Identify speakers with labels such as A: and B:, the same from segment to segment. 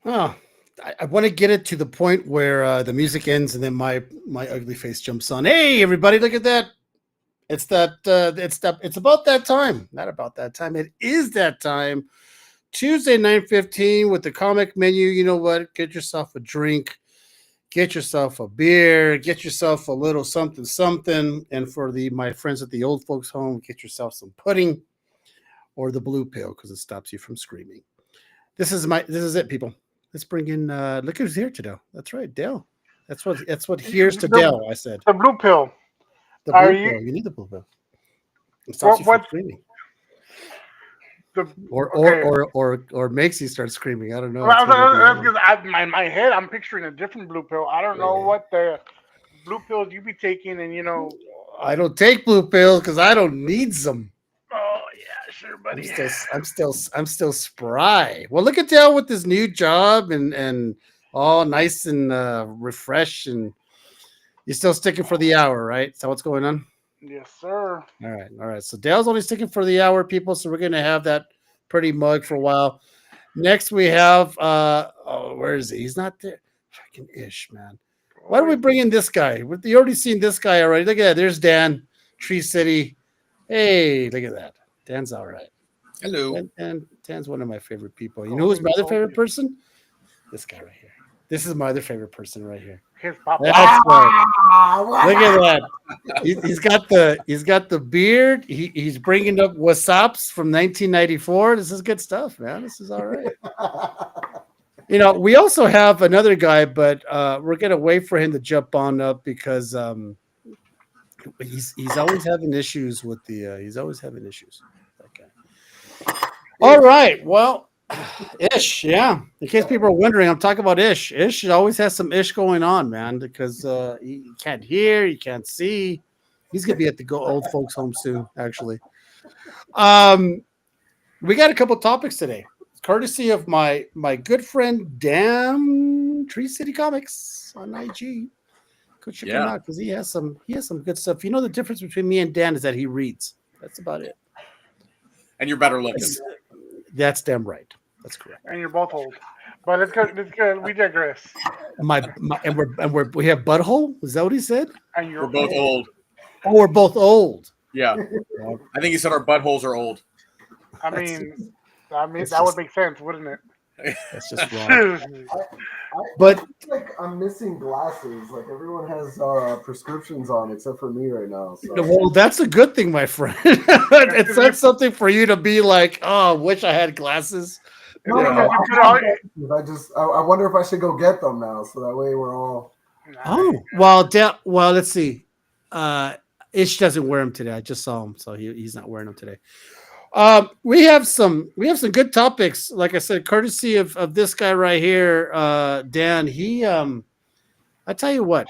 A: Oh, I want to get it to the point where the music ends and then my ugly face jumps on. Hey, everybody, look at that! It's that. It's about that time. Not about that time. It is that time. Tuesday 9:15 with the comic menu. You know what? Get yourself a drink. Get yourself a beer. Get yourself a little something something. And for the my friends at the old folks home, get yourself some pudding or the blue pill because it stops you from screaming. This is it, people. Let's bring in look who's here today. That's right, Dale. That's what here's to
B: The,
A: Dale, I said.
B: the blue pill.
A: The
B: Are
A: blue
B: you
A: pill. You need the blue pill. It stops you from
B: what
A: screaming.
B: the okay?
A: Or makes you start screaming. I don't know.
B: Well,
A: It's one or the
B: that's
A: other.
B: because my head, I'm picturing a different blue pill. I don't know
A: Yeah.
B: what the blue pills you be taking, and
A: I don't take blue pills because I don't need some.
B: oh yeah, sure,
A: I'm
B: buddy.
A: still I'm still spry. Well, look at Dale with his new job and all nice and refreshed and you're still sticking for the hour, right? So what's going on?
B: Yes, sir.
A: All right, all right. So Dale's only sticking for the hour, people. So we're gonna have that pretty mug for a while. Next we have oh, where is he? He's not there. Fucking ish, man. Why
B: Oh,
A: don't we bring in this guy? You already seen this guy already. Look at that. There's Dan, Tree City. Hey, look at that. Dan's all right.
C: Hello.
A: And Dan's one of my favorite people. You know who's
B: Colby,
A: my other favorite
B: Colby.
A: person? This guy right here. This is my other favorite person right here.
B: His papa.
A: That's right. Look at that. He's got the beard. He's bringing up wasaps from 1994. This is good stuff, man. This is all right. We also have another guy, but we're gonna wait for him to jump on up because he's always having issues with the. He's always having issues. Okay. All right. Well, Ish. Yeah. In case people are wondering, I'm talking about Ish. Ish always has some Ish going on, man, because he can't hear, he can't see. He's gonna be at the old folks' home soon, actually. Um, we got a couple topics today, courtesy of my good friend Dan Tree City Comics on IG. Go check him
C: Yeah.
A: out because he has some good stuff. You know the difference between me and Dan is that he reads. That's about it.
C: And you're better looking.
A: That's damn right. That's correct.
B: And you're both old. But it's good. It's good. We digress.
A: We have butthole. Is that what he said?
B: And you're
C: We're both old.
A: Oh, we're both old.
C: Yeah. I think he said our buttholes are old.
B: I
A: That's
B: mean,
A: It's
B: that would
A: just
B: make sense, wouldn't it?
A: that's just wrong.
D: I
A: But
D: feel like I'm missing glasses. Like everyone has prescriptions on except for me right now. So
A: well, that's a good thing, my friend. It's not something for you to be like, oh, I wish I had glasses.
D: no,
B: It's
D: no,
B: because
D: no.
B: you put all.
D: I wonder if I should go get them now, so that way we're all.
A: Oh, well, let's see. Ish doesn't wear them today. I just saw him, so he's not wearing them today. We have some good topics. Like I said, courtesy of this guy right here, Dan. I tell you what,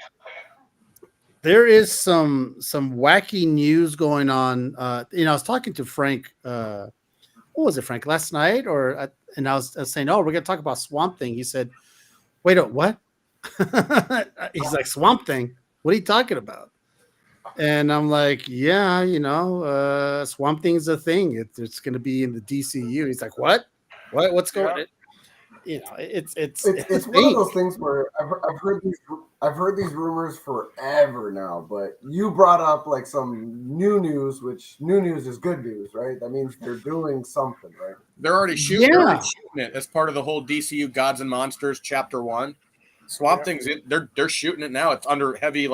A: there is some wacky news going on. I was talking to Frank. What was it, Frank? Last night, and I was saying, oh, we're gonna talk about Swamp Thing. He said, wait, what? He's like, Swamp Thing. What are you talking about? And I'm like, yeah, Swamp Thing's a thing. It's going to be in the DCU. He's like, what? What's going?
B: Yeah.
A: It's a
D: It's one of
A: thing.
D: those things where I've heard these rumors forever now, but you brought up like some new news, which new news is good news, right? That means they're doing something, right?
C: They're already shooting.
A: Yeah.
C: They're already shooting it as part of the whole DCU Gods and Monsters Chapter 1. Swamp
B: Yeah.
C: Thing's they're shooting it now. It's under heavy,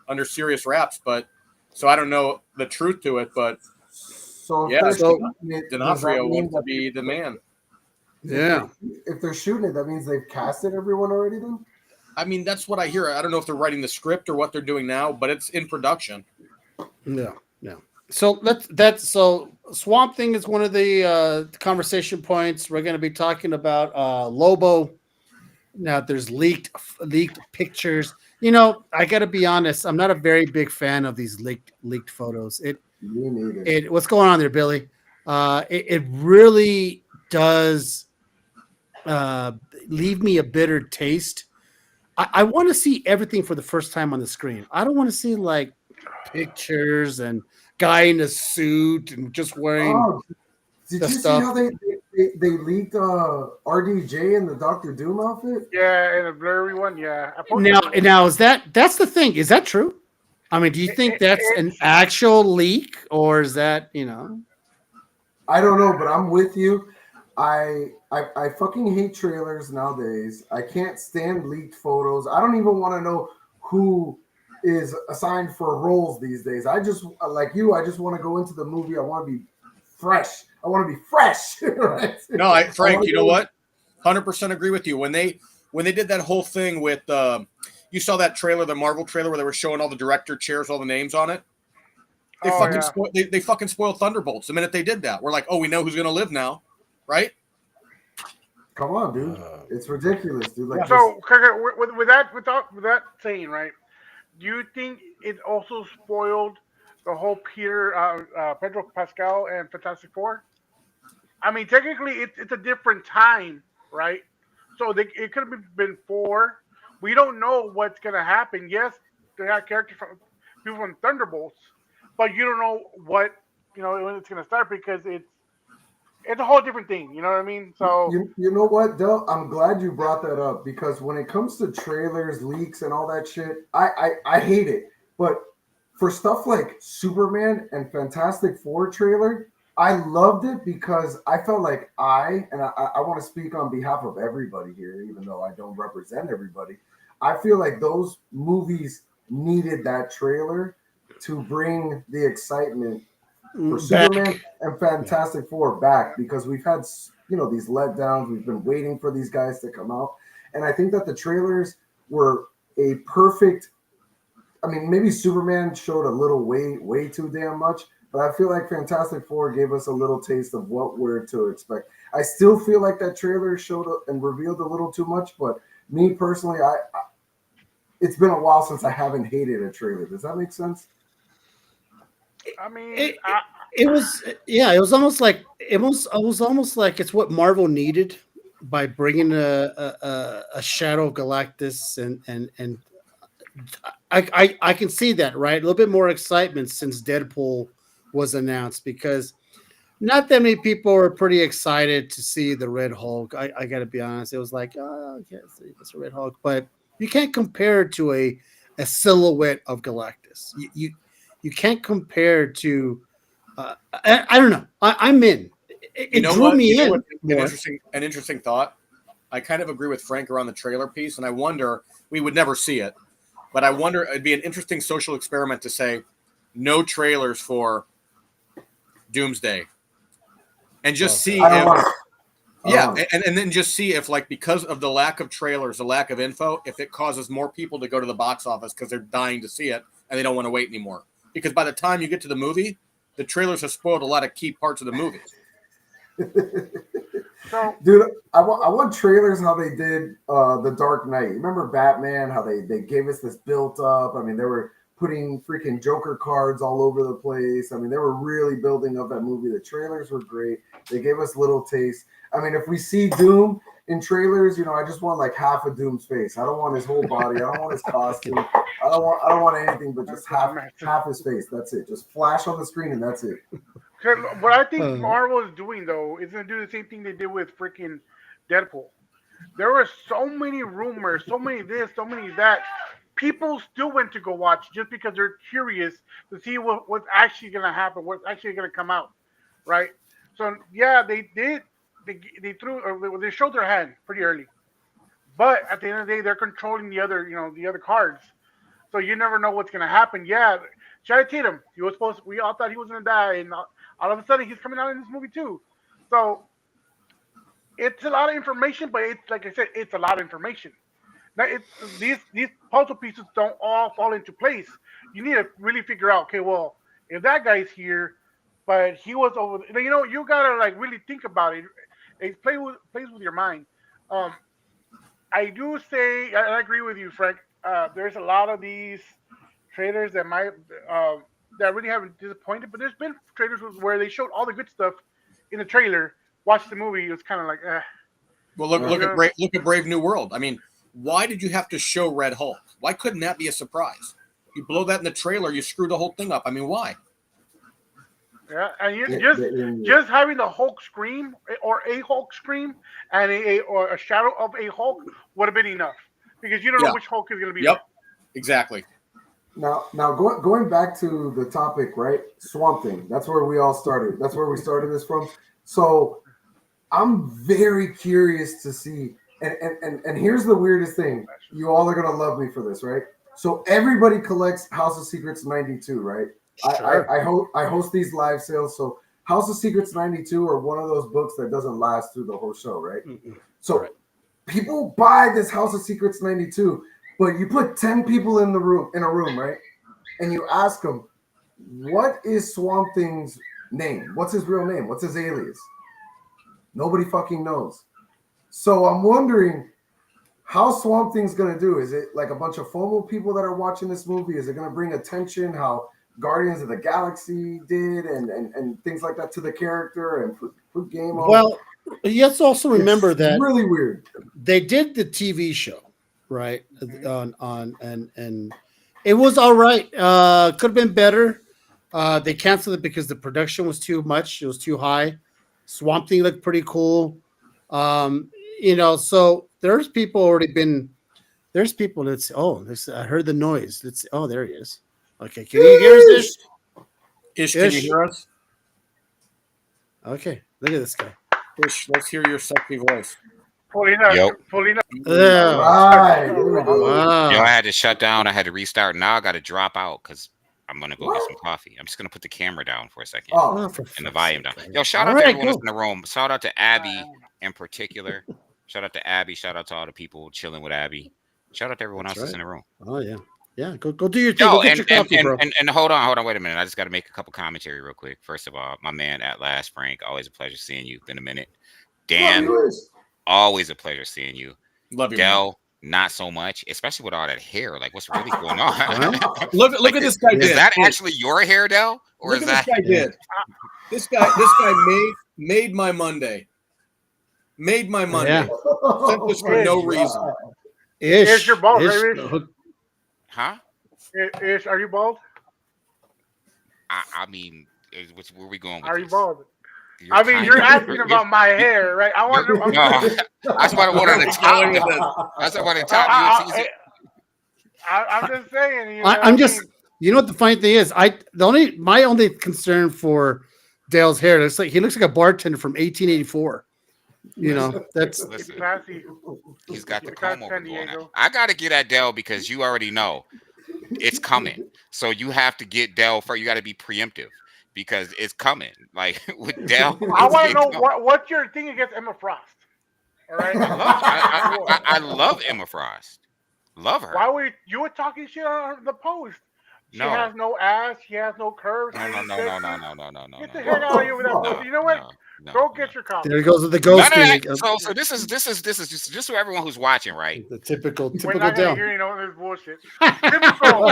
C: under serious wraps, but so I don't know the truth to it, but
D: So if
C: yeah,
D: they're
A: so-
D: shooting it, does that
C: D'Onofrio
D: mean
C: wants to
D: that
C: be the man.
A: Yeah.
D: if they're shooting it, that means they've casted everyone already then?
C: I mean, that's what I hear. I don't know if they're writing the script or what they're doing now, but it's in production.
A: Yeah. So so Swamp Thing is one of the conversation points. We're going to be talking about Lobo. Now there's leaked pictures. I got to be honest. I'm not a very big fan of these leaked photos.
D: Me neither.
A: What's going on there, Billy? It really does leave me a bitter taste. I want to see everything for the first time on the screen. I don't want to see like pictures and guy in a suit and just wearing
D: Oh, did
A: the
D: you see
A: stuff.
D: how they they leaked RDJ in the Doctor Doom outfit?
B: Yeah, and a blurry one. Yeah. I posted
A: Now,
B: it.
A: now that's the thing. Is that true? I mean, do you think that's an actual leak, or is that
D: I don't know, but I'm with you. I fucking hate trailers nowadays. I can't stand leaked photos. I don't even want to know who is assigned for roles these days. I just like you. I just want to go into the movie. I want to be fresh. I want to be fresh. Right?
C: No, Frank, you know
D: go-
C: what? 100% agree with you. When they did that whole thing with you saw that trailer, the Marvel trailer, where they were showing all the director chairs, all the names on it. They
B: Oh,
C: fucking
B: yeah.
C: they fucking spoiled Thunderbolts the minute they did that. We're like, oh, we know who's gonna live now, right?
D: Come on, dude. It's ridiculous, dude. Like,
B: So, with that saying, right? Do you think it also spoiled the whole Pedro Pascal and Fantastic Four? I mean, technically, it's a different time, right? So it could have been four. We don't know what's gonna happen. Yes, they have characters from people from Thunderbolts, but you don't know when it's gonna start because it's a whole different thing. You know what I mean? So
D: you know what, Del? I'm glad you brought that up because when it comes to trailers, leaks, and all that shit, I hate it. But for stuff like Superman and Fantastic Four trailer, I loved it because I felt like I want to speak on behalf of everybody here, even though I don't represent everybody. I feel like those movies needed that trailer to bring the excitement for Superman and Fantastic Four back because we've had these letdowns. We've been waiting for these guys to come out, and I think that the trailers were a perfect. I mean, maybe Superman showed a little way too damn much, but I feel like Fantastic Four gave us a little taste of what we're to expect. I still feel like that trailer showed and revealed a little too much, but me personally, it's been a while since I haven't hated a trailer. Does that make sense?
B: I mean,
A: it was almost like almost like it's what Marvel needed by bringing a Shadow of Galactus and I can see that, right? A little bit more excitement since Deadpool was announced because not that many people were pretty excited to see the Red Hulk. I got to be honest. It was like, oh, okay, it's a Red Hulk, but you can't compare it to a silhouette of Galactus. You can't compare to. I don't know. I'm in. It drew me in.
C: An interesting thought. I kind of agree with Frank around the trailer piece, and I wonder we would never see it, but I wonder it'd be an interesting social experiment to say no trailers for Doomsday, and just see if. Yeah, and then just see if, like, because of the lack of trailers, the lack of info, if it causes more people to go to the box office because they're dying to see it and they don't want to wait anymore. Because by the time you get to the movie, the trailers have spoiled a lot of key parts of the movie.
B: So,
D: dude, I want trailers how they did The Dark Knight. Remember Batman? How they gave us this built up. I mean, they were putting freaking Joker cards all over the place. I mean, they were really building up that movie. The trailers were great. They gave us little taste. I mean, if we see Doom in trailers, I just want like half of Doom's face. I don't want his whole body. I don't want his costume. I don't want anything but just half his face. That's it. Just flash on the screen and that's it.
B: what I think Marvel is doing though is gonna do the same thing they did with freaking Deadpool. There were so many rumors, so many this, so many that. People still went to go watch just because they're curious to see what's actually gonna happen, what's actually gonna come out, right? So yeah, they did. They showed their hand pretty early, but at the end of the day, they're controlling the other cards. So you never know what's gonna happen. Yeah, Channing Tatum, we all thought he was gonna die, and all of a sudden he's coming out in this movie too. So it's a lot of information, but it's like I said, it's a lot of information. Now these puzzle pieces don't all fall into place. You need to really figure out, okay, well, if that guy's here, but he was over, you gotta like really think about it. It plays with your mind. I do say I agree with you, Frank. There's a lot of these trailers that that really haven't disappointed, but there's been trailers where they showed all the good stuff in the trailer. Watch the movie, it was kind of like,
C: Well, look at Brave New World. I mean, why did you have to show Red Hulk? Why couldn't that be a surprise? You blow that in the trailer, you screw the whole thing up. I mean, why?
B: Yeah, and
D: Yeah.
B: just having the Hulk scream or a Hulk scream and or a shadow of a Hulk would have been enough because you don't know
C: Yeah.
B: which Hulk is going to be
C: Yep. Exactly.
D: Now, going back to the topic, right? Swamp Thing. That's where we all started. That's where we started this from. So I'm very curious to see. And here's the weirdest thing. You all are gonna love me for this, right? So everybody collects House of Secrets 92, right?
A: Sure.
D: I host these live sales. So House of Secrets 92 are one of those books that doesn't last through the whole show, right? So
A: Right.
D: people buy this House of Secrets 92, but you put 10 people in a room, right? And you ask them, what is Swamp Thing's name? What's his real name? What's his alias? Nobody fucking knows. So I'm wondering how Swamp Thing's gonna do. Is it like a bunch of FOMO people that are watching this movie? Is it gonna bring attention how Guardians of the Galaxy did and things like that to the character and put game on?
A: Well, let's also remember
D: It's
A: that
D: really weird.
A: they did the TV show, right? On and it was all right. Could have been better. They canceled it because the production was too much. It was too high. Swamp Thing looked pretty cool. So there's people already been. There's people that's I heard the noise. There he is. Okay, can you hear us? Ish?
C: Ish, can you
A: Ish.
C: hear us?
A: Okay, look at this guy.
C: Ish, let's hear your sexy voice.
B: Paulina.
E: Yo.
B: Paulina.
D: Right. There we go.
A: Wow.
E: Yo, I had to shut down. I had to restart. Now I got to drop out because I'm gonna go get some coffee. I'm just gonna put the camera down for a second
D: Oh,
E: and the volume down. Yo, shout
A: All
E: out to
A: right,
E: everyone that's
A: cool.
E: in the room. Shout out to Abby in particular. Shout out to Abby. Shout out to all the people chilling with Abby. Shout out to everyone
A: That's
E: else that's
A: right.
E: in the room.
A: Oh yeah. Yeah, go do your thing.
E: Yo,
A: Go get your coffee, bro.
E: and hold on, wait a minute. I just got to make a couple commentary real quick. First of all, my man at last, Frank, always a pleasure seeing you. Been a minute. Dan, always a pleasure seeing you.
C: Love you, man.
E: Del, not so much, especially with all that hair. Like, what's really going on?
C: Look
E: Like,
C: at this guy.
E: Is that actually your hair, Del, or
C: Look
E: is
C: at
E: that?
C: this guy did. This guy made my Monday. Made my Monday.
A: Yeah.
C: Sent this for no reason.
B: Ish, you're bald,
A: Ish.
B: right, Ish?
E: Huh?
B: Ish, are you bald?
E: I mean, where we going with
B: Are you
E: this?
B: bald?
E: You're
B: I mean,
E: kind
B: you're
E: of-
B: asking about my hair, right? I want to.
E: No, that's what I wanted to top. That's what I wanted to top. You.
B: I'm just saying. You know
A: I'm
B: what I
A: just.
B: mean?
A: You know what the funny thing is? My only concern for Dale's hair looks like he looks like a bartender from 1884. You know, that's
B: It's
E: Listen,
B: classy.
E: he's got the
B: It's got
E: comb over
B: San
E: going on.
B: Diego.
E: I got to get at Dell because you already know it's coming. So you have to get Dell for. You got to be preemptive because it's coming. Like with Dell,
B: I
E: it's
B: want to know
E: coming.
B: what's your thing against Emma Frost. All right.
E: I love Emma Frost. Love her.
B: Why would you were talking shit on the post? She
E: No.
B: has no ass. She has no curves.
E: No.
B: she's
E: Get
B: Get the heck out of here with that bullshit. You know what? Go get your coffee.
A: there goes with the ghost thing.
E: So this is just for everyone who's watching, right?
A: The typical
B: We're not
A: Dale.
B: gonna hear you know this bullshit. Typical.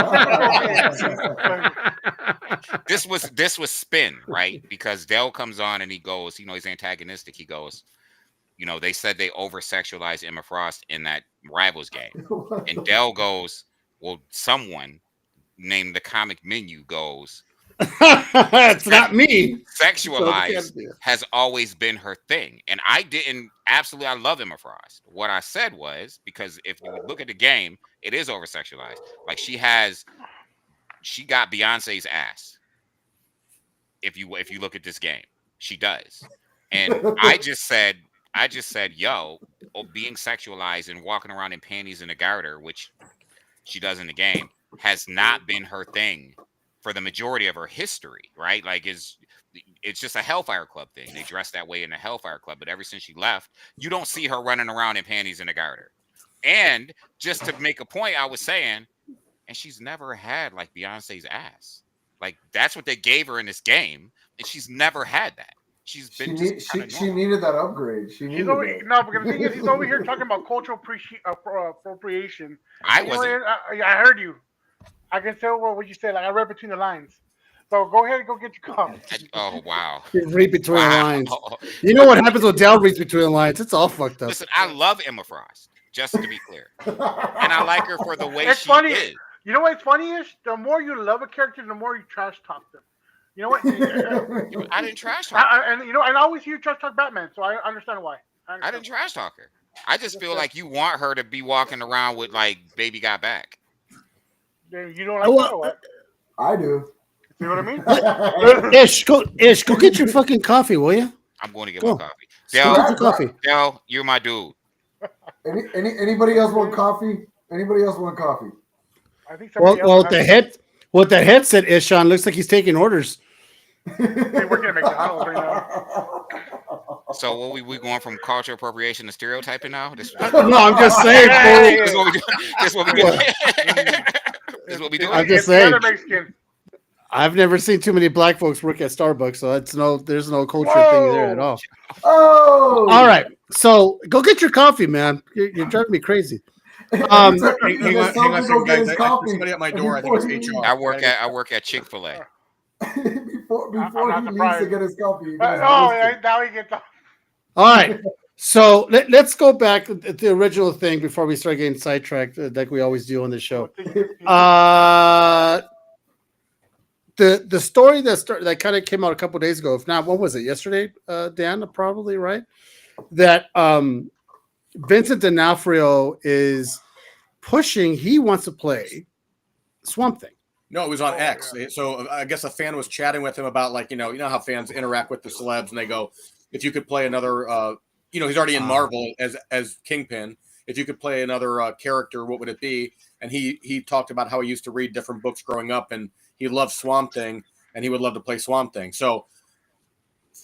E: This was spin, right? Because Dell comes on and he goes, he's antagonistic. He goes, they said they over sexualized Emma Frost in that Rivals game. And Dell goes, well, someone named the comic menu goes,
A: It's not me.
E: sexualized has always been her thing. And I love Emma Frost. What I said was, because if you look at the game, it is over sexualized. Like she got Beyonce's ass. If you look at this game, she does. And I just said, yo, being sexualized and walking around in panties and a garter, which she does in the game, has not been her thing for the majority of her history, right? Like it's just a Hellfire Club thing. They dress that way in the Hellfire Club, but ever since she left, you don't see her running around in panties and a garter. And just to make a point, I was saying, and she's never had like Beyonce's ass. Like that's what they gave her in this game, and she's never had that. She
D: needed that upgrade.
B: No, because the thing is, he's over here talking about cultural appropriation.
E: I wasn't.
B: I heard you. I can tell what you said. Like I read between the lines. So go ahead and go get your coffee.
E: Oh wow!
A: Read between the lines. You know what happens when Dale reads between the lines? It's all fucked up.
E: Listen, I love Emma Frost, just to be clear, and I like her for the way
B: It's
E: she
B: funny.
E: is.
B: You know what's funny is the more you love a character, the more you trash talk them. You know what?
E: I didn't trash talk her.
B: And I always hear you trash talk Batman, so I understand why.
E: I didn't trash talk her. I just feel like you want her to be walking around with like "Baby Got Back."
B: You don't like that or what?
D: I do.
B: See what I mean?
A: Ish, go get your fucking coffee, will you?
E: I'm going to get
A: Go.
E: my coffee.
A: Go get
E: Dell,
A: your coffee.
E: Dell, you're my dude.
D: Anybody else want coffee? Anybody else want coffee?
B: I think
A: Well,
B: somebody else
A: what the headset is, Sean, looks like he's taking orders.
B: Hey, we're gonna McDonald's right now.
E: So what we going from cultural appropriation to stereotyping now? This
A: No, I'm just saying.
B: Hey,
E: this is what we do. This is what we do. This is what we do.
A: I'm just
B: It's the
A: saying.
B: other Mexican.
A: I've never seen too many black folks work at Starbucks, so there's no culture thing there at all.
D: Oh,
A: All right, so go get your coffee, man. You're driving me crazy.
C: Hang on a second, guys. Somebody at my door. I think it's HR.
E: I work at Chick-fil-A.
D: before
B: I'm
D: he
B: not
D: leaves
B: surprised.
D: to get his coffee. You guys listen.
B: Now he gets off.
A: All right, so let's go back to the original thing before we start getting sidetracked, like we always do on the show. The story that kind of came out a couple days ago, if not, what was it, yesterday, Dan, probably, right? That Vincent D'Onofrio is pushing, he wants to play Swamp Thing.
C: No, it was on X. So I guess a fan was chatting with him about, like, you know how fans interact with the celebs, and they go, if you could play another, he's already in Marvel as Kingpin. If you could play another character, what would it be? And he talked about how he used to read different books growing up, and he loved Swamp Thing, and he would love to play Swamp Thing. So,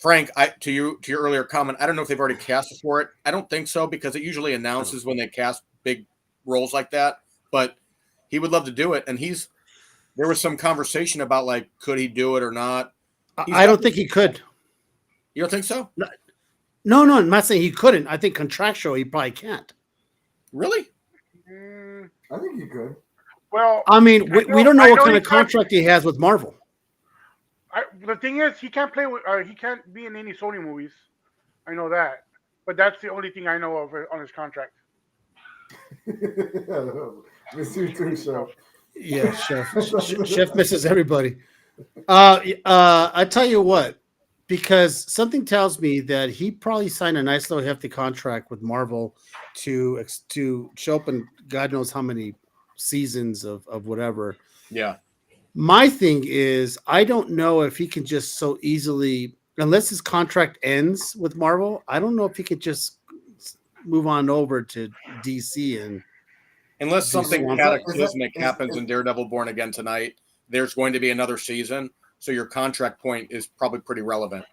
C: Frank, to your earlier comment, I don't know if they've already casted for it. I don't think so, because it usually announces when they cast big roles like that. But he would love to do it, and there was some conversation about, like, could he do it or not?
A: I don't think he could.
C: You don't think so?
A: No, I'm not saying he couldn't. I think contractual he probably can't.
C: Really?
D: I think you could.
B: Well,
A: I mean, we don't know what kind
B: he
A: of contract he has with Marvel.
B: The thing is, he can't play with. He can't be in any Sony movies. I know that, but that's the only thing I know of on his contract.
D: Mr. Two Show.
A: Yeah, Chef misses everybody. I tell you what, because something tells me that he probably signed a nice little hefty contract with Marvel to show up in God knows how many seasons of whatever.
C: Yeah.
A: My thing is, I don't know if he can just so easily, unless his contract ends with Marvel, I don't know if he could just move on over to DC and
C: unless something
A: Swamp.
C: cataclysmic happens in Daredevil Born Again tonight, there's going to be another season. So your contract point is probably pretty relevant.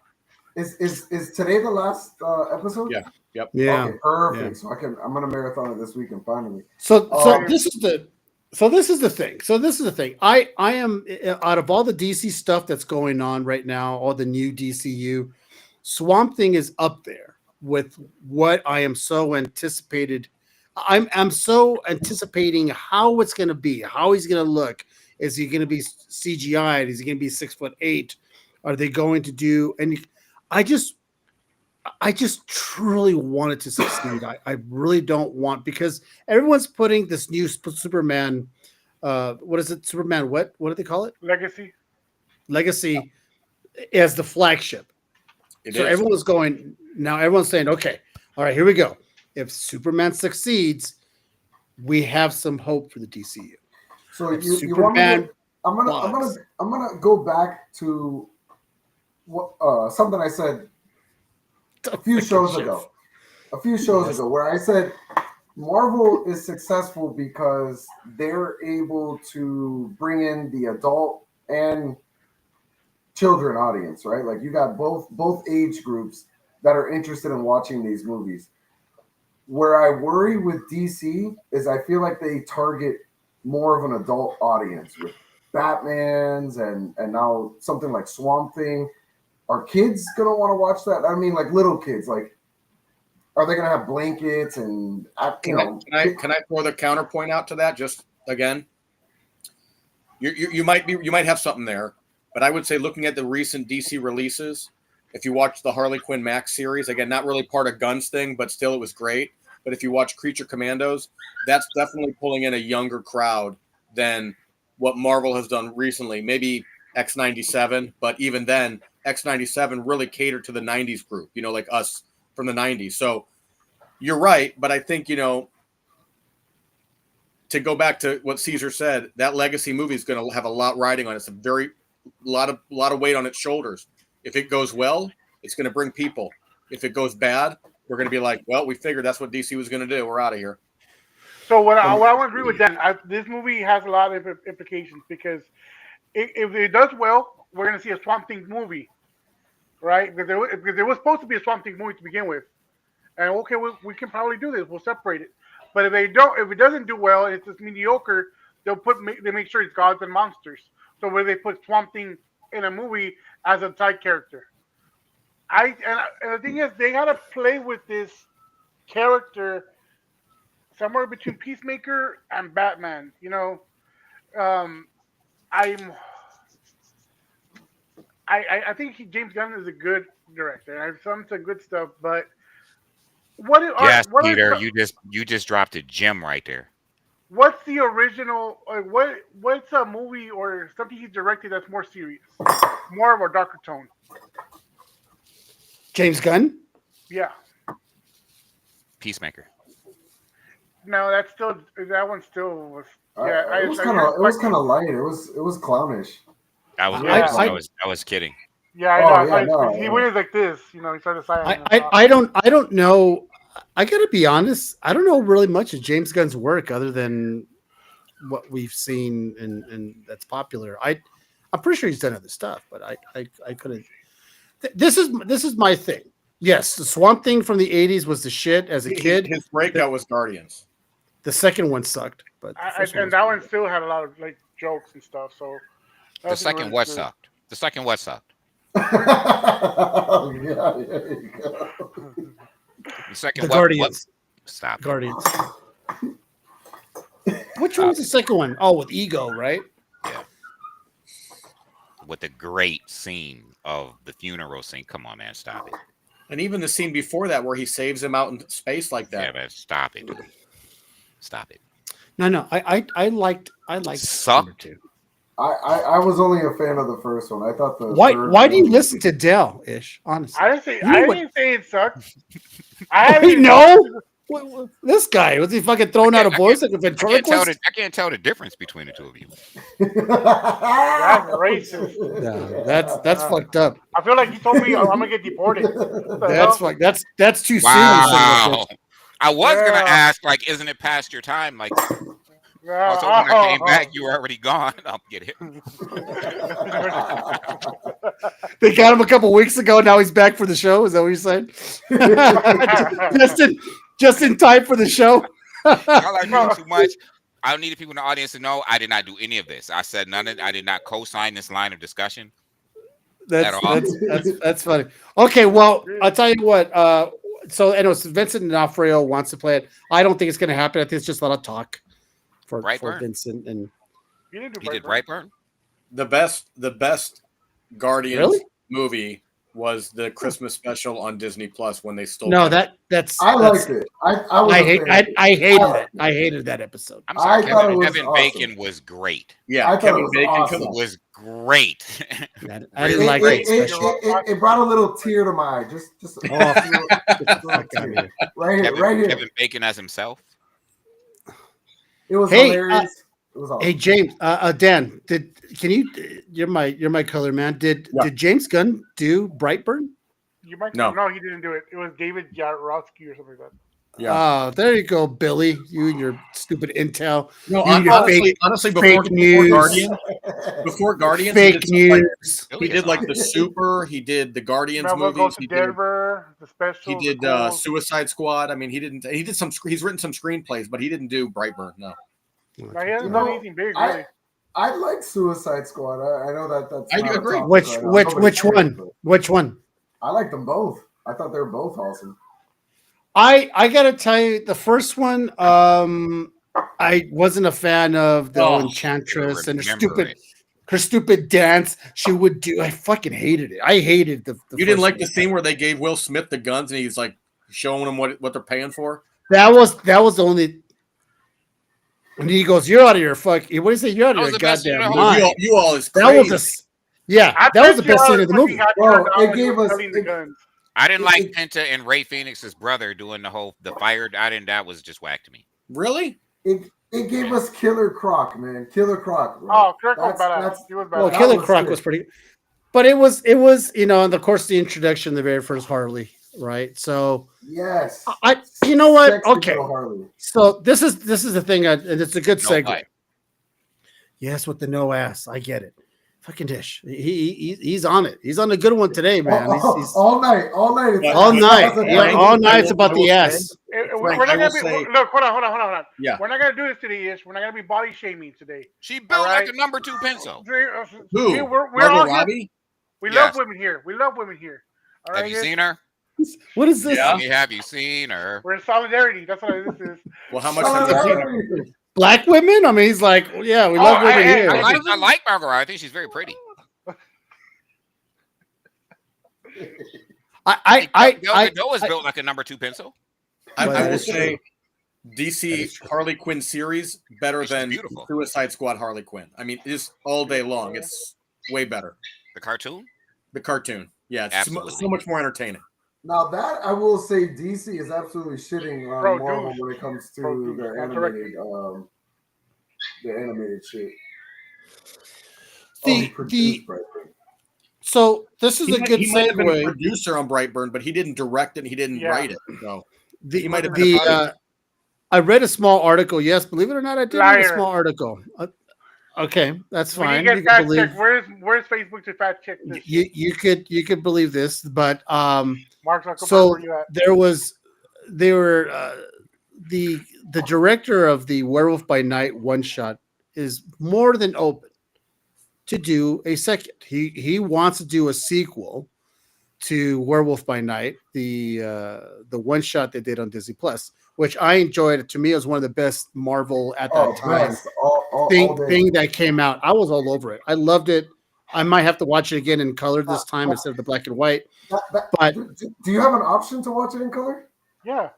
D: Is today the last episode?
C: Yeah. Yep.
A: Yeah.
D: Okay, perfect.
A: Yeah.
D: So I'm gonna marathon it this weekend finally.
A: So this is the thing. I am, out of all the DC stuff that's going on right now, all the new DCU, Swamp Thing is up there with what I am so anticipated. I'm so anticipating how it's going to be, how he's going to look. Is he going to be CGI'd? Is he going to be 6'8"? Are they going to do any? I just truly want it to succeed. I really don't want, because everyone's putting this new Superman. What is it? Superman? What do they call it? Legacy as the flagship. Everyone's going now. Everyone's saying, okay, all right, here we go. If Superman succeeds, we have some hope for the DCU.
D: So you want me to, I'm gonna go back to what something I said a few shows ago, where I said Marvel is successful because they're able to bring in the adult and children audience, right? Like you got both age groups that are interested in watching these movies. Where I worry with DC is I feel like they target more of an adult audience with Batmans and now something like Swamp Thing. Are kids gonna want to watch that? I mean, like little kids, like are they gonna have blankets and
C: can I throw the counterpoint out to that? Just again, you might have something there, but I would say looking at the recent DC releases, if you watch the Harley Quinn Max series, again, not really part of Gunn's thing, but still it was great. But if you watch Creature Commandos, that's definitely pulling in a younger crowd than what Marvel has done recently. Maybe X97, but even then, X97 really catered to the 90s group, like us from the 90s. So you're right, but I think, to go back to what Caesar said, that legacy movie is going to have a lot riding on it. It's a lot of weight on its shoulders. If it goes well, it's going to bring people. If it goes bad, we're going to be like, well, we figured that's what DC was going to do. We're out of here.
B: So what I want to agree with Dan, this movie has a lot of implications because if it does well, we're going to see a Swamp Thing movie, right? Because there was supposed to be a Swamp Thing movie to begin with, and okay, we can probably do this. We'll separate it. But if it doesn't do well, it's just mediocre. They make sure it's gods and monsters. So where they put Swamp Thing in a movie as a side character, and the thing is, they had to play with this character somewhere between Peacemaker and Batman. I think James Gunn is a good director. I've done some good stuff, but
E: Peter, you just dropped a gem right there.
B: What's the original? What's a movie or something he directed that's more serious, more of a darker tone?
A: James Gunn?
B: Yeah.
E: Peacemaker.
B: No, that one still was. Yeah,
D: it was kind of light. It was clownish.
E: I was kidding.
B: Yeah, I know. He went like this, he started signing.
A: I don't know. I gotta be honest. I don't know really much of James Gunn's work other than what we've seen and that's popular. I'm pretty sure he's done other stuff, but I couldn't. This is my thing. Yes, the Swamp Thing from the '80s was the shit as a kid.
C: His breakout was Guardians.
A: The second one sucked, but
B: and that one still had a lot of jokes and stuff. So
E: the second what sucked? The second what sucked?
D: Oh, yeah, there you go.
E: The second
A: the Guardians.
E: Stop.
A: Guardians. Which one was the second one? Oh, with Ego, right?
E: Yeah. With the great scene of the funeral scene. Come on, man, stop it.
C: And even the scene before that where he saves him out in space like that.
E: Yeah, man, stop it. Stop it.
A: No. I liked
E: Suck.
A: two.
D: I was only a fan of the first one. I thought the
A: why do you listen to Dell, Ish? Honestly,
B: I didn't say it sucked.
A: This guy was he fucking throwing out a voice like a ventriloquist?
E: I can't tell the difference between the two of you.
B: That's racist.
A: No, that's fucked up.
B: I feel like he told me I'm gonna get deported.
A: That's too
E: Wow.
A: soon.
E: I was gonna ask, isn't it past your time? So when I came back, you were already gone. I'll get it.
A: They got him a couple weeks ago. Now he's back for the show. Is that what you're saying? just in time for the show.
E: Y'all are doing too much. I need people in the audience to know I did not do any of this. I said none of it. I did not co-sign this line of discussion.
A: That's funny. Okay, well, I'll tell you what. So, Vincent D'Onofrio wants to play it. I don't think it's going to happen. I think it's just a lot of talk for Vincent. And
E: he did Brightburn.
C: The best Guardians movie was the Christmas special on Disney Plus when they stole.
A: No,
C: it.
A: I
D: liked it. I
A: hated it. I hated that episode.
E: I'm sorry, Kevin
D: awesome.
E: Bacon was great.
C: Yeah, Kevin Bacon
E: was great.
A: I didn't like it.
D: It brought a little tear to my eye. Just right here.
E: Kevin Bacon as himself.
D: It was hilarious. It was awesome.
A: Hey James, Dan, you're my color man. Did James Gunn do Brightburn?
B: No, he didn't do it. It was David Yarotsky or something like that.
C: Yeah.
A: Oh, there you go, Billy. You and your stupid intel.
C: No, honestly, before Guardians,
A: fake news.
C: He did the Super. He did the Guardians movies.
B: He Denver, the special.
C: He did Suicide Squad. I mean, he did some. He's written some screenplays, but he didn't do Brightburn. No.
B: No, he hasn't done anything big, really.
D: I like Suicide Squad. I know that's.
C: I agree.
A: Which one? Which one?
D: I like them both. I thought they were both awesome.
A: I gotta tell you, the first one, I wasn't a fan of the Enchantress and her stupid dance she would do. I fucking hated it. I hated the
C: You didn't like the scene where they gave Will Smith the guns and he's showing them what they're paying for?
A: That was the only. And he goes, "You're out of your fuck." What do you say? You're out of your goddamn mind.
C: You all is crazy.
A: Yeah,
B: I
A: that was the
B: bet you
A: best
B: all
A: scene of the
B: fucking
A: movie.
B: got
D: Bro,
B: turned on
D: it
B: when he
D: gave
B: was
D: us-
B: selling the
D: it-
B: guns.
E: I didn't
D: It-
E: like
D: it-
E: Penta and Ray Phoenix's brother doing the fire. That was just whack to me.
C: Really?
D: It gave us Killer Croc, man. Killer Croc. Bro.
B: Oh, Kirk was
D: That's-
B: badass.
D: that's-
B: He was
A: Well,
B: badass.
A: Killer
D: was
A: Croc
D: good.
A: was pretty, but it was and of course the introduction, the very first Harley, right? So
D: Yes.
A: you know what?
D: Sexy
A: Okay,
D: little Harley.
A: so this is the thing, and it's a good
E: No
A: segue.
E: what?
A: Yes, with the no ass, I get it. Fucking Dish, he's on it. He's on a good one today, man. He's
D: all night. It's
A: all night.
D: Frank,
A: Yeah, all night. It's about
C: I
A: the
C: will
A: ass.
B: We're
C: Frank,
B: not
C: I
B: gonna
C: will
B: be
C: say-
B: look. Hold on.
C: Yeah.
B: We're not gonna do this today, Ish. We're not gonna be body shaming today.
E: She built
B: Alright.
E: like a number 2 pencil.
C: Who?
B: We're
C: Margot
B: all here.
C: Robbie?
B: We
E: Yes.
B: love women here. We love women here. All right.
E: Have you
B: Ish?
E: seen her?
A: What is this?
C: Yeah.
E: Have you seen her?
B: We're in solidarity. That's what this is.
C: Well, how much have you seen her?
A: Black women? I mean, he's like, yeah, we
B: Oh,
A: love women
B: hey,
A: here.
E: I like Margot Robbie. I think she's very pretty. Gal Gadot was built like a number 2 pencil.
C: I
A: Well, that
C: will
A: is
C: say
A: That
C: DC
A: is true.
C: Harley Quinn series better
E: She's
C: than
E: beautiful.
C: Suicide Squad Harley Quinn. I mean, just all day long. It's way better.
E: The cartoon.
C: The cartoon. Yeah, it's
E: Absolutely.
C: so much more entertaining.
D: Now that I will say, DC is absolutely shitting on
B: Bro,
D: Marvel
B: dude.
D: when it comes to
B: Bro, dude.
D: their
B: That's correct.
D: animated shit.
A: The-
D: he produced
A: the-
D: Brightburn.
A: So this is a good
C: he might have been a
A: segue.
C: producer on Brightburn, but he didn't direct it. And he didn't
B: Yeah.
C: write it. So
A: The,
C: he might have been
A: the
C: a product.
A: I read a small article. Yes, believe it or not, I did read a
B: Liar.
A: small article. Okay, that's
B: We
A: fine.
B: need to
A: You
B: get
A: can
B: fact
A: believe
B: checked. Where's Facebook to fact check this?
A: you could believe this, but
B: Mark Zuckerberg,
A: so
B: where you at?
A: the director of the Werewolf by Night one shot is more than open to do a second. He wants to do a sequel to Werewolf by Night, the one shot they did on Disney Plus, which I enjoyed. To me, it was one of the best Marvel at that time
D: best. All day.
A: thing that came out. I was all over it. I loved it. I might have to watch it again in color this time instead of the black and white. But
D: Do you have an option to watch it in color?
B: Yeah.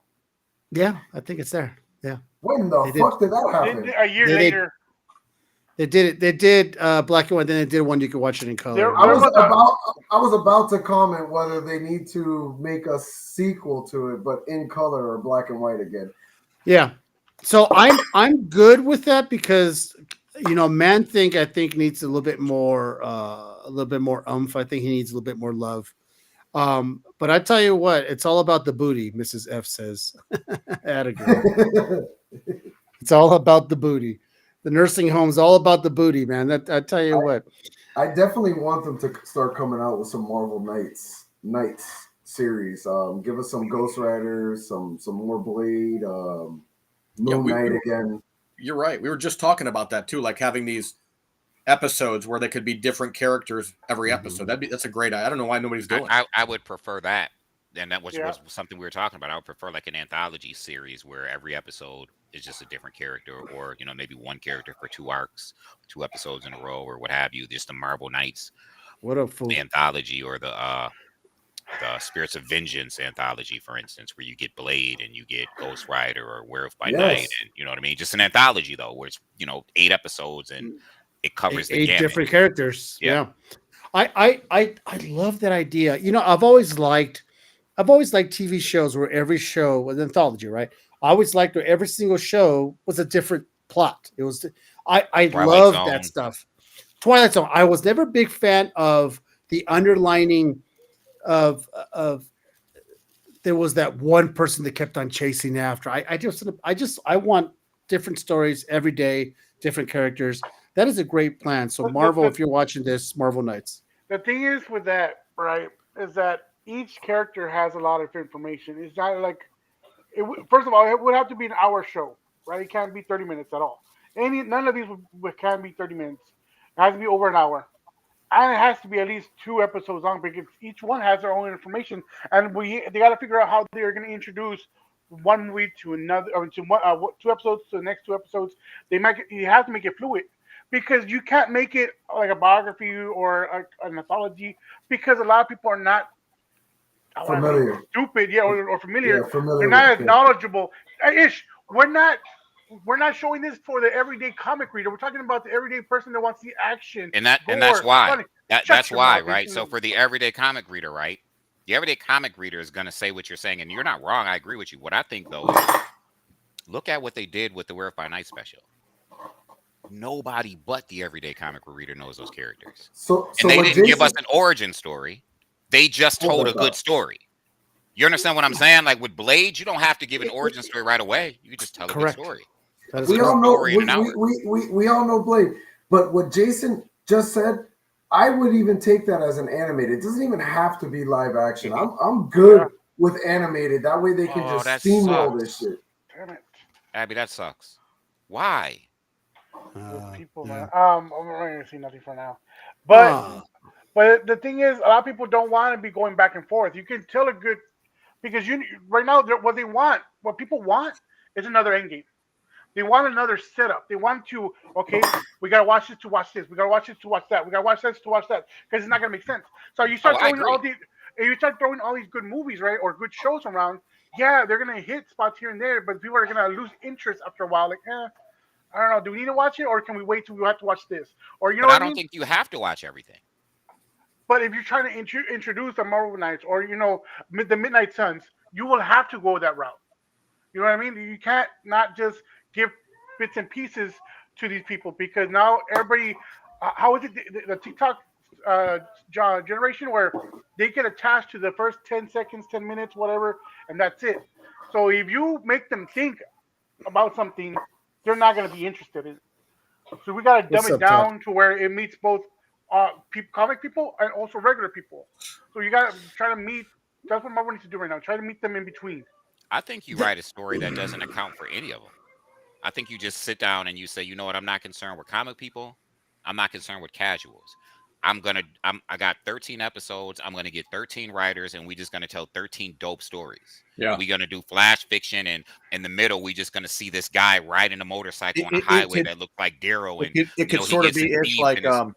A: yeah, I think it's there. Yeah,
D: When the
A: They
D: fuck did that happen?
B: A year
A: They-
B: later.
A: they did it. They did black and white. Then they did one you could watch it in color.
B: There-
D: I was
B: What about
D: I was about to comment whether they need to make a sequel to it, but in color or black and white again.
A: Yeah. So I'm good with that because Man Thing I think needs a little bit more oomph. I think he needs a little bit more love. But I tell you what, it's all about the booty, Mrs. F says. Atta girl. It's all about the booty. The nursing home's all about the booty, man. That I tell you what.
D: I definitely want them to start coming out with some Marvel Knights series. Give us some Ghost Riders, some more Blade, Moon Knight again.
C: You're right. We were just talking about that too, like having these episodes where they could be different characters every episode. That's a great idea. I don't know why nobody's doing it.
E: I would prefer that. And that was something we were talking about. I would prefer like an anthology series where every episode is just a different character, or maybe one character for 2 arcs, 2 episodes in a row, or what have you. Just the Marvel Knights
A: What a fool.
E: anthology, or the Spirits of Vengeance anthology, for instance, where you get Blade and you get Ghost Rider or Werewolf by Night, and you know what I mean. Just an anthology though, where it's 8 episodes and it covers the
A: 8
E: gamut.
A: different characters.
E: Yeah.
A: I love that idea. I've always liked TV shows where every show was an anthology, right? I always liked where every single show was a different plot. It was I
E: Twilight
A: love
E: Zone.
A: that stuff. Twilight Zone. I was never a big fan of the underlining of there was that one person that kept on chasing after. I want different stories every day, different characters. That is a great plan. So Marvel, if you're watching this, Marvel Knights.
B: The thing is with that, right, is that each character has a lot of information. It's not like first of all, it would have to be an hour show, right? It can't be 30 minutes at all. None of these can be 30 minutes. It has to be over an hour. And it has to be at least 2 episodes long because each one has their own information, and they got to figure out how they're going to introduce one week to another, or to 2 episodes to the next 2 episodes. You have to make it fluid because you can't make it like a biography or an anthology because a lot of people are not
D: Familiar.
B: stupid, or familiar.
D: Yeah, familiar
B: They're not
D: with
B: as
D: it.
B: knowledgeable. Ish, we're not showing this for the everyday comic reader. We're talking about the everyday person that wants the action.
E: And that's
B: gore,
E: why.
B: funny.
E: That's
B: your
E: why,
B: mouth.
E: right? So for the everyday comic reader, right? The everyday comic reader is going to say what you're saying, and you're not wrong. I agree with you. What I think though is, look at what they did with the Werewolf by Night special. Nobody but the everyday comic reader knows those characters,
D: So
E: and they
D: what
E: didn't give
D: Jason,
E: us an origin story. They just
D: Hold
E: told
D: up,
E: a good
D: though.
E: story. You understand what I'm saying? Like with Blade, you don't have to give an origin story right away. You can just tell a good
A: Correct.
E: story.
A: That is
D: we
E: good
D: all know
E: story in an hour.
D: we all know Blade, but what Jason just said, I would even take that as an animated. It doesn't even have to be live action. I'm good with animated. That way they can
E: Oh,
D: just
E: that
D: steamroll
E: sucks.
D: this shit.
B: Damn it.
E: Abby, that sucks. Why?
B: With people,
A: yeah.
B: man. I'm not going to see nothing for now. But
A: Ah,
B: but the thing is, a lot of people don't want to be going back and forth. You can tell a good because you right now what people want is another Endgame. They want another setup. They want to we gotta watch this to watch this. We gotta watch this to watch that. We gotta watch this to watch that because it's not gonna make sense. So you start
E: I
B: throwing
E: agree.
B: all these good movies, right, or good shows around. Yeah, they're gonna hit spots here and there, but people are gonna lose interest after a while. Like, I don't know. Do we need to watch it, or can we wait till we have to watch this? Or you know
E: But I
B: what I
E: don't
B: mean?
E: think you have to watch everything.
B: But if you're trying to introduce the Marvel Knights or the Midnight Suns, you will have to go that route. You know what I mean? You can't not just give bits and pieces to these people because now everybody, how is it the TikTok generation where they get attached to the first 10 seconds, 10 minutes, whatever, and that's it. So if you make them think about something, they're not going to be interested in it. So we got to dumb
A: what's
B: it
A: up, Todd?
B: down to where it meets both comic people and also regular people. So you got to try to meet. That's what Marvel needs to do right now. Try to meet them in between.
E: I think you write a story that doesn't account for any of them. I think you just sit down and you say, you know what, I'm not concerned with comic people. I'm not concerned with casuals. I got 13 episodes. I'm gonna get 13 writers, and we just gonna tell 13 dope stories.
C: Yeah.
E: We're gonna do flash fiction, and in the middle, we just gonna see this guy riding a motorcycle on a
C: It
E: highway
C: could-
E: that looks like Darrow, and
C: it could
E: he
C: sort of
E: gets
C: be if
E: indeed
C: like
E: and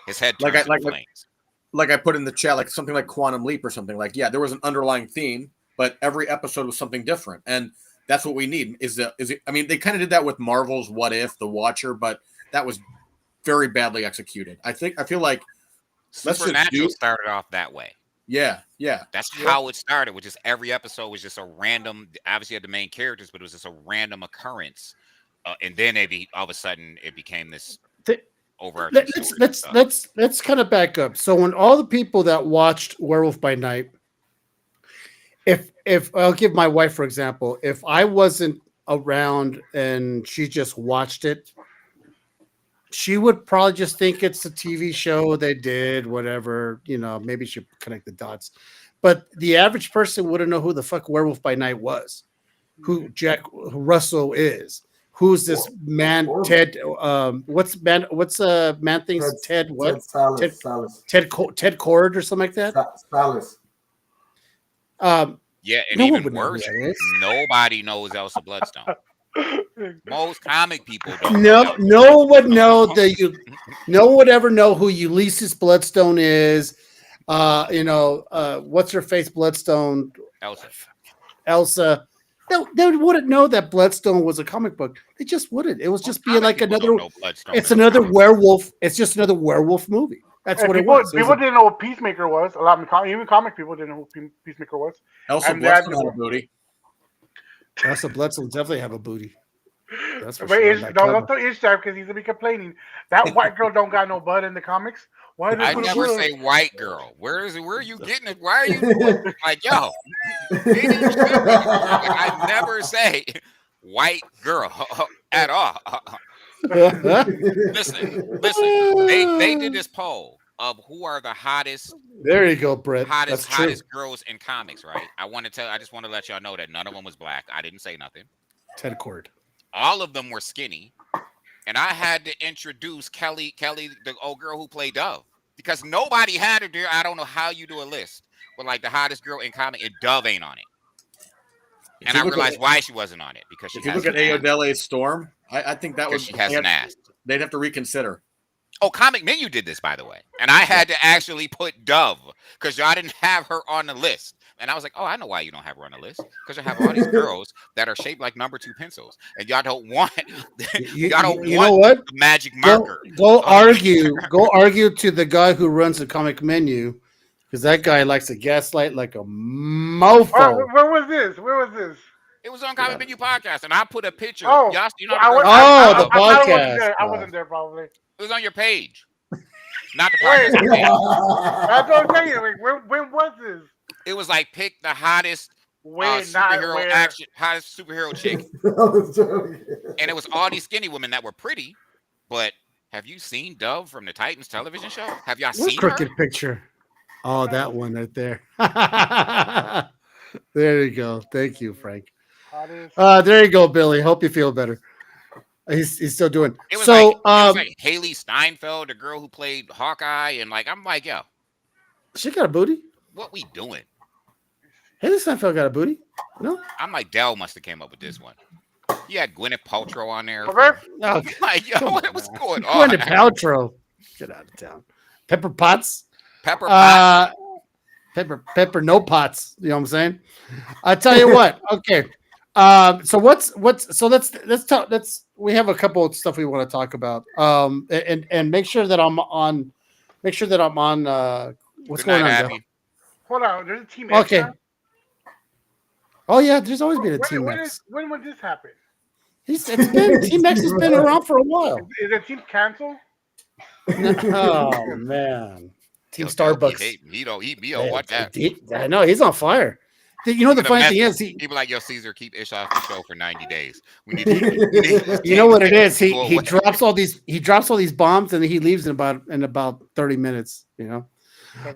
E: his head
C: like
E: turns
C: I-
E: into flames.
C: like I put in the chat, like something like Quantum Leap or something. Like, yeah, there was an underlying theme, but every episode was something different, and that's what we need. I mean, they kind of did that with Marvel's What If, The Watcher, but that was very badly executed. I feel like let's just
E: Supernatural
C: do.
E: started off that way.
C: Yeah.
E: That's how it started, which is every episode was just a random. Obviously, you had the main characters, but it was just a random occurrence, and then all of a sudden it became this
A: Th-
E: overarching story.
A: let's kind of back up. So when all the people that watched Werewolf by Night, if I'll give my wife for example, if I wasn't around and she just watched it, she would probably just think it's a TV show they did, whatever, maybe she'd connect the dots. But the average person wouldn't know who the fuck Werewolf by Night was, who Jack Russell is, who's this man, Ted, what's man things, Ted what? Ted Cord or something like that?
D: Salas.
E: Yeah, and
A: no one
E: even
A: would know who
E: worse,
A: that is.
E: nobody knows Elsa Bloodstone. Most comic people don't.
A: No one would know that no one would ever know who Ulysses Bloodstone is. What's her face Bloodstone? Elsa. They wouldn't know that Bloodstone was a comic book. They just wouldn't. It was just being like another. It's another werewolf. It's just another werewolf movie. That's what it was.
B: People didn't know what Peacemaker was. A lot of even comic people didn't know who Peacemaker was.
C: Elsa Bloodstone had a booty.
A: Elsa Bloodstone definitely have a booty. That's for
B: but
A: sure.
B: don't throw Ishtar because he's gonna be complaining. That white girl don't got no butt in the comics. Why
E: I never say white girl. Where are you getting it? Why are you doing like yo? Maybe you should be. I never say white girl at all. Listen. They did this poll of who are the hottest.
A: There you go, Brett.
E: Hottest girls in comics, right? I just want to let y'all know that none of them was black. I didn't say nothing.
A: Ted Cord.
E: All of them were skinny, and I had to introduce Kelly, the old girl who played Dove, because nobody had her there. I don't know how you do a list, but like the hottest girl in comic, and Dove ain't on it. And I realized why she wasn't on it because
C: if you look at Ayodele Storm, I think that was
E: she has an ass.
C: They'd have to reconsider.
E: Oh, Comic Menu did this, by the way, and I had to actually put Dove because y'all didn't have her on the list. And I was like, oh, I know why you don't have her on the list, because you have all these girls that are shaped like number 2 pencils, and y'all don't want y'all don't
A: You
E: want
A: know what?
E: the magic
A: Go,
E: marker.
A: go
E: on
A: argue. Go argue to the guy who runs the comic menu, because that guy likes to gaslight like a
B: Oh,
A: mofo.
B: where was this? Where was this?
E: It was on Comic Menu Podcast, and I put a picture.
B: Oh,
E: Y'all, you know,
B: I,
E: the
B: was,
E: girl
A: Oh, the
E: Dove.
B: I thought I wasn't
A: podcast.
B: there. I wasn't there probably.
E: It was on your page, not the
B: Wait.
E: podcast. the page.
B: That's what I'm saying. Like, when was this?
E: It was like pick the hottest
B: Wait, not
E: superhero
B: where.
E: action, hottest superhero chick, and it was all these skinny women that were pretty. But have you seen Dove from the Titans television show? Have y'all
A: What
E: seen her?
A: crooked picture? Oh, that one right there. There you go. Thank you, Frank.
B: Hottest.
A: There you go, Billy. Hope you feel better. He's still doing.
E: It was
A: So,
E: like it was like Haley Steinfeld, the girl who played Hawkeye, and like I'm like, yo,
A: she got a booty.
E: what we doing?
A: Haley Steinfeld got a booty. No.
E: I'm like, Dell must have came up with this one. He had Gwyneth Paltrow on there.
B: Okay.
A: Oh,
E: I'm like, yo,
A: come
E: what was
A: on.
E: going on?
A: Gwyneth Paltrow. Get out of town. Pepper Potts.
E: Pepper Potts.
A: Pepper no pots. You know what I'm saying? I tell you what. Okay. So let's talk. We have a couple of stuff we want to talk about. And make sure that I'm on. Make sure that I'm on. What's
E: Good
A: going
E: night,
A: on?
E: Abby.
A: Bill?
B: Hold on. There's a team.
A: Okay.
B: X now?
A: Oh yeah, there's always been a Team
B: when,
A: X.
B: when would this happen?
A: Team X has been around for a while.
B: Is the team canceled?
A: Oh man, Team Starbucks.
E: He don't eat me. Watch that.
A: I know he's on fire. You know the funny thing is,
E: He be like, yo, Caesar, keep Ish off the show for 90 days. We need
A: you know what it is. He
E: Well,
A: drops all these bombs and then he leaves in about 30 minutes. You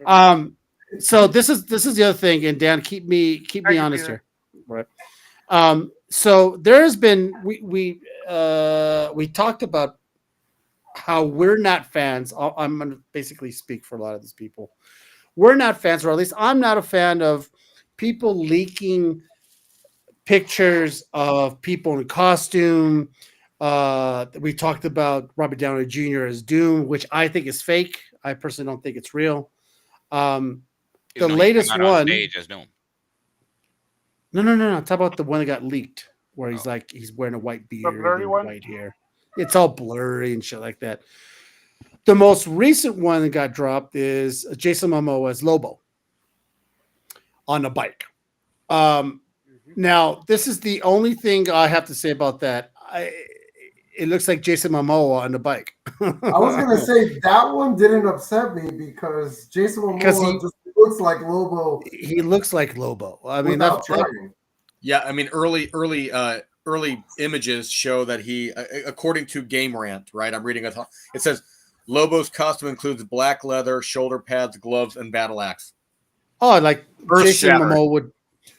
A: know. So this is the other thing, and Dan, keep me honest here, right? So there has been we talked about how we're not fans. I'm going to basically speak for a lot of these people. We're not fans, or at least I'm not a fan of people leaking pictures of people in costume. We talked about Robert Downey Jr. as Doom, which I think is fake. I personally don't think it's real. The latest one.
E: On stage as Doom.
A: No. Talk about the one that got leaked, where he's like he's wearing a white beard and white hair. It's all blurry and shit like that. The most recent one that got dropped is Jason Momoa as Lobo on a bike. Now, this is the only thing I have to say about that. It looks like Jason Momoa on the bike.
D: I was gonna say that one didn't upset me because Jason Momoa just looks like Lobo.
A: He looks like Lobo. I mean,
C: yeah. I mean, early images show that he, according to Game Rant, right? I'm reading it. It says Lobo's costume includes black leather, shoulder pads, gloves, and battle axe.
A: Oh, like Jason Momoa would.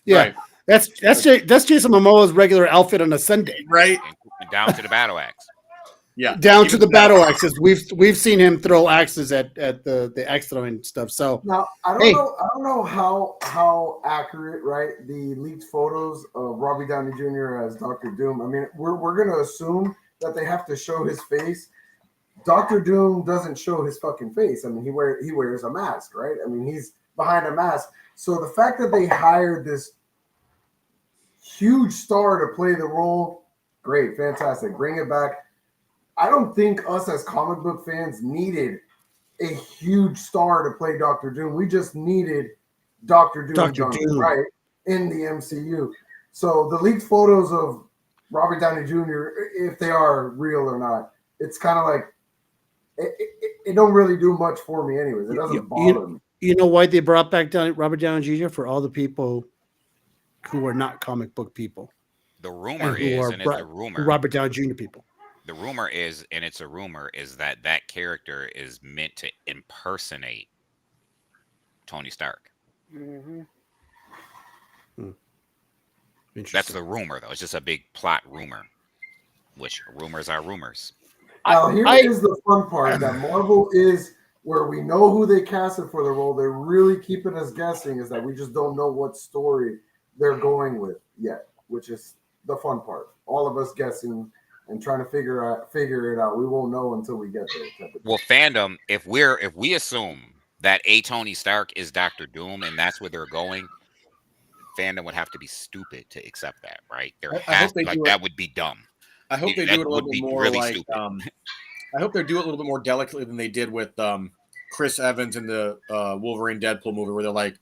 A: Yeah, right. That's Jason Momoa's regular outfit on a Sunday,
C: right?
E: Down to the battle axe.
C: Yeah,
A: down to the battle axes. We've seen him throw axes at the axe throwing stuff. So
D: now I don't know how accurate, right? The leaked photos of Robbie Downey Jr. as Dr. Doom. I mean, we're gonna assume that they have to show his face. Dr. Doom doesn't show his fucking face. I mean, he wears a mask, right? I mean, he's behind a mask. So the fact that they hired this huge star to play the role, great, fantastic, bring it back. I don't think us as comic book fans needed a huge star to play Dr. Doom. We just needed Dr. Doom, right, in the MCU. So the leaked photos of Robert Downey Jr., if they are real or not, it's kind of like it don't really do much for me anyways. It doesn't bother me.
A: You know why they brought back Robert Downey Jr.? For all the people who are not comic book people.
E: The rumor is, and it's a rumor,
A: Robert Downey Jr. people.
E: The rumor is, and it's a rumor, is that character is meant to impersonate Tony Stark.
B: Mm-hmm.
E: That's the rumor, though. It's just a big plot rumor, which rumors are rumors.
D: Now, here is the fun part that Marvel is where we know who they casted for the role. They're really keeping us guessing, is that we just don't know what story they're going with yet, which is the fun part. All of us guessing and trying to figure it out. We won't know until we get there.
E: Well, fandom, if we assume that Tony Stark is Dr. Doom and that's where they're going, fandom would have to be stupid to accept that, right? There
C: I
E: has
C: hope they
E: like
C: do it.
E: that would be dumb.
C: I hope they
E: That
C: do it a
E: would
C: little
E: be
C: bit more
E: really
C: like.
E: stupid.
C: I hope they do it a little bit more delicately than they did with Chris Evans in the Wolverine Deadpool movie, where they're like,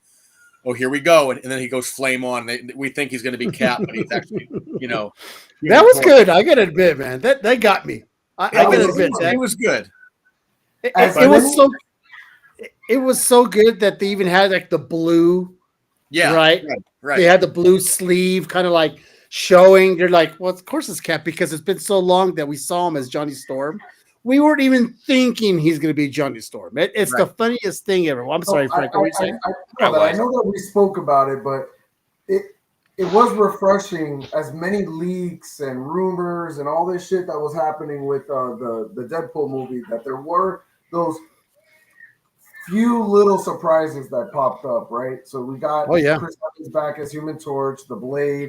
C: "Oh, here we go," and then he goes flame on. We think he's going to be Cap, but he's actually,
A: That was good. I gotta admit, man, that got me. I gotta admit that
C: it was good.
A: it was so. It was so good that they even had like the blue.
C: Yeah,
A: right. They had the blue sleeve, kind of like showing. They're like, well, of course it's Cap because it's been so long that we saw him as Johnny Storm. We weren't even thinking he's going to be Johnny Storm. It's the funniest thing ever. Well, I'm sorry, Frank.
D: I know that we spoke about it, but it was refreshing as many leaks and rumors and all this shit that was happening with the Deadpool movie, that there were those few little surprises that popped up, right? So we got Chris Evans back as Human Torch, the Blade,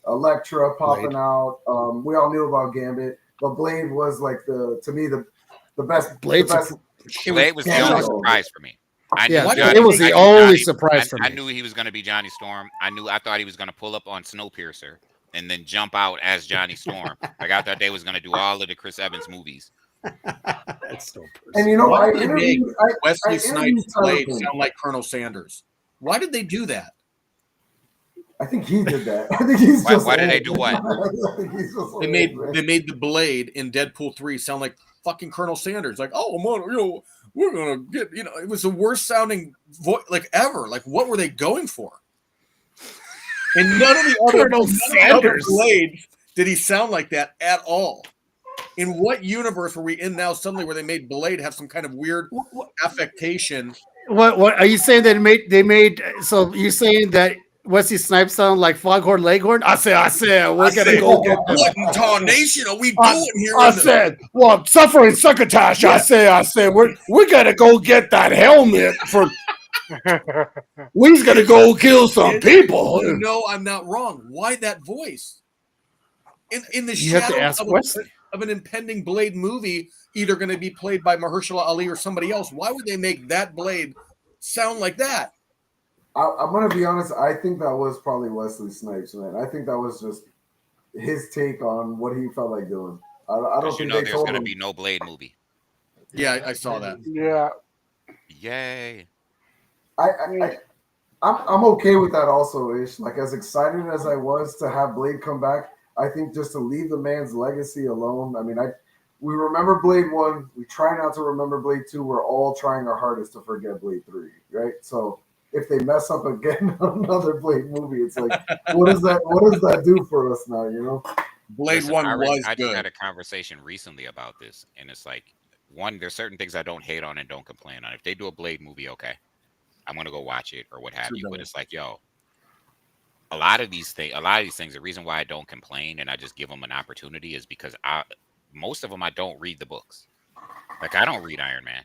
D: Elektra popping out. We all knew about Gambit, but Blade was like the best.
A: Blade
E: was the only surprise for me.
A: It was the only surprise for me.
E: I knew he was going to be Johnny Storm. I thought he was going to pull up on Snowpiercer and then jump out as Johnny Storm. Like I thought they was going to do all of the Chris Evans movies.
A: That's so personal.
D: And you know,
C: Wesley Snipes Blade sound like Colonel Sanders. Why did they do that?
D: I think he did that. I think he's just.
E: Why did they do what?
C: They made the Blade in Deadpool 3 sound like fucking Colonel Sanders. Like, oh, we're gonna get. It was the worst sounding voice like ever. Like, what were they going for? And none of the other Blades did he sound like that at all. In what universe were we in now suddenly where they made Blade have some kind of weird affectation?
A: What are you saying that they made so you're saying that Wesley Snipes sound like Foghorn Leghorn? I said we're gonna go get them.
C: What in tarnation are we doing here?
A: I said, well, suffering succotash. Yeah. I said we're gonna go get that helmet for we're gonna go kill some people.
C: No, I'm not wrong. Why that voice? In the
A: you have to ask
C: of an impending Blade movie, either going to be played by Mahershala Ali or somebody else. Why would they make that Blade sound like that?
D: I'm going to be honest. I think that was probably Wesley Snipes, man. I think that was just his take on what he felt like doing. I don't think
E: there's going to be no Blade movie.
C: Yeah, I saw that.
B: Yeah.
E: Yay.
D: I'm okay with that also, Ish. Like, as excited as I was to have Blade come back, I think just to leave the man's legacy alone. I mean, we remember Blade 1. We try not to remember Blade 2. We're all trying our hardest to forget Blade 3, right? So if they mess up again on another Blade movie, it's like, what does that do for us now, you know?
C: Blade 1 was
E: I
C: good.
E: just had a conversation recently about this, and it's like, one, there's certain things I don't hate on and don't complain on. If they do a Blade movie, okay, I'm going to go watch it or what have you. But it's like, yo, a lot of these things, the reason why I don't complain and I just give them an opportunity is because most of them, I don't read the books. Like, I don't read Iron Man.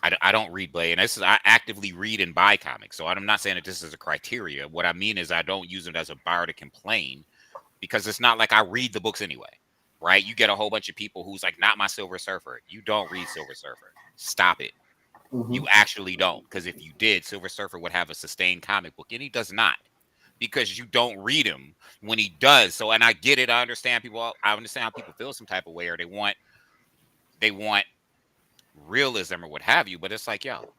E: I don't read Blade. And I actively read and buy comics. So I'm not saying that this is a criteria. What I mean is I don't use it as a bar to complain because it's not like I read the books anyway, right? You get a whole bunch of people who's like, not my Silver Surfer. You don't read Silver Surfer. Stop it. Mm-hmm. You actually don't. Because if you did, Silver Surfer would have a sustained comic book, and he does not. Because you don't read him when he does. So, and I get it. I understand how people feel some type of way, or they want realism or what have you. But it's like, yo,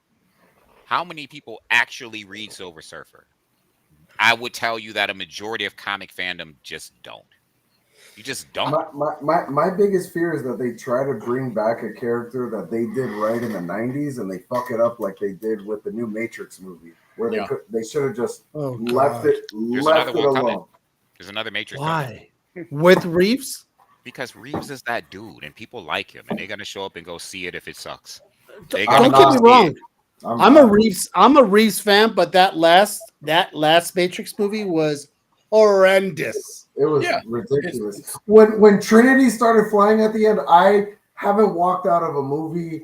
E: how many people actually read Silver Surfer? I would tell you that a majority of comic fandom just don't. You just don't.
D: My biggest fear is that they try to bring back a character that they did right in the 90s and they fuck it up like they did with the new Matrix movie. Where they should have just left it alone.
E: There's another Matrix.
A: Why? With Reeves?
E: Because Reeves is that dude, and people like him, and they're gonna show up and go see it if it sucks.
A: Don't get me wrong. I'm a Reeves fan, but that last Matrix movie was horrendous.
D: It was ridiculous. When Trinity started flying at the end, I haven't walked out of a movie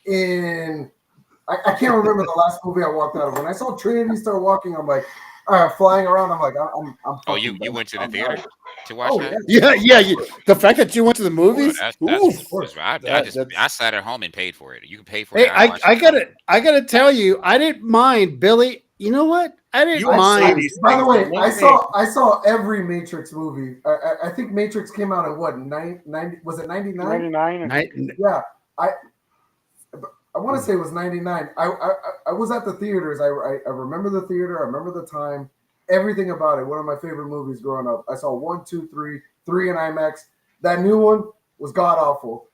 D: in. I can't remember the last movie I walked out of. When I saw Trinity start walking, I'm like, flying around. I'm like, I'm.
E: Oh, you went to the theater to watch that?
A: Yeah. The fact that you went to the movies.
E: I sat at home and paid for it. You can pay for it.
A: Hey, I gotta tell you, I didn't mind Billy. you know what? I didn't
C: You and
A: mind.
C: Sidi's
D: By the
C: things
D: way,
C: are one
D: I
C: thing.
D: saw every Matrix movie. I think Matrix came out in what 90 was it 99?
B: 99.
D: Yeah, I want to say it was 99. I was at the theaters. I remember the theater. I remember the time. Everything about it. One of my favorite movies growing up. I saw 1, 2, 3, 3 in IMAX. That new one was god awful.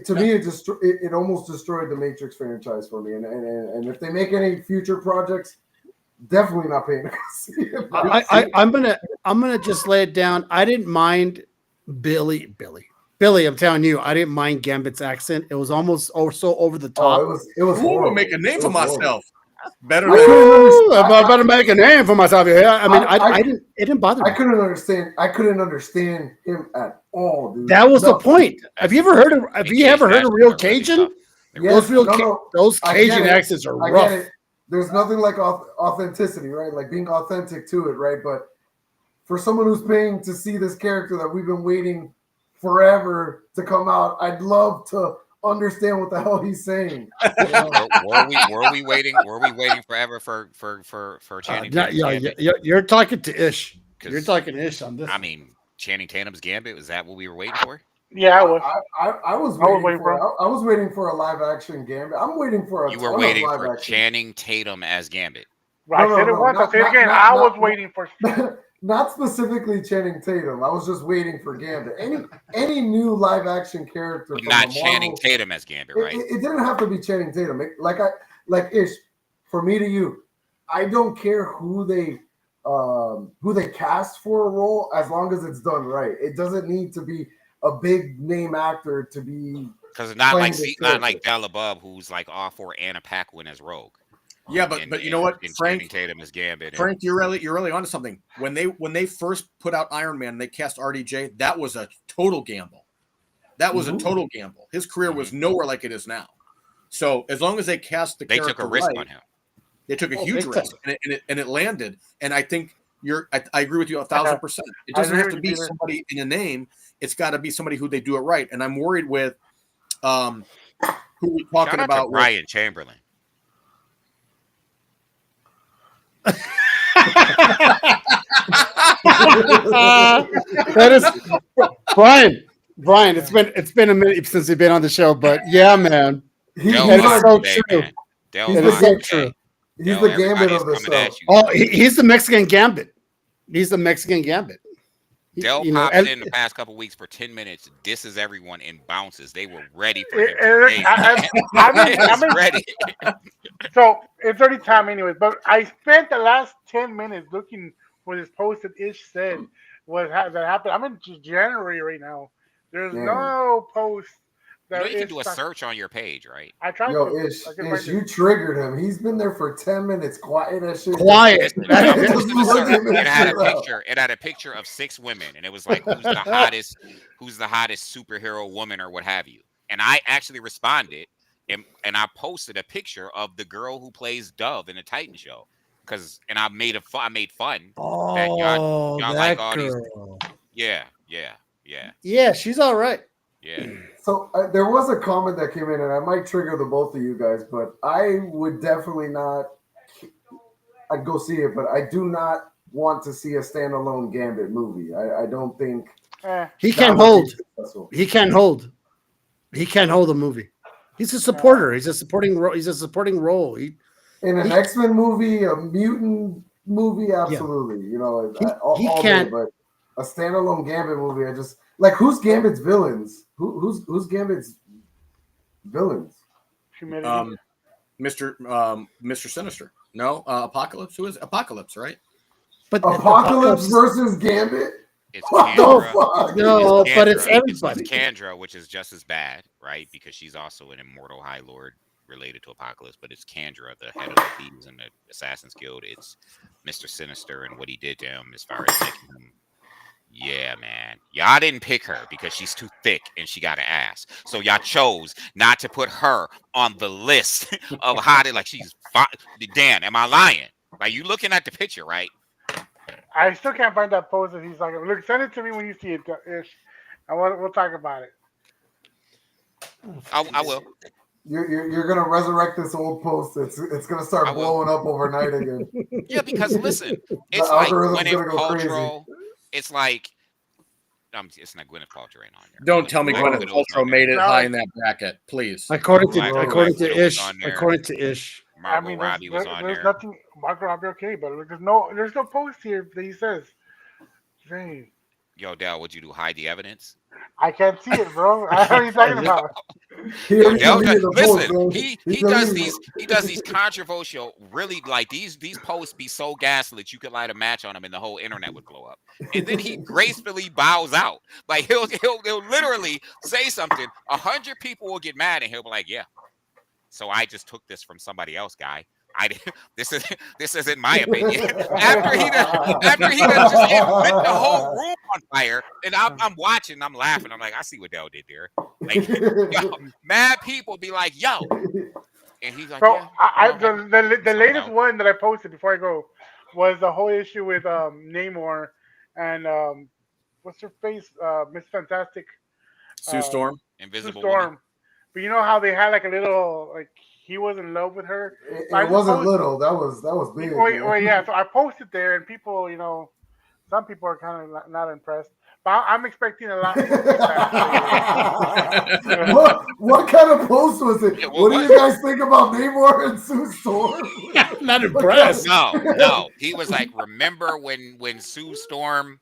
D: To me, it almost destroyed the Matrix franchise for me. And if they make any future projects, definitely not paying to see it.
A: I'm gonna just lay it down. I didn't mind Billy. I'm telling you, I didn't mind Gambit's accent. It was almost so over the top.
D: It was
C: Ooh,
D: horrible.
C: make a name
D: It
C: for
D: was horrible.
C: myself. Better
D: I
C: than
D: couldn't understand-
A: I'm about to make a name for myself here. I mean, I didn't. It didn't bother me.
D: I couldn't understand him at all, dude.
A: That was the point. Have you ever heard of? Have
E: They
A: you ever heard
E: changed
A: of
E: that
A: real
E: shit really
A: Cajun?
E: tough. They
D: Yes,
A: Those real
D: no,
A: those
D: I get
A: Cajun
D: it.
A: accents are
D: I
A: rough.
D: get it. There's nothing like authenticity, right? Like being authentic to it, right? But for someone who's paying to see this character that we've been waiting forever to come out, I'd love to understand what the hell he's saying. You know?
E: Were we waiting? Were we waiting forever for Channing Tatum's Gambit?
A: You're talking to Ish.
E: 'Cause,
A: You're talking Ish on this.
E: I mean, Channing Tatum's Gambit. Was that what we were waiting for?
B: Yeah, I was.
D: I was waiting for a live action Gambit. I'm waiting for a
E: You were
D: ton
E: waiting
D: of live
E: for
D: action.
E: Channing Tatum as Gambit.
B: I said it once. I say it again. I was waiting for.
D: Not specifically Channing Tatum. I was just waiting for Gambit. Any new live action character.
E: But
D: from
E: not
D: the
E: Channing
D: Marvel-
E: Tatum as Gambit, right?
D: It didn't have to be Channing Tatum. Like Ish, for me to you, I don't care who they cast for a role as long as it's done right. It doesn't need to be a big name actor to be.
E: Because not
D: playing
E: like
D: this
E: not like
D: character.
E: Bella Bub, who's like all for Anna Paquin as Rogue.
C: Yeah, but you know what,
E: and
C: Frank?
E: Channing Tatum as Gambit.
C: Frank, you're really onto something. When they first put out Iron Man, they cast RDJ. That was a total gamble. That was a total gamble. His career was nowhere like it is now. So as long as they cast the
E: They
C: character
E: took a risk
C: right,
E: on him.
C: they took a
A: Oh,
C: huge
A: big time.
C: risk, and it landed. And I think I agree with you 1,000%. It doesn't have to be somebody in a name. It's got to be somebody who they do it right. And I'm worried with who we're
E: Shout
C: talking
E: out
C: about.
E: to Brian Chamberlain.
A: That is Brian. It's been a minute since you've been on the show, but yeah, man,
E: Del
A: that is
E: Monte
A: so
E: today,
A: true.
E: man. Del
D: He's
A: That is so
E: Monte
A: true.
E: today.
D: He's
E: Del,
D: the Gambit
E: everybody's
D: of the
E: coming
D: show.
E: at you.
A: Oh, he's the Mexican Gambit. He's the Mexican Gambit.
E: Del
A: You know,
E: pops
A: and-
E: in the past couple weeks for 10 minutes, disses everyone and bounces. They were ready for
B: It-
E: him.
B: it- I've been-
E: Ready.
B: So it's already time, anyways. But I spent the last 10 minutes looking for this post that Ish said that happened. I'm in January right now. There's
D: Yeah.
B: no post.
E: You
B: That
E: know you can
B: Ish
E: do a
B: talk-
E: search on your page, right?
B: I tried
D: Yo,
B: to.
D: Ish,
B: I couldn't find
D: you
B: it.
D: triggered him. He's been there for 10 minutes. Quiet as shit.
A: Quiet.
E: Listen, I'm posting the
D: Look
E: search.
D: at this
E: It had a
D: shit up.
E: picture. It had a picture of 6 women, and it was like, who's the hottest superhero woman or what have you. And I actually responded, and I posted a picture of the girl who plays Dove in the Titan show, I made fun.
A: Oh,
E: y'all
A: that
E: like all these-
A: girl.
E: Yeah.
A: Yeah, she's all right.
D: So there was a comment that came in, and I might trigger the both of you guys, but I would definitely not. I'd go see it, but I do not want to see a standalone Gambit movie. I don't think
A: He
D: that
A: can't
D: would be
A: hold.
D: successful.
A: He can't hold. He can't hold a movie. He's a supporter. He's a supporting role. He's a supporting role.
D: In an
A: he-
D: X-Men movie, a mutant movie, absolutely. You know,
A: He
D: all day,
A: can't-
D: but a standalone Gambit movie, I just like who's Gambit's villains? Who's Gambit's villains?
B: Humidity.
C: Mr. Sinister. No, Apocalypse. Who is it? Apocalypse, right?
A: But
D: Apocalypse versus Gambit?
E: It's
D: What the
E: Kendra.
D: fuck?
A: No,
E: It's
A: but it's
E: Kendra.
A: everybody.
E: It's Kendra, which is just as bad, right? Because she's also an immortal High Lord related to Apocalypse, but it's Kendra, the head of the Thieves and the Assassin's Guild. It's Mr. Sinister and what he did to him as far as making him. Yeah, man. Y'all didn't pick her because she's too thick and she got an ass. So y'all chose not to put her on the list of how to, like, she's fine. Dan, am I lying? Like, you looking at the picture, right?
B: I still can't find that post that he's like, look, send it to me when you see it, Ish. And we'll talk about it.
E: I will.
D: You're gonna resurrect this old post. It's gonna start
E: I will.
D: blowing up overnight again.
E: Yeah, because listen,
D: The
E: it's like
D: algorithm's
E: Gwyneth
D: gonna go crazy.
E: Paltrow. It's like it's not Gwyneth Paltrow ain't on there.
C: Don't tell me
E: Black
C: Gwyneth
E: Widow's on
C: Paltrow
E: there.
C: made it
B: No.
C: high in that bracket, please.
A: According to
E: Black
A: according
E: Widow was
A: to Ish,
E: on there.
A: according to Ish.
E: Margot
B: there's,
E: Robbie was on
B: there's
E: there.
B: nothing. Margot Robbie, okay, but there's no post here that he says. Dang,
E: Yo, Dell, would you do hide the evidence?
B: I can't see it, bro. I don't know what you're talking about.
D: He
E: Yo,
D: already
E: Dell,
D: deleted the post,
E: listen,
D: bro.
E: he
D: deleted
E: does these controversial, really like these posts be so gaslit you could light a match on them and the whole internet would blow up. And then he gracefully bows out. Like he'll literally say something, 100 people will get mad and he'll be like, yeah. So I just took this from somebody else, guy. This isn't my opinion. after he done just lit the whole room on fire, and I'm watching, I'm laughing. I'm like, I see what Dell did there. Like, yo, mad people be like, yo, and he's like,
B: So
E: yeah.
B: the latest
E: out.
B: one that I posted before I go was the whole issue with Namor and what's her face, Miss Fantastic,
C: Sue Storm.
E: Invisible
B: Sue Storm.
E: Woman.
B: But you know how they had like a little like he was in love with her.
D: It
B: So I just
D: wasn't
B: posted-
D: little. That was big.
B: Wait,
D: man.
B: yeah. So I posted there, and people, some people are kind of not impressed. But I'm expecting a lot.
D: what kind of post was it?
E: Yeah,
D: what do you guys think about Namor and Sue Storm?
A: Not impressed.
E: No. He was like, remember when Sue Storm.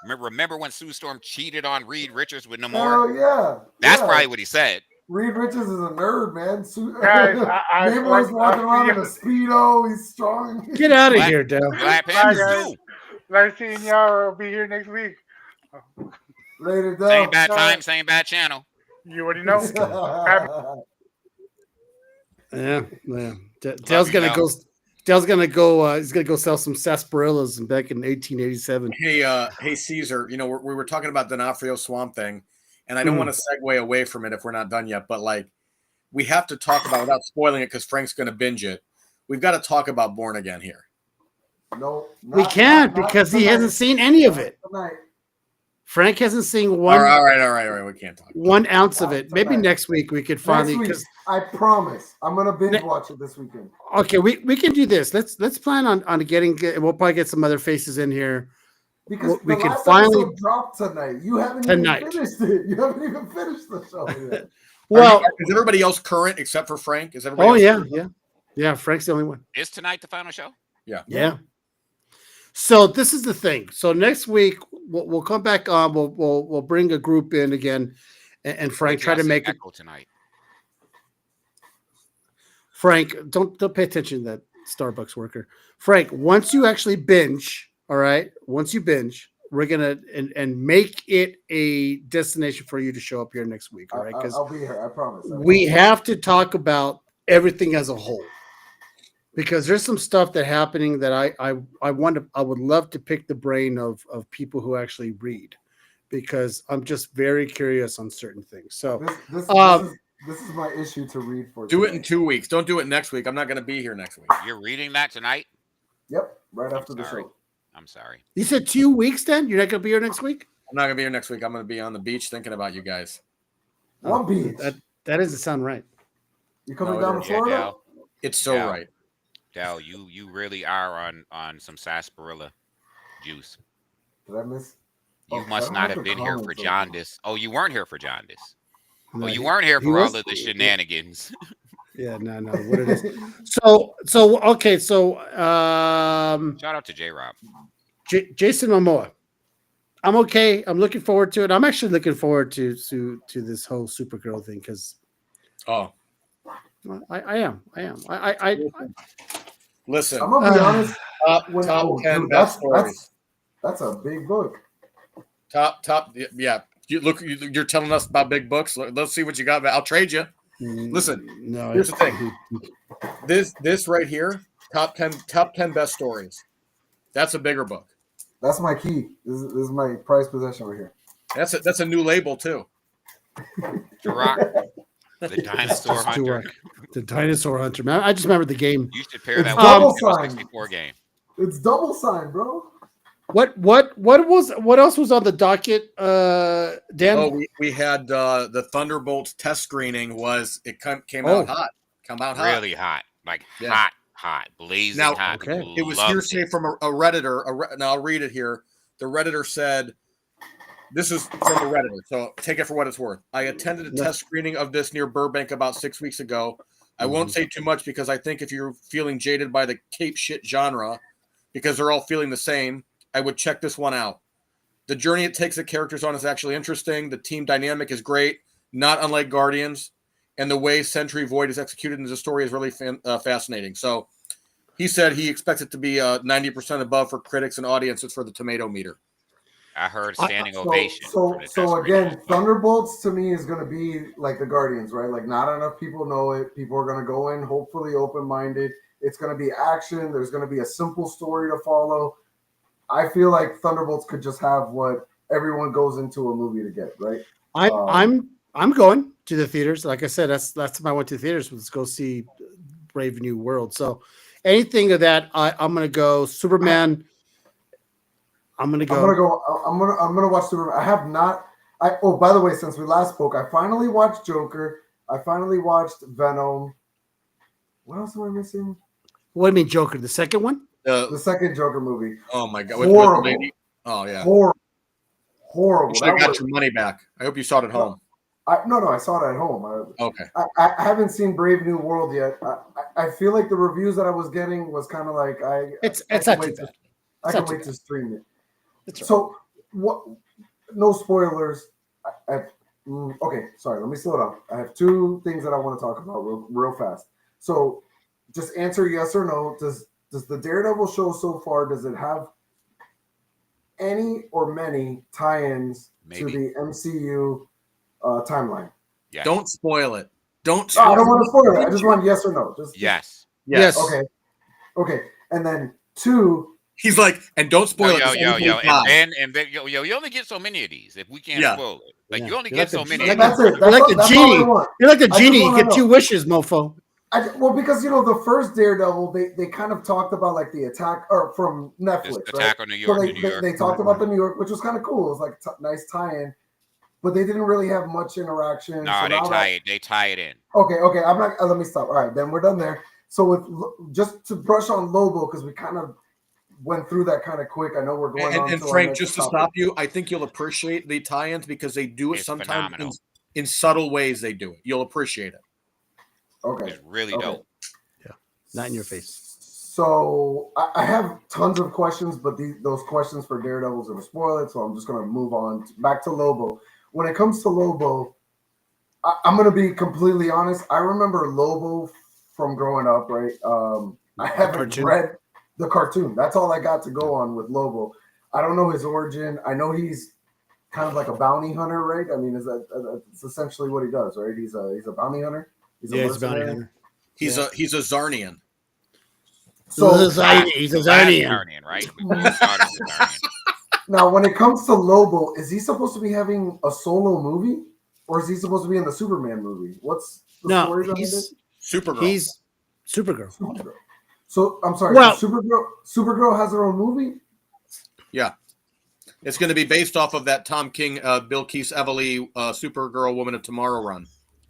E: Remember when Sue Storm cheated on Reed Richards with Namor?
D: Oh yeah.
E: That's
D: yeah.
E: probably what he said.
D: Reed Richards is a nerd, man.
B: Guys,
D: Namor's walking around in a Speedo. He's strong.
A: Get out of
E: Black-
A: here, Dell.
E: Black
B: Bye,
E: Panther
B: guys.
E: too.
B: Nice seeing y'all. I'll be here next week.
D: Later,
E: Same
D: Dell.
E: bad time, same bad channel.
B: You already know.
A: Yeah. Dell's gonna
E: Dell.
A: go. Dell's gonna go. He's gonna go sell some sarsaparillas back in 1887.
C: Hey, Caesar. You know, we were talking about D'Onofrio Swamp Thing, and I don't want to segue away from it if we're not done yet. But like, we have to talk about without spoiling it because Frank's going to binge it. We've got to talk about Born Again here.
D: No,
A: We can't because he hasn't seen any of it.
D: Tonight.
A: Frank hasn't seen
C: All
A: one
C: right. We can't talk.
A: 1 ounce of it. Maybe
D: Tonight.
A: next week we could
D: Next
A: finally.
D: week,
A: Because
D: I promise. I'm gonna binge watch it this weekend.
A: okay, we can do this. Let's plan on getting. We'll probably get some other faces in here.
D: Because
A: we
D: the
A: can
D: last
A: finally-
D: episode dropped tonight. You haven't
A: Tonight.
D: even finished it. You haven't even finished the show yet.
A: Well,
C: Is everybody else current except for Frank? Is everybody?
A: oh
C: else current?
A: yeah. Frank's the only one.
E: Is tonight the final show?
A: Yeah. So this is the thing. So next week we'll come back on. We'll bring a group in again, and Frank try to make it.
E: Echo tonight.
A: Frank, don't pay attention to that Starbucks worker. Frank, once you actually binge, all right. Once you binge, we're gonna and make it a destination for you to show up here next week. All right, because
D: I'll be here. I promise.
A: we have to talk about everything as a whole. Because there's some stuff that happening that I would love to pick the brain of people who actually read, because I'm just very curious on certain things. So
D: This is my issue to read for.
C: Do it
D: today.
C: in 2 weeks. Don't do it next week. I'm not going to be here next week.
E: You're reading that tonight?
D: Yep, right
E: I'm
D: after the
E: sorry.
D: show.
E: I'm sorry.
A: you said 2 weeks, then you're not going to be here next week.
C: I'm not going to be here next week. I'm going to be on the beach thinking about you guys.
D: One Beach.
A: That doesn't sound right.
D: You coming
C: No,
D: down
C: it
D: to
E: Yeah,
D: Florida?
E: Dal.
C: It's so
E: Yeah.
C: right.
E: Dal, you really are on some sarsaparilla juice.
D: Did I miss?
E: You
D: Oh,
E: must
D: I don't
E: not
D: have
E: have
D: the
E: been here for
D: comments open.
E: jaundice. Oh, you weren't here for jaundice.
A: No,
E: Oh, you
A: he-
E: weren't here
A: he
E: for all
A: was-
E: of the shenanigans.
A: Yeah, no. What it is? So okay. So
E: Shout out to J Rob.
A: Jason Momoa. I'm okay. I'm looking forward to it. I'm actually looking forward to this whole Supergirl thing because
C: Oh,
A: I am. I
C: listen.
D: I'm gonna be honest.
C: Top
D: When-
C: 10
D: dude,
C: best stories.
D: That's a big book.
C: Top. Yeah. You're telling us about big books. Let's see what you got. I'll trade you. Listen,
A: no.
C: here's the thing. This right here, top 10 best stories. That's a bigger book.
D: That's my key. This is my prized possession right here.
C: That's a new label too.
E: Turok, the dinosaur
A: Just
E: hunter.
A: Turok, the dinosaur hunter. Man, I just remember the game.
E: You should pair that
D: It's
E: with
D: double
E: the
D: sign.
E: 64 game.
D: It's double sign, bro.
A: What else was on the docket? Dan.
C: Oh, we had the Thunderbolts test screening. Came out hot.
E: Really hot, like
C: Yeah.
E: hot, blazing
C: Now,
E: hot.
A: okay.
E: People
C: It was
E: loved
C: hearsay
E: it.
C: from a Redditor. Now I'll read it here. The Redditor said, "This is from a Redditor, so take it for what it's worth. I attended a test screening of this near Burbank about 6 weeks ago. I won't say too much because I think if you're feeling jaded by the cape shit genre, because they're all feeling the same, I would check this one out. The journey it takes the characters on is actually interesting. The team dynamic is great, not unlike Guardians, and the way Sentry Void is executed in the story is really fascinating." So he said he expects it to be 90% above for critics and audiences for the tomato meter.
E: I heard standing
D: So,
E: ovation.
D: so,
E: for the test
D: so
E: screening.
D: again, Thunderbolts to me is going to be like the Guardians, right? Like not enough people know it. People are going to go in hopefully open-minded. It's going to be action. There's going to be a simple story to follow. I feel like Thunderbolts could just have what everyone goes into a movie to get, right?
A: I'm going to the theaters. Like I said, that's last time I went to the theaters was go see Brave New World. So anything of that, I'm gonna go. Superman. I'm gonna go.
D: I'm gonna watch Superman. I have not. Oh, by the way, since we last spoke, I finally watched Joker. I finally watched Venom. What else am I missing?
A: What do you mean, Joker? The second one?
D: The second Joker movie.
C: Oh my god!
D: Horrible.
C: With the lady? Oh yeah.
D: Horrible.
C: You should have got your money back. I hope you saw it at home.
D: No, I saw it at home.
C: Okay.
D: I haven't seen Brave New World yet. I feel like the reviews that I was getting was kind of like
A: It's
D: I
A: not
D: can
A: too
D: wait
A: bad.
D: to- I
A: It's
D: can
A: not too
D: wait to stream it.
A: That's right.
D: So what? No spoilers. Okay, sorry. Let me slow down. I have two things that I want to talk about real fast. So just answer yes or no. Does the Daredevil show so far, does it have any or many tie-ins to
E: Maybe.
D: the MCU timeline?
E: Yes.
C: Don't spoil it. Don't.
D: No, I don't want to spoil it. I just want yes or no. Just
E: Yes.
A: Yes.
D: Okay. And then two.
C: He's like, and don't spoil it.
E: Yo,
C: 'cause
E: yo,
C: anything
E: yo,
C: flies.
E: and then, yo, you only get so many of these if we can't
C: Yeah.
E: spoil it. Like
A: Yeah.
E: you only
A: You're
E: get
A: like
E: so
A: the-
E: many.
A: you're
D: That's it.
A: You're like the
D: That's all
A: genie.
D: I want.
A: You're like the
D: I just
A: genie. You
D: wanna
A: get
D: know.
A: 2 wishes, mofo.
D: Well, because the first Daredevil, they kind of talked about like the attack or from Netflix,
E: Just
D: right?
E: Attack on New
D: So
E: York, New York.
D: they talked about the New York, which was kind of cool. It was like nice tie-in, but they didn't really have much interaction.
E: No,
D: so
E: they
D: now
E: tie it in.
D: Okay. I'm not. Let me stop. All right, then we're done there. So just to brush on Lobo because we kind of went through that kind of quick. I know we're going on.
C: And
D: to our
C: Frank,
D: next
C: just to
D: topic.
C: stop you, I think you'll appreciate the tie-ins because they do it
E: It's
C: sometimes
E: phenomenal.
C: in subtle ways. They do it. You'll appreciate it.
D: Okay.
E: It's really
D: Okay.
E: dope.
A: Not in your face.
D: So I have tons of questions, but those questions for Daredevil's are going to spoil it. So I'm just going to move on back to Lobo. When it comes to Lobo, I'm going to be completely honest. I remember Lobo from growing up, right? I haven't
A: cartoon.
D: read the cartoon. That's all I got to go on with Lobo. I don't know his origin. I know he's kind of like a bounty hunter, right? I mean, that's essentially what he does, right? He's a bounty hunter. He's a
A: He's a bounty
D: mercenary.
A: hunter.
C: He's a Zarnian.
D: So
A: He's a
E: Last
A: Zarnian.
E: Zarnian, right? We started with Zarnian.
D: now, when it comes to Lobo, is he supposed to be having a solo movie, or is he supposed to be in the Superman movie? What's the
A: No,
D: story behind it?
C: Supergirl.
A: He's Supergirl.
D: Supergirl. So I'm sorry.
A: Well-
D: so Supergirl has her own movie.
C: Yeah. It's going to be based off of that Tom King, Bill Keith Evely, Supergirl Woman of Tomorrow run.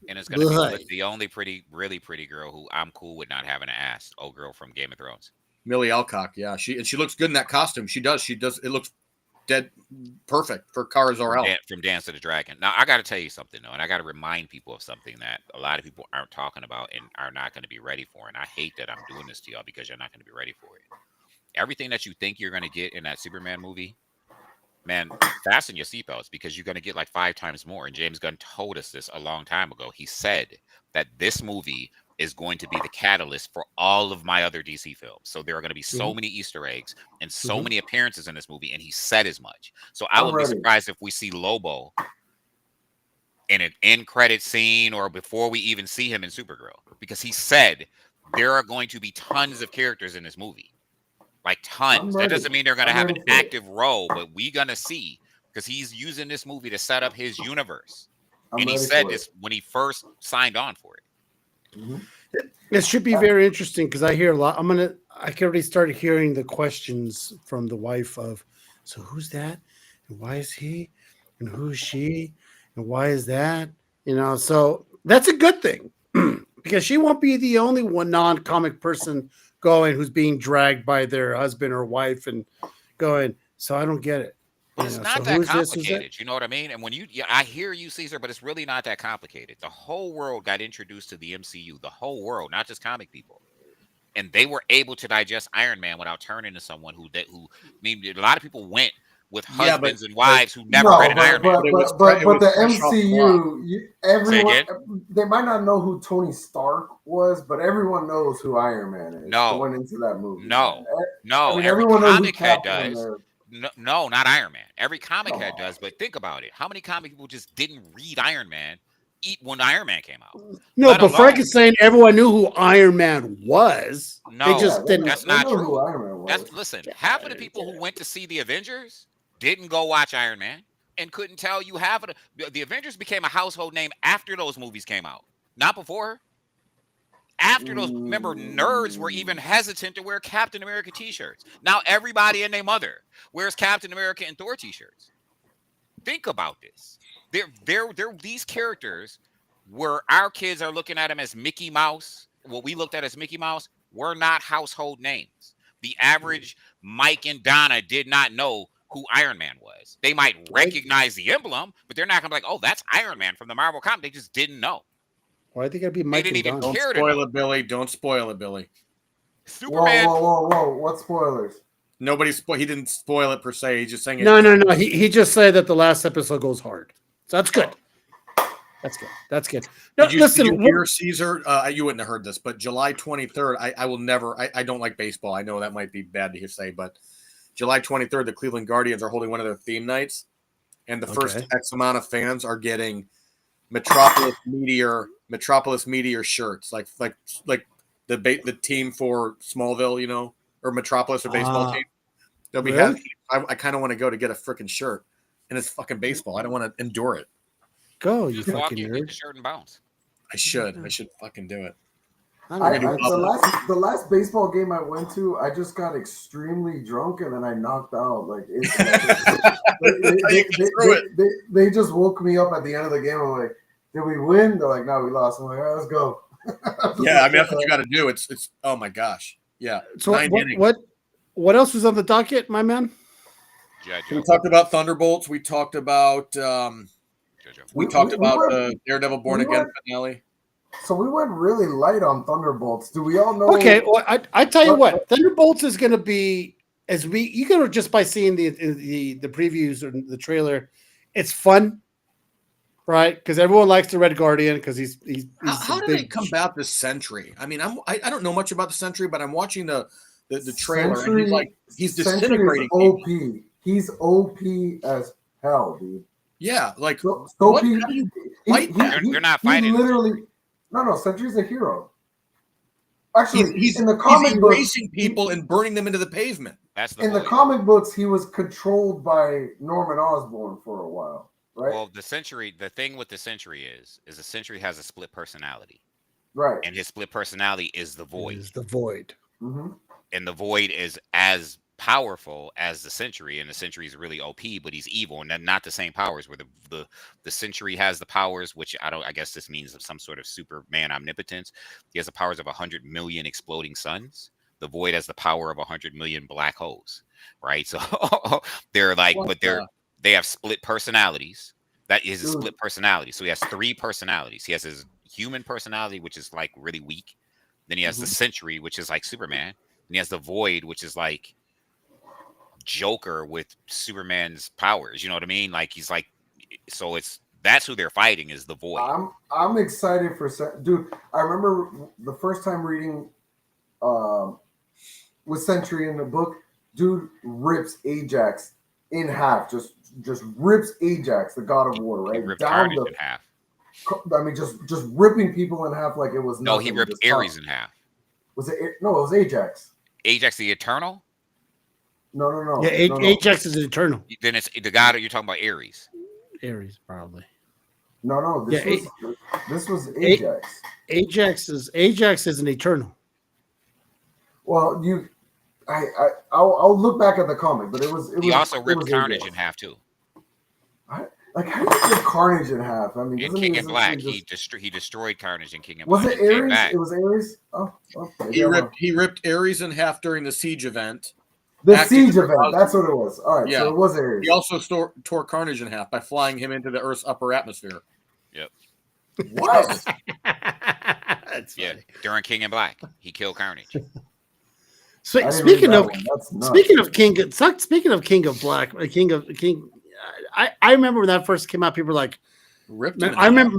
E: And it's gonna be
A: Right.
E: with the only really pretty girl who I'm cool with not having an ass. Old girl from Game of Thrones.
C: Millie Alcock. Yeah, she looks good in that costume. She does. It looks dead perfect for Kara Zor-El.
E: From Dance to the Dragon. Now I got to tell you something though, and I got to remind people of something that a lot of people aren't talking about and are not going to be ready for. And I hate that I'm doing this to y'all because you're not going to be ready for it. Everything that you think you're going to get in that Superman movie, man, fasten your seatbelts because you're going to get like 5 times more. And James Gunn told us this a long time ago. He said that this movie is going to be the catalyst for all of my other DC films. So there are going to be so many Easter eggs and so many appearances in this movie. And he said as much. So I would be surprised if we see Lobo in an end credit scene or before we even see him in Supergirl, because he said there are going to be tons of characters in this movie. Like tons. That doesn't mean they're going to have an active role, but we're going to see because he's using this movie to set up his universe. And he said this when he first signed on for it.
A: It should be very interesting because I hear a lot. I can already start hearing the questions from the wife of So who's that? And why is he? And who's she? And why is that? So that's a good thing because she won't be the only one non-comic person going who's being dragged by their husband or wife and going. So I don't get it.
E: It's not
A: So
E: that
A: who's this? Who's that?
E: complicated. You know what I mean? And when I hear you, Caesar, but it's really not that complicated. The whole world got introduced to the MCU. The whole world, not just comic people, and they were able to digest Iron Man without turning to someone who. I mean, a lot of people went with husbands and wives who never read an Iron Man.
D: But the MCU,
E: Say
D: everyone,
E: again?
D: they might not know who Tony Stark was, but everyone knows who Iron Man is.
E: No.
D: Going into that movie.
E: No,
D: I mean,
E: every
D: everyone knows who
E: comic head
D: Captain
E: does.
D: America-
E: No, not Iron Man. Every comic head
D: Oh.
E: does, but think about it. How many comic people just didn't read Iron Man when Iron Man came out?
A: No,
E: Let
A: but
E: alone-
A: Frank is saying everyone knew who Iron Man was.
E: No,
A: They just didn't.
E: that's
D: they
E: not
D: know who
E: true.
D: Iron Man was.
E: Listen, half of the people who went to see the Avengers didn't go watch Iron Man and couldn't tell you half of the Avengers became a household name after those movies came out, not before. After those, remember, nerds were even hesitant to wear Captain America t-shirts. Now everybody and their mother wears Captain America and Thor t-shirts. Think about this. These characters where our kids are looking at them as Mickey Mouse, what we looked at as Mickey Mouse, were not household names. The average Mike and Donna did not know who Iron Man was. They might recognize the emblem, but they're not gonna be like, oh, that's Iron Man from the Marvel comic. They just didn't know.
A: Why do you gotta be Mike
E: didn't
A: and
E: even
A: Don?
C: Don't
E: care to
C: spoil
E: know.
C: it, Billy. Don't spoil it, Billy.
E: Superman.
D: Whoa! What spoilers?
C: He didn't spoil it per se. He's just saying it.
A: No. He just said that the last episode goes hard. So that's good. That's good. No,
C: Did you hear, Caesar? You wouldn't have heard this, but July 23rd, I will never. I don't like baseball. I know that might be bad to say, but July 23rd, the Cleveland Guardians are holding one of their theme nights, and the first X amount of fans are getting Metropolis Meteor shirts, like the team for Smallville, or Metropolis or baseball team. They'll be
A: really?
C: I kind of want to go to get a freaking shirt, and it's fucking baseball. I don't want to endure it.
A: Go, you
E: Just walk
A: fucking
E: in, get the
A: nerd.
E: shirt and bounce.
C: I should fucking do it.
D: The last baseball game I went to, I just got extremely drunk and then I knocked out. Like they just woke me up at the end of the game. I'm like, did we win? They're like, no, we lost. I'm like, all right, let's go.
C: Yeah, I mean that's what you got to do. It's oh my gosh, yeah.
A: So what else was on the docket, my man?
C: We talked about Thunderbolts. We talked about the Daredevil Born Again finale.
D: So we went really light on Thunderbolts. Do we all know?
A: Okay, well, I tell you what, Thunderbolts is going to be you can just by seeing the previews or the trailer, it's fun, right? Because everyone likes the Red Guardian because he's
C: how did it come about the Sentry? I mean, I don't know much about the Sentry, but I'm watching the trailer
D: Sentry,
C: and he's
D: Sentry
C: disintegrating.
D: Is OP. He's OP as hell, dude.
C: Yeah, like
D: so
C: what?
D: He,
C: How do you fight that?
E: They're not fighting.
D: Literally, no. Sentry's a hero. Actually,
C: he's
D: in the comic
C: he's
D: books,
C: erasing people and burning them into the pavement.
E: That's
D: in the comic books, he was controlled by Norman Osborn for a while, right?
E: Well, the thing with the Sentry is the Sentry has a split personality.
D: Right.
E: And his split personality is the Void.
A: Is the Void.
D: Mm-hmm.
E: And the Void is as powerful as the Sentry, and the Sentry is really OP, but he's evil, and not the same powers. Where the Sentry has the powers, which I guess this means some sort of Superman omnipotence. He has the powers of 100 million exploding suns. The Void has the power of 100 million black holes, right? So they're like, they have split personalities. That is a split personality. So he has 3 personalities. He has his human personality, which is like really weak. Then he has the Sentry, which is like Superman. And he has the Void, which is like Joker with Superman's powers. You know what I mean? Like he's like, so that's who they're fighting is the Void.
D: I'm excited for dude. I remember the first time reading with Sentry in the book. Dude rips Ajax in half. Just rips Ajax, the god of war, right?
E: He ripped Carnage in half.
D: I mean, just ripping people in half like it was nothing.
E: No, he ripped Ares in half.
D: Was it? No, it was Ajax.
E: Ajax the Eternal?
D: No.
A: Yeah, Ajax is eternal.
E: Then it's the god you're talking about, Ares.
A: Ares, probably.
D: No. This was Ajax.
A: Ajax is an eternal.
D: Well, I'll look back at the comic, but it was.
E: He also ripped
D: was
E: Carnage
D: ABS.
E: in half too.
D: Like how did you rip Carnage in half? I mean,
E: In
D: doesn't
E: King
D: he
E: in Black,
D: essentially
E: he destroyed Carnage in King in
D: was
E: Black.
D: it
E: and came
D: Ares?
E: back.
D: It was Ares. Oh, maybe
C: He ripped Ares in half during the siege event.
D: the
C: acting
D: siege
C: as
D: event.
C: Cosmo.
D: That's what it was. All right,
C: Yeah.
D: so it was Ares.
C: He also tore Carnage in half by flying him into the Earth's upper atmosphere.
D: What?
A: That's
E: Yeah,
A: funny.
E: during King in Black, he killed Carnage.
A: So,
D: I didn't
A: speaking
D: read
A: of
D: that one. That's nuts.
A: speaking of King of Black, King. I remember when that first came out, people were like,
C: Ripped
A: man,
C: him in
A: I
C: half.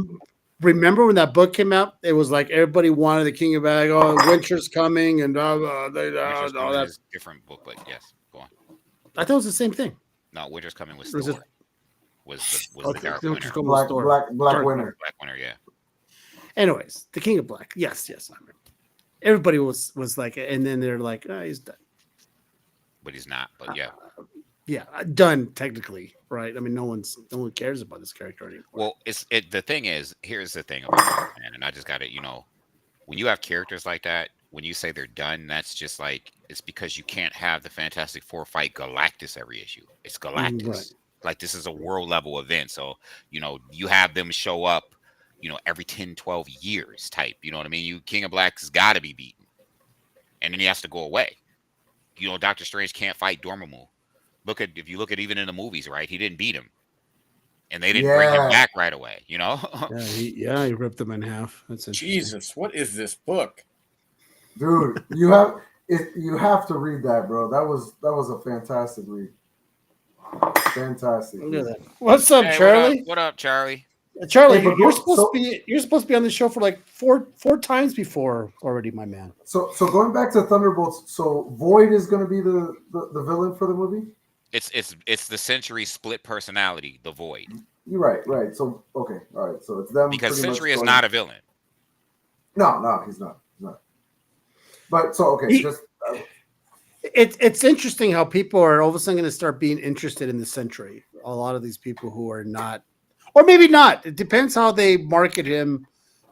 A: remember when that book came out. It was like everybody wanted the King of Black. Oh, winter's coming, and all
E: Winter's Coming
A: that.
E: is a different book, but yes, go on.
A: I thought it was the same thing.
E: No, Winter's Coming was
A: Was
E: Thor.
A: it-
E: Was the
A: Okay,
E: Dark
A: Winter's
E: Winter.
A: Coming was Thor.
D: Black
A: Dark
D: Winter.
E: Black Winter, yeah.
A: Anyways, the King of Black. Yes, I remember. Everybody was like, and then they're like, oh, he's done.
E: But he's not. But yeah.
A: Yeah, done technically, right? I mean, no one cares about this character anymore.
E: Well, the thing is, here's the thing about it, man, and I just got it. When you have characters like that, when you say they're done, that's just like it's because you can't have the Fantastic Four fight Galactus every issue. It's Galactus.
A: Right.
E: Like this is a world level event, so you have them show up, every 10, 12 years type. You know what I mean? King of Black's got to be beaten, and then he has to go away. Doctor Strange can't fight Dormammu. If you look at even in the movies, right? He didn't beat him, and they didn't bring him back right away.
A: He ripped them in half. That's interesting.
C: Jesus, what is this book?
D: Dude, you have to read that, bro. That was a fantastic read. Fantastic.
A: Look at that. What's up,
E: Hey,
A: Charlie?
E: What up, Charlie?
A: Charlie,
D: Hey, but
A: you're
D: so-
A: supposed to be on the show for like four times before already, my man.
D: So going back to Thunderbolts, so Void is going to be the villain for the movie.
E: It's the Century split personality, the Void,
D: You're right. So okay, all right. So it's them
E: because
D: pretty much
E: Century is
D: going-
E: not a villain.
D: No, he's not. But so okay,
A: It's interesting how people are all of a sudden going to start being interested in the Century. A lot of these people who are not, or maybe not. It depends how they market him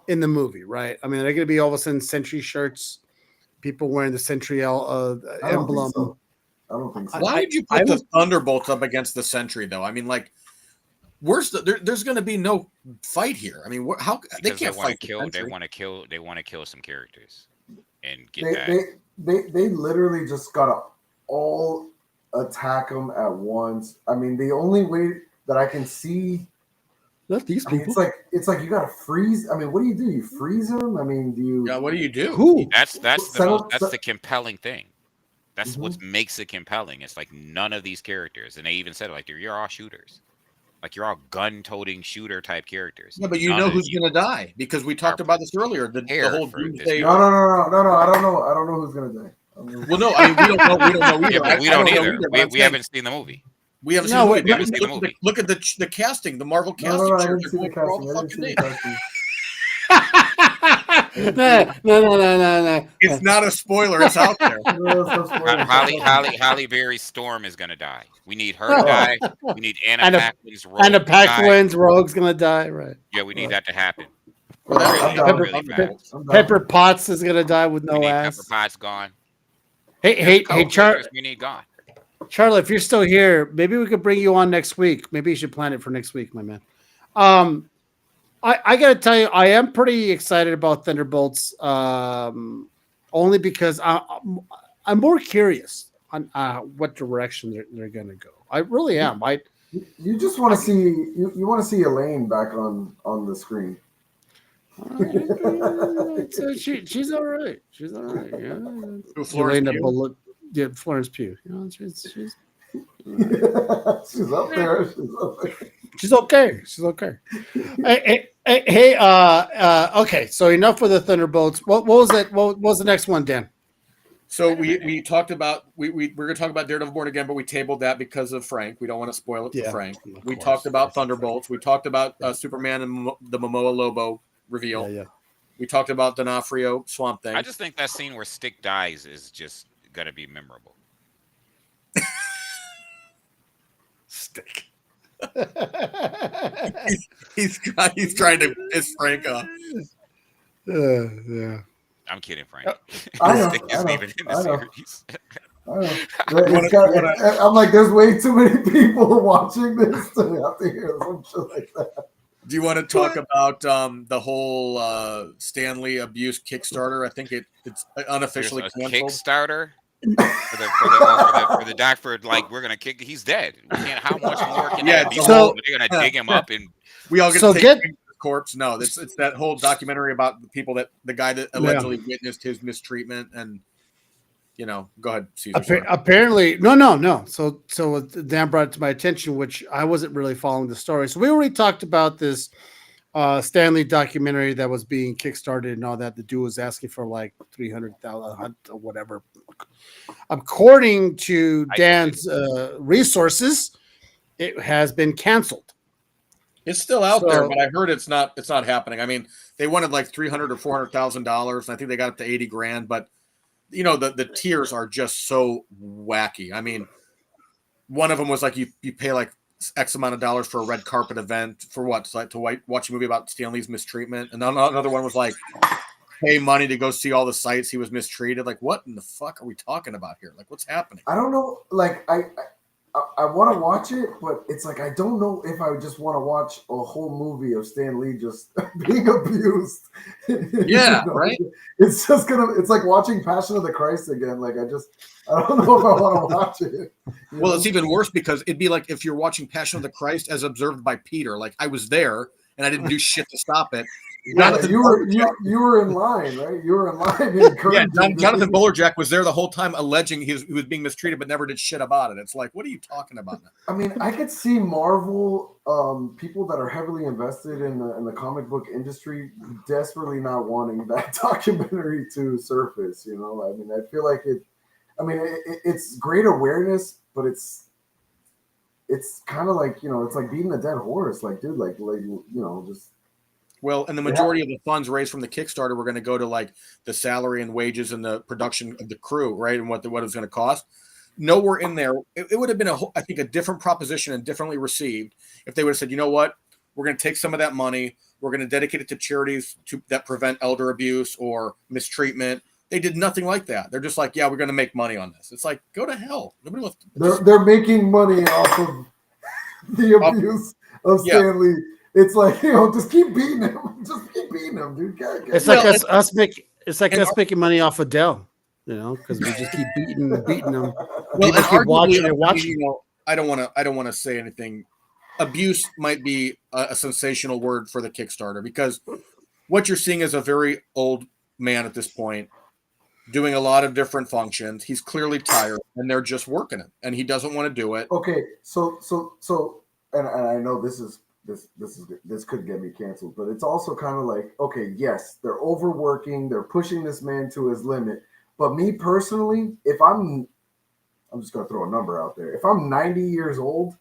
A: in the movie, right? I mean, they're going to be all of a sudden Century shirts, people wearing the Century
D: I don't
A: emblem.
D: think so. I don't think so.
C: Why would you put the Thunderbolts up against the Sentry, though? I mean, like, there's going to be no fight here. I mean, how they
E: Because
C: can't fight the
E: They
C: Sentry.
E: want to kill some characters and get
D: They,
E: that.
D: they literally just gotta all attack them at once. I mean, the only way that I can see,
A: Not these
D: I mean,
A: people.
D: it's like you gotta freeze. I mean, what do? You freeze them? I mean, do you?
C: Yeah, what do you do?
A: Who?
E: That's
D: Settle-
E: the compelling thing. That's what makes it compelling. It's like none of these characters, and they even said it, like you're all shooters, like you're all gun-toting shooter type characters.
C: Yeah, but you
E: None
C: know
E: of
C: who's
E: you
C: going to die because we talked about this earlier. The
E: care
C: whole
E: for this
C: Doomsday.
D: No. I don't know. I don't know who's gonna die.
C: Well, no, I mean we don't know. We don't know either.
E: Yeah, but we
C: I
E: don't
C: know
E: either.
C: but I'm
E: We
C: saying
E: haven't seen the movie.
C: We haven't
A: No,
C: seen the
A: wait,
C: movie.
E: we haven't seen the movie.
C: Look at the casting, the Marvel casting.
D: No, I
C: chart.
D: didn't see the
C: They're all
D: casting. I didn't
C: fucking
D: see the
C: names.
D: casting.
A: No.
C: It's not a spoiler. It's out there.
E: Holly Berry Storm is gonna die. We need her to die. We need Anna
A: Anna-
E: Paquin's Rogue
A: Anna
E: to die.
A: Paquin's Rogue's gonna die, right?
E: Yeah, we need that to happen.
C: Well, that's-
E: Really,
D: I'm down.
E: really
D: I'm
E: fast.
D: down.
A: Pepper Potts is gonna die with
E: We
A: no
E: need
A: ass.
E: Pepper Potts gone.
A: Hey,
E: Couple characters we need gone.
A: Charlie, if you're still here, maybe we could bring you on next week. Maybe you should plan it for next week, my man. I got to tell you, I am pretty excited about Thunderbolts, only because I'm more curious on what direction they're going to go. I really am.
D: You just want to see you want to see Elaine back on the screen.
A: She's all right. She's all right. Yeah.
C: Who, Florence
A: Elena
C: Pugh?
A: Bullock- yeah, Florence Pugh. You know, she's
D: She's up there.
A: She's okay. She's okay. Hey, okay. So enough with the Thunderbolts. What was it? What was the next one, Dan?
C: So we talked about we're going to talk about Daredevil Born Again, but we tabled that because of Frank. We don't want to spoil it for
A: Yeah,
C: Frank.
A: of
C: We
A: course.
C: talked about Thunderbolts. We talked about Superman and the Momoa Lobo reveal.
A: Yeah.
C: We talked about D'Onofrio Swamp Thing.
E: I just think that scene where Stick dies is just gonna be memorable.
A: Stick.
C: he's trying to piss Frank off.
A: Yeah.
E: I'm kidding, Frank.
D: I know,
E: Stick
D: I
E: isn't
D: know,
E: even in the
D: I know.
E: series.
D: I'm like, there's way too many people watching this to have to hear some shit like that.
C: Do you want to talk about the whole Stanley abuse Kickstarter? I think it's unofficially
E: There's a
C: canceled.
E: Kickstarter for the doctor. Like, we're gonna kick. He's dead. We can't. How much more can
C: Yeah,
E: that be?
A: so-
E: They're gonna dig him up and
C: We all get
A: So
C: to
A: get-
C: take the corpse. No, it's that whole documentary about the people the guy that allegedly witnessed his mistreatment, and go ahead, Caesar. Sorry.
A: Apparently, no. So Dan brought it to my attention, which I wasn't really following the story. So we already talked about this Stanley documentary that was being kickstarted and all that. The dude was asking for like 300,000 or whatever. According to Dan's resources, it has been canceled.
C: It's still out there,
A: So-
C: but I heard it's not happening. I mean, they wanted like $300,000 or $400,000, and I think they got up to $80,000. But the tiers are just so wacky. I mean, one of them was like you pay like X amount of dollars for a red carpet event for what? Like to watch a movie about Stanley's mistreatment, and another one was like pay money to go see all the sites he was mistreated. Like, what in the fuck are we talking about here? Like, what's happening?
D: I don't know. Like, I want to watch it, but it's like I don't know if I just want to watch a whole movie of Stan Lee just being abused.
C: Yeah, right.
D: It's just it's like watching Passion of the Christ again. Like, I don't know if I want to watch it.
C: Well, it's even worse because it'd be like if you're watching Passion of the Christ as observed by Peter. Like, I was there and I didn't do shit to stop it.
D: Yeah, you were in line, right? You were in line.
C: Yeah, Jonathan Bullerjack was there the whole time, alleging he was being mistreated, but never did shit about it. It's like, what are you talking about now?
D: I mean, I could see Marvel people that are heavily invested in the comic book industry desperately not wanting that documentary to surface. I mean, I feel like it. I mean, it's great awareness, but it's kind of like it's like beating a dead horse. Like, dude, just.
C: Well, and the majority of the funds raised from the Kickstarter were going to go to like the salary and wages and the production of the crew, right? And what it was going to cost. Nowhere in there. It would have been I think a different proposition and differently received if they would have said, you know what, we're going to take some of that money, we're going to dedicate it to charities that prevent elder abuse or mistreatment. They did nothing like that. They're just like, yeah, we're going to make money on this. It's like, go to hell. Nobody wants.
D: They're making money off of the abuse of Stan Lee. It's like, just keep beating him. Just keep beating him, dude.
A: It's like us making money off of Dell, because we just keep beating them.
C: Well,
A: People keep watching and watching.
C: I don't want to say anything. Abuse might be a sensational word for the Kickstarter because what you're seeing is a very old man at this point doing a lot of different functions. He's clearly tired, and they're just working it, and he doesn't want to do it.
D: Okay, so, and I know this could get me canceled, but it's also kind of like, okay, yes, they're overworking, they're pushing this man to his limit. But me personally, if I'm just gonna throw a number out there. If I'm 90 years old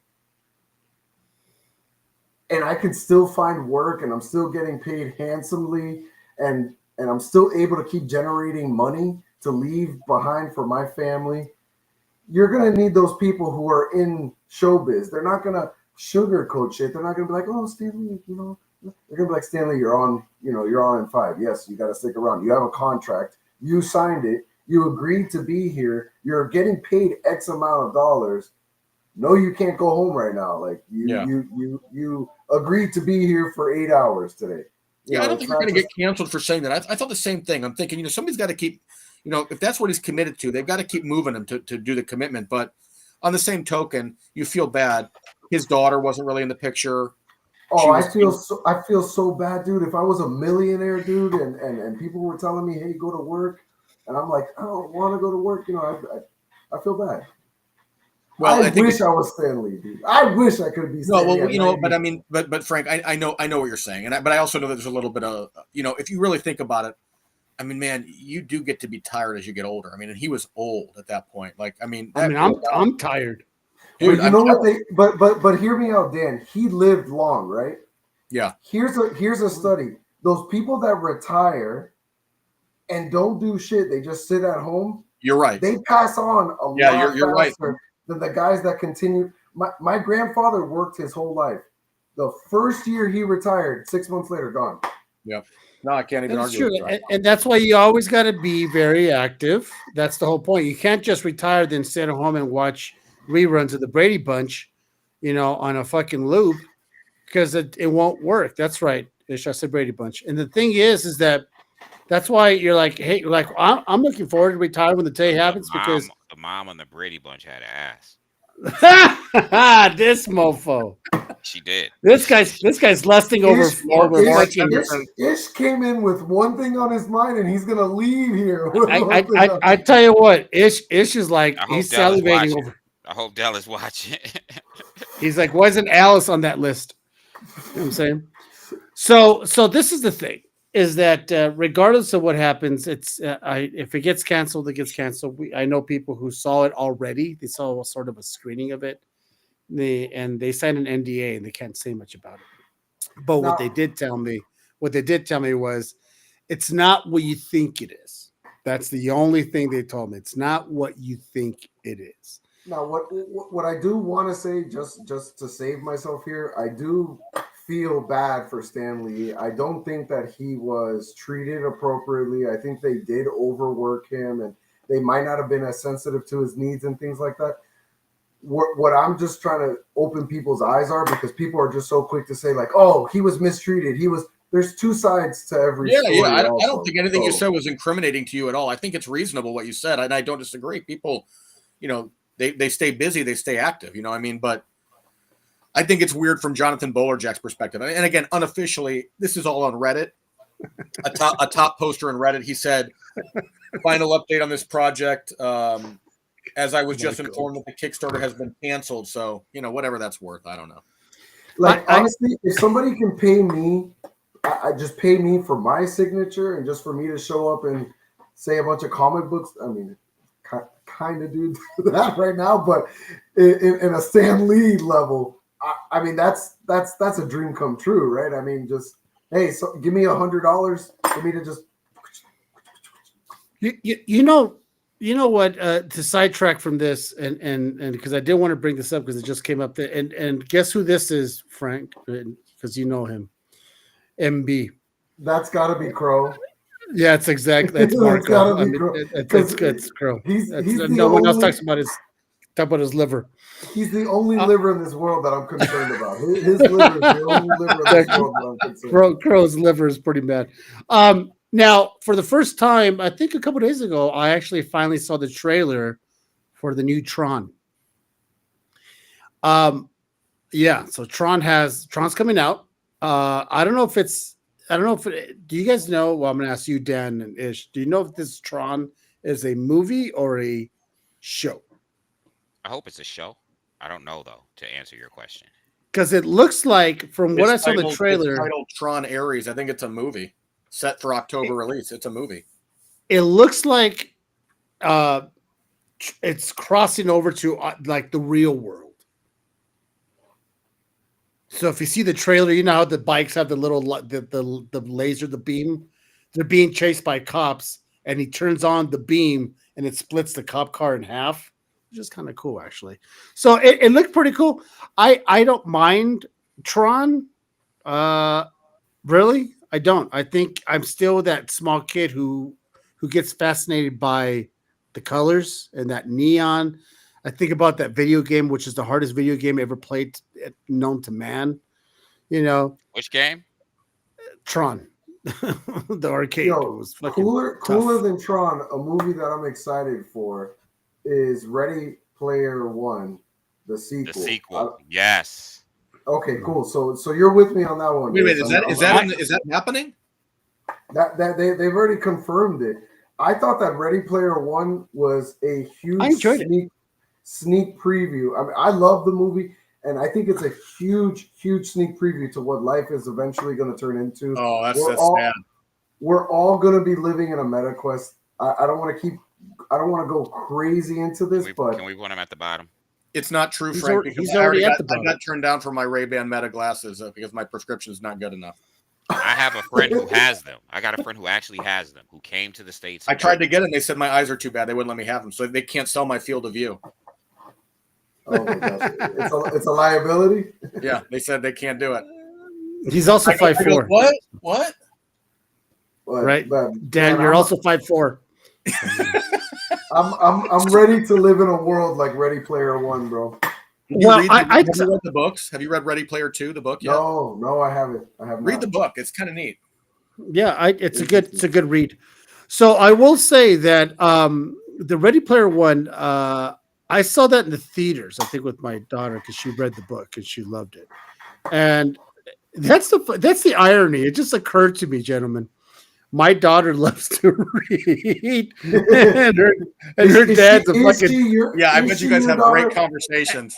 D: and I can still find work and I'm still getting paid handsomely and I'm still able to keep generating money to leave behind for my family, you're gonna need those people who are in showbiz. They're not gonna sugarcoat shit. They're not gonna be like, oh, Stanley, they're gonna be like, Stanley, you're on in 5. Yes, you gotta stick around. You have a contract, you signed it, you agreed to be here, you're getting paid X amount of dollars. No, you can't go home right now. Like you agreed to be here for 8 hours today.
C: I don't think you're gonna get canceled for saying that. I thought the same thing. I'm thinking, somebody's got to keep, if that's what he's committed to, they've got to keep moving him to do the commitment. But on the same token, you feel bad. His daughter wasn't really in the picture.
D: Oh, I feel so bad, dude. If I was a millionaire, dude, and people were telling me, hey, go to work, and I'm like, I don't want to go to work, I feel bad. Well, I wish I was Stan Lee, dude. I wish I could be Stan Lee.
C: No, well, but I mean, but Frank, I know what you're saying, but I also know that there's a little bit of, if you really think about it, I mean, man, you do get to be tired as you get older. I mean, and he was old at that point. Like,
A: I'm tired.
D: Dude, but hear me out, Dan. He lived long, right?
C: Yeah.
D: Here's a study. Those people that retire and don't do shit, they just sit at home.
C: You're right.
D: They pass on a lot
C: you're
D: faster
C: right.
D: than the guys that continue. My grandfather worked his whole life. The first year he retired, 6 months later, gone.
C: No, I can't even
A: That's
C: argue
A: true,
C: with you.
A: and that's why you always got to be very active. That's the whole point. You can't just retire then sit at home and watch reruns of the Brady Bunch, on a fucking loop, because it won't work. That's right. Ish, I said Brady Bunch, and the thing is that that's why you're like, hey, like I'm looking forward to retire when the day happens because
E: the mom on the Brady Bunch had ass.
A: this mofo.
E: She did.
A: This guy's lusting over
D: Ish came in with one thing on his mind, and he's gonna leave here.
A: I tell you what, Ish is like he's salivating over.
E: I hope Dallas watching.
A: He's like, why isn't Alice on that list? You know what I'm saying? So this is the thing: is that regardless of what happens, it's if it gets canceled, it gets canceled. I know people who saw it already. They saw sort of a screening of it. They signed an NDA and they can't say much about it. But what they did tell me was it's not what you think it is. That's the only thing they told me. It's not what you think it is.
D: Now, what I do want to say, just to save myself here, I do feel bad for Stan Lee. I don't think that he was treated appropriately. I think they did overwork him, and they might not have been as sensitive to his needs and things like that. What I'm just trying to open people's eyes are, because people are just so quick to say like, oh, he was mistreated. There's two sides to every story.
C: Yeah. I don't think anything you said was incriminating to you at all. I think it's reasonable what you said, and I don't disagree. People, they stay busy, they stay active, I mean, but I think it's weird from Jonathan Bolerjack's perspective. And again, unofficially, this is all on Reddit. A top poster in Reddit, he said, final update on this project. As I was just informed that the Kickstarter has been canceled. So, whatever that's worth. I don't know.
D: Like, honestly, if somebody can pay me, I just pay me for my signature and just for me to show up and say a bunch of comic books. I mean, kind of do that right now, but in a Stan Lee level, I mean, that's a dream come true, right? I mean, just, hey, so give me $100 for me to just.
A: You know what? To sidetrack from this, and because I did want to bring this up because it just came up there, and guess who this is, Frank? Because you know him, MB.
D: That's got to be Crow.
A: Yeah, it's exactly that's Marco. It's Crow. No one else talks about his liver.
D: He's the only liver in this world that I'm concerned about. His liver is the only liver in this world that I'm concerned about.
A: Crow's liver is pretty bad. Now, for the first time, I think a couple days ago, I actually finally saw the trailer for the new Tron. Yeah, so Tron's coming out. I don't know if do you guys know? Well, I'm going to ask you, Dan and Ish. Do you know if this Tron is a movie or a show?
E: I hope it's a show. I don't know, though, to answer your question.
A: Because it looks like, from what I saw in the trailer,
C: it's titled Tron Ares. I think it's a movie set for October release. It's a movie.
A: It looks like it's crossing over to like the real world. So if you see the trailer, you know how the bikes have the little the laser, the beam. They're being chased by cops, and he turns on the beam, and it splits the cop car in half, which is kind of cool, actually. So it looked pretty cool. I don't mind Tron. Really, I don't. I think I'm still that small kid who gets fascinated by the colors and that neon. I think about that video game, which is the hardest video game ever played, known to man.
E: Which game?
A: Tron, the arcade. Was
D: cooler than Tron. A movie that I'm excited for is Ready Player One, the sequel.
E: The sequel, yes.
D: Okay, cool. So you're with me on that one.
C: Wait, is that happening?
D: That they've already confirmed it. I thought that Ready Player One was a huge sneak preview. I mean, I love the movie, and I think it's a huge sneak preview to what life is eventually going to turn into.
C: Oh, that's sad.
D: We're all going to be living in a meta quest. I don't want to go crazy into this, but
E: can we put him at the bottom?
C: It's not true, Frank.
A: He's already at the bottom.
C: I got turned down for my Ray-Ban Meta glasses because my prescription is not good enough.
E: I have a friend who has them. I got a friend who actually has them, who came to the States.
C: I tried to get them. They said my eyes are too bad. They wouldn't let me have them, so they can't sell my field of view.
D: Oh my gosh. It's a liability.
C: Yeah, they said they can't do it.
A: He's also 5'4".
C: What?
A: Right.
D: But,
A: Dan,
D: man,
A: you're
D: I'm,
A: also 5'4".
D: I'm ready to live in a world like Ready Player One, bro.
A: Well,
C: Have you read the books? Have you read Ready Player 2, the book yet?
D: No, I haven't. I have
C: Read
D: not.
C: the book. It's kind of neat.
A: Yeah, it's a good read. So I will say that the Ready Player One, I saw that in the theaters. I think with my daughter because she read the book and she loved it. And that's the irony. It just occurred to me, gentlemen. My daughter loves to read, and her dad's a fucking.
C: Yeah, I bet you guys have great conversations.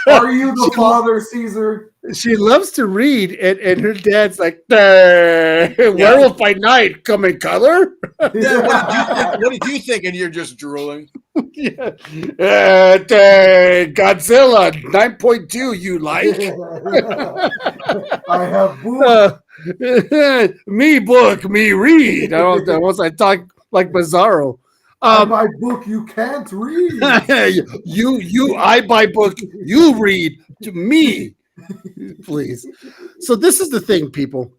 D: Are you the father, Caesar?
A: She loves to read, and her dad's like, Werewolf by Night, come in color.
C: Yeah, what did you think? And you're just drooling.
A: Yeah. Godzilla 9.2, you like?
D: I have book.
A: Me book, me read. I don't know. Once I talk like Bizarro.
D: I buy book you can't read.
A: I buy book, you read to me, please. So this is the thing, people.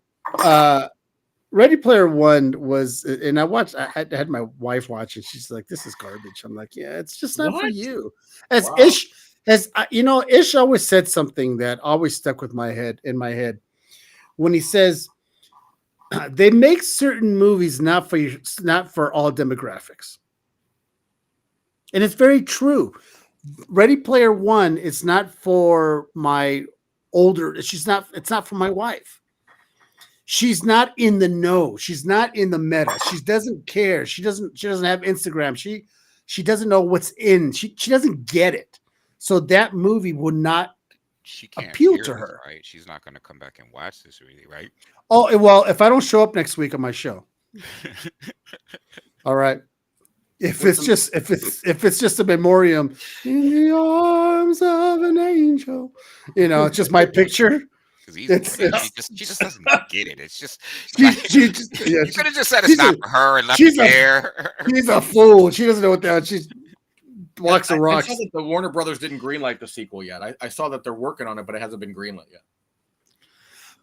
A: Ready Player One was, and I had my wife watch it. She's like, "This is garbage." I'm like, "Yeah, it's just not for you." As Ish always said something that always stuck with in my head when he says they make certain movies not for all demographics. And it's very true. Ready Player One is not for my older. It's not for my wife. She's not in the know. She's not in the meta. She doesn't care. She doesn't have Instagram. She doesn't know what's in. She doesn't get it. So that movie would not appeal to her.
E: Right? She's not going to come back and watch this really, right?
A: Oh, well, if I don't show up next week on my show. All right. If it's just a memoriam in the arms of an angel, it's just my picture.
E: She just doesn't get it. It's just you could have just said it's not for her and left it there.
A: She's a fool. She doesn't know what that. She walks the rocks.
C: I saw that the Warner Brothers didn't greenlight the sequel yet. I saw that they're working on it, but it hasn't been greenlit yet.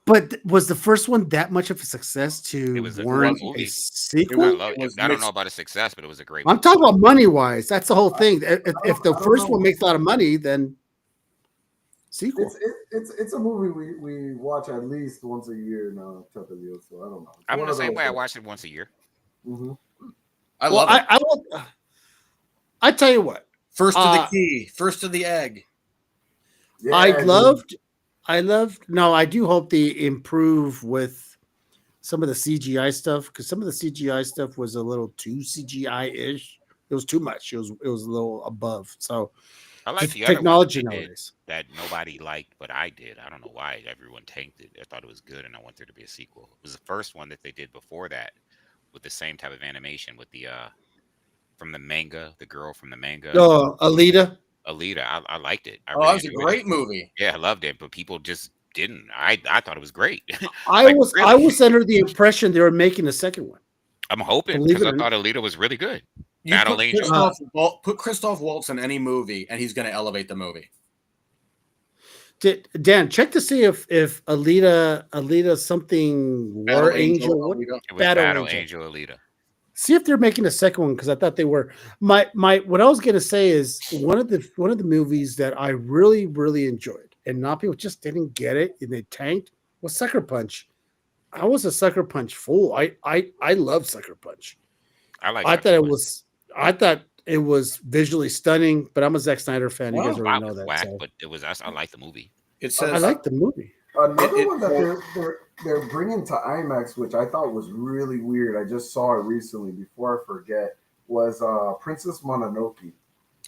A: But was the first one that much of a success to warrant a sequel?
E: I don't know about a success, but it was a great
A: I'm
E: movie.
A: talking about money-wise. That's the whole thing. If the first one makes a lot of money, then sequel.
D: It's a movie we watch at least once a year now, so I don't know.
E: I'm the same way. I watch it once a year.
D: Mm-hmm.
C: I love it.
A: I tell you what.
C: First to the key, first to the egg.
A: Yeah, I do hope they improve with some of the CGI stuff, because some of the CGI stuff was a little too CGI-ish. It was too much. It was a little above. So
E: I like the
A: technology
E: other
A: nowadays
E: that nobody liked, but I did. I don't know why everyone tanked it. I thought it was good, and I want there to be a sequel. It was the first one that they did before that with the same type of animation with the from the manga, the girl from the manga.
A: Oh, Alita.
E: I liked it.
C: That was a great movie.
E: Yeah, I loved it, but people just didn't. I thought it was great.
A: I was under the impression they were making a second one.
E: I'm hoping, because I thought Alita was really good.
C: Put Christoph Waltz in any movie, and he's going to elevate the movie.
A: Dan, check to see if Alita something War Angel.
E: It was Battle Angel Alita.
A: See if they're making a second one, because I thought they were. My what I was gonna say is one of the movies that I really, really enjoyed, and not people just didn't get it and they tanked, was Sucker Punch. I was a Sucker Punch fool. I love Sucker Punch. I thought it was visually stunning, but I'm a Zack Snyder fan. You guys already know that.
E: Whack, but it was. I like the movie.
A: I like the movie.
D: Another one that they're bringing to IMAX, which I thought was really weird. I just saw it recently. Before I forget, was Princess Mononoke. And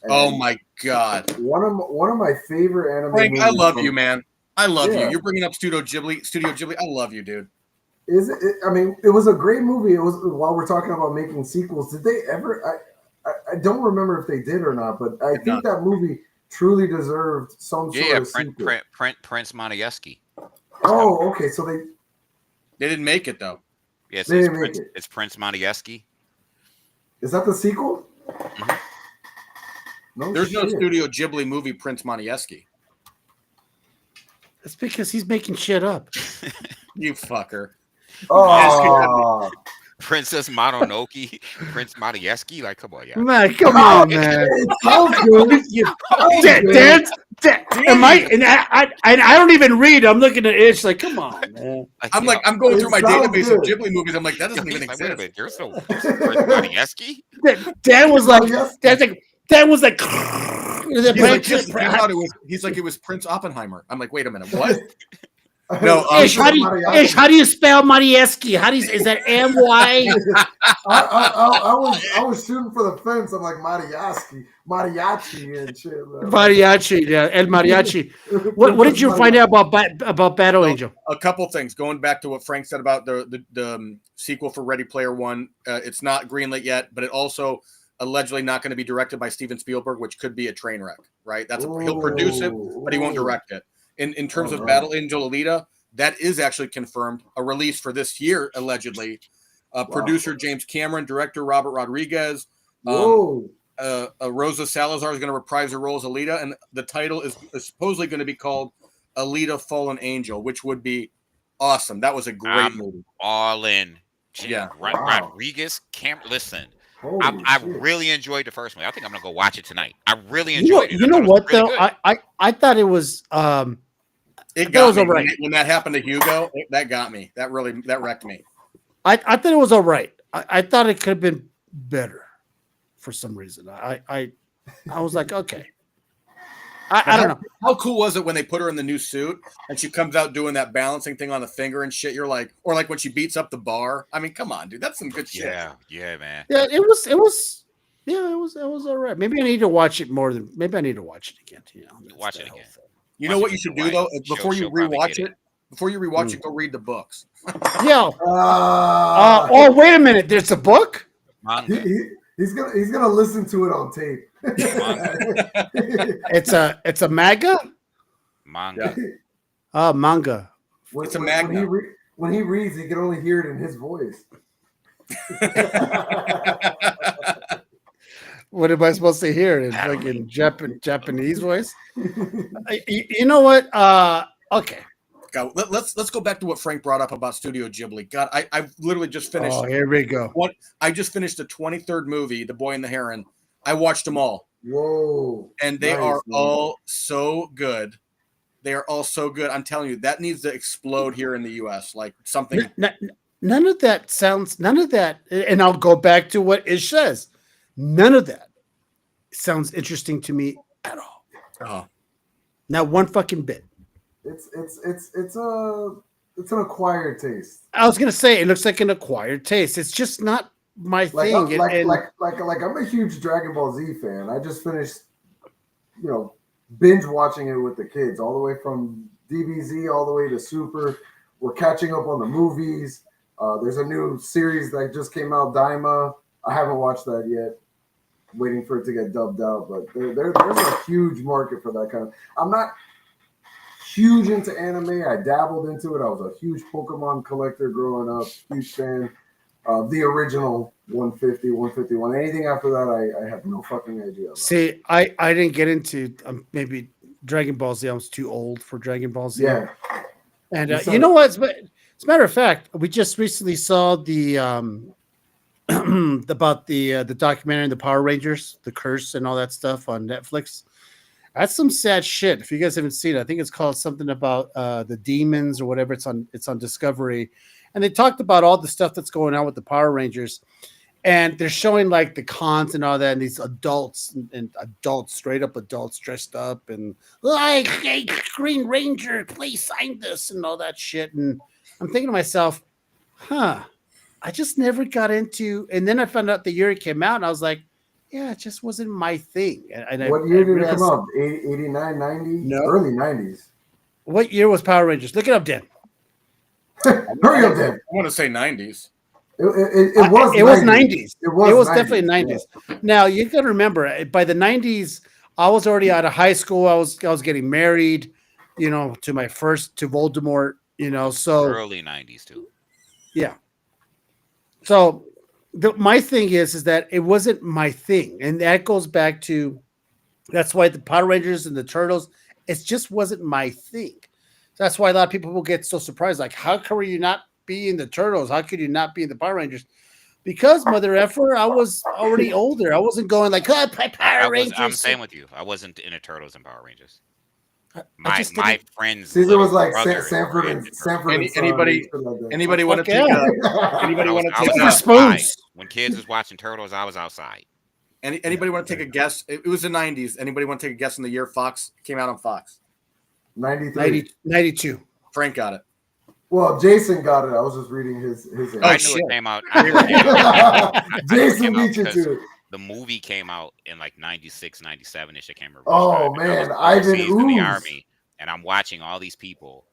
C: oh my god!
D: One of my favorite anime.
C: Frank, I love you, man. I love you. You're bringing up Studio Ghibli. I love you, dude.
D: I mean, it was a great movie. It was, while we're talking about making sequels. Did they ever? I don't remember if they did or not, but I think that movie truly deserved some sort of sequel.
E: Prince Mononoke.
D: Oh, okay. So they
C: didn't make it though.
E: Yes, it's Prince Mononoke.
D: Is that the sequel?
E: Mm-hmm.
D: No,
C: there's no Studio Ghibli movie Prince Mononoke.
A: That's because he's making shit up.
C: You fucker.
D: Oh,
E: Princess Mononoke, Prince Madieski. Like, come on, yeah.
A: Man, come on, man.
D: it sounds good. Sounds good.
A: Am I? And I don't even read. I'm looking at Ish like, come on, man.
C: I'm
E: yo,
C: like, I'm going
D: It
C: through my
D: sounds
C: database of
D: good.
C: Ghibli movies. I'm like, that doesn't even
E: he's like, wait a
C: exist.
E: minute, there's no Prince Madieski.
A: Dan was like,
D: Yes.
A: Dan was like,
C: He's like, yes, it came out, he's like, it was Prince Oppenheimer. I'm like, wait a minute, what? No,
A: Ish, how do you spell Madieski? Is that M-Y?
D: I was shooting for the fence. I'm like mariachi and shit. Man.
A: Mariachi, yeah, El Mariachi. What did you find out about Battle Angel?
C: A couple things. Going back to what Frank said about the sequel for Ready Player One, it's not greenlit yet, but it also allegedly not going to be directed by Steven Spielberg, which could be a train wreck. Right? He'll produce it, but he won't direct it. In terms of Battle Angel Alita, that is actually confirmed. A release for this year, allegedly. Producer James Cameron, director Robert Rodriguez. Rosa Salazar is going to reprise her role as Alita, and the title is supposedly going to be called Alita Fallen Angel, which would be awesome. That was a great movie.
E: All in.
C: Yeah.
E: Rodriguez can't listen.
D: Holy
E: I
D: shit.
E: really enjoyed the first one. I think I'm gonna go watch it tonight. I really enjoyed it.
A: You know
E: I thought it was
A: what
E: really
A: though?
E: good.
A: I thought it was
C: It
A: was
C: got me.
A: all right.
C: When that happened to Hugo, that got me. That wrecked me.
A: I thought it was all right. I thought it could have been better for some reason. I was like, okay. I don't know.
C: How cool was it when they put her in the new suit and she comes out doing that balancing thing on the finger and shit? You're like, or like when she beats up the bar. I mean, come on, dude, that's some good shit.
E: Yeah, man.
A: Yeah, it was all right. Maybe I need to watch it more than maybe I need to watch it again.
E: Watch it again.
C: You know what you should do though? Before you rewatch it, go read the books.
A: Yeah. Oh, wait a minute. There's a book?
E: Manga.
D: He's gonna listen to it on tape.
A: It's a manga?
E: Manga.
A: Manga.
C: It's a manga.
D: When he reads, he can only hear it in his voice.
A: What am I supposed to hear in fucking Japanese voice? You know what? Okay.
C: God, let's go back to what Frank brought up about Studio Ghibli. God, I literally just finished.
A: Oh, here we go.
C: I just finished the 23rd movie, The Boy and the Heron. I watched them all.
D: Whoa!
C: And they are all so good. They are all so good. I'm telling you, that needs to explode here in the U.S. Like something.
A: None of that, and I'll go back to what Ish says. None of that sounds interesting to me at all.
C: Oh.
A: Not one fucking bit.
D: It's an acquired taste.
A: I was gonna say it looks like an acquired taste. It's just not my thing.
D: I'm a huge Dragon Ball Z fan. I just finished, binge watching it with the kids, all the way from DBZ all the way to Super. We're catching up on the movies. There's a new series that just came out, Daima. I haven't watched that yet. Waiting for it to get dubbed out, but there's a huge market for that kind of. I'm not huge into anime. I dabbled into it. I was a huge Pokemon collector growing up. Huge fan. The original 150, 151. Anything after that, I have no fucking idea about.
A: See, I didn't get into maybe Dragon Ball Z. I was too old for Dragon Ball Z.
D: Yeah.
A: And you know what? As a matter of fact, we just recently saw the about the documentary on the Power Rangers, the curse and all that stuff on Netflix. That's some sad shit. If you guys haven't seen it, I think it's called something about the demons or whatever. It's on Discovery, and they talked about all the stuff that's going on with the Power Rangers, and they're showing like the cons and all that, and these adults and adults, straight up adults dressed up and like, hey, Green Ranger, please sign this and all that shit. And I'm thinking to myself, I just never got into, and then I found out the year it came out, and I was like, yeah, it just wasn't my thing. And
D: what year did it come out? 89, 90?
A: No.
D: Early 90s.
A: What year was Power Rangers? Look it up, Dan.
D: Hurry up, Dan.
C: I want to say 90s.
D: It was
A: 90s. It was
D: 90s.
A: Definitely 90s. Yeah. Now, you got to remember, by the 90s, I was already out of high school. I was getting married, to Voldemort, so.
E: Early 90s, too.
A: Yeah. So my thing is that it wasn't my thing. And that goes back to, that's why the Power Rangers and the Turtles, it just wasn't my thing. That's why a lot of people will get so surprised. Like, how can you not be in the Turtles? How could you not be in the Power Rangers? Because mother effer, I was already older. I wasn't going like, oh, Power Rangers.
E: I'm saying with you, I wasn't in the Turtles and Power Rangers.
A: I
E: My
A: just
E: my
A: didn't-
E: friends.
D: Caesar was like
E: brother
D: Sanford
E: were
D: and
E: into Turtles.
D: Sanford and Son
C: Anybody-
D: and shit like that.
C: Anybody want to
A: Fuck
C: take
A: yeah.
C: anybody
E: I was,
C: want to
E: I
C: take
E: was
A: for
E: outside.
A: spoons.
E: When kids was watching Turtles, I was outside.
C: anybody want to take a guess? It was the 90s. Anybody want to take a guess on the year Fox came out on Fox?
D: 93.
A: 92.
C: Frank got it.
D: Well, Jason got it. I was just reading his
C: Oh,
E: I
D: answer.
E: knew
C: shit.
E: it came out. I knew it came out. I knew it
D: Jason
E: came out
D: beat you
E: because
D: to it.
E: the movie came out in like 96, 97 ish. I can't remember.
D: Oh,
E: which time.
D: man,
E: I was
D: Ivan
E: overseas in the
D: Ooze.
E: army, and I'm watching all these people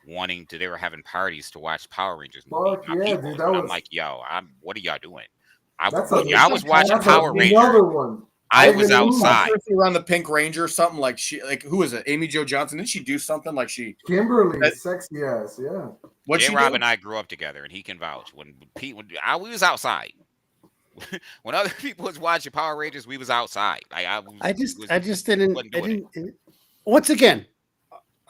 E: wanting to. They were having parties to watch Power Rangers movie.
D: Fuck
E: My
D: yeah,
E: people,
D: dude, that
E: and
D: was-
E: I'm like, yo, what are y'all doing?
D: That's
E: I was watching
D: that's
E: Power
D: another
E: Rangers.
D: one.
E: I
D: Ivan
E: was
D: Ooze.
C: I'm
E: outside.
C: not sure if you were on the Pink Ranger or something like who is it? Amy Jo Johnson. Didn't she do something like
D: Kimberly,
C: That-
D: sexy ass, yeah.
C: what she
E: J. Rob
C: do?
E: and I grew up together, and he can vouch. When we was outside. When other people was watching Power Rangers, we was outside. Like
A: I just didn't.
E: wasn't
A: I
E: doing
A: didn't. Once again,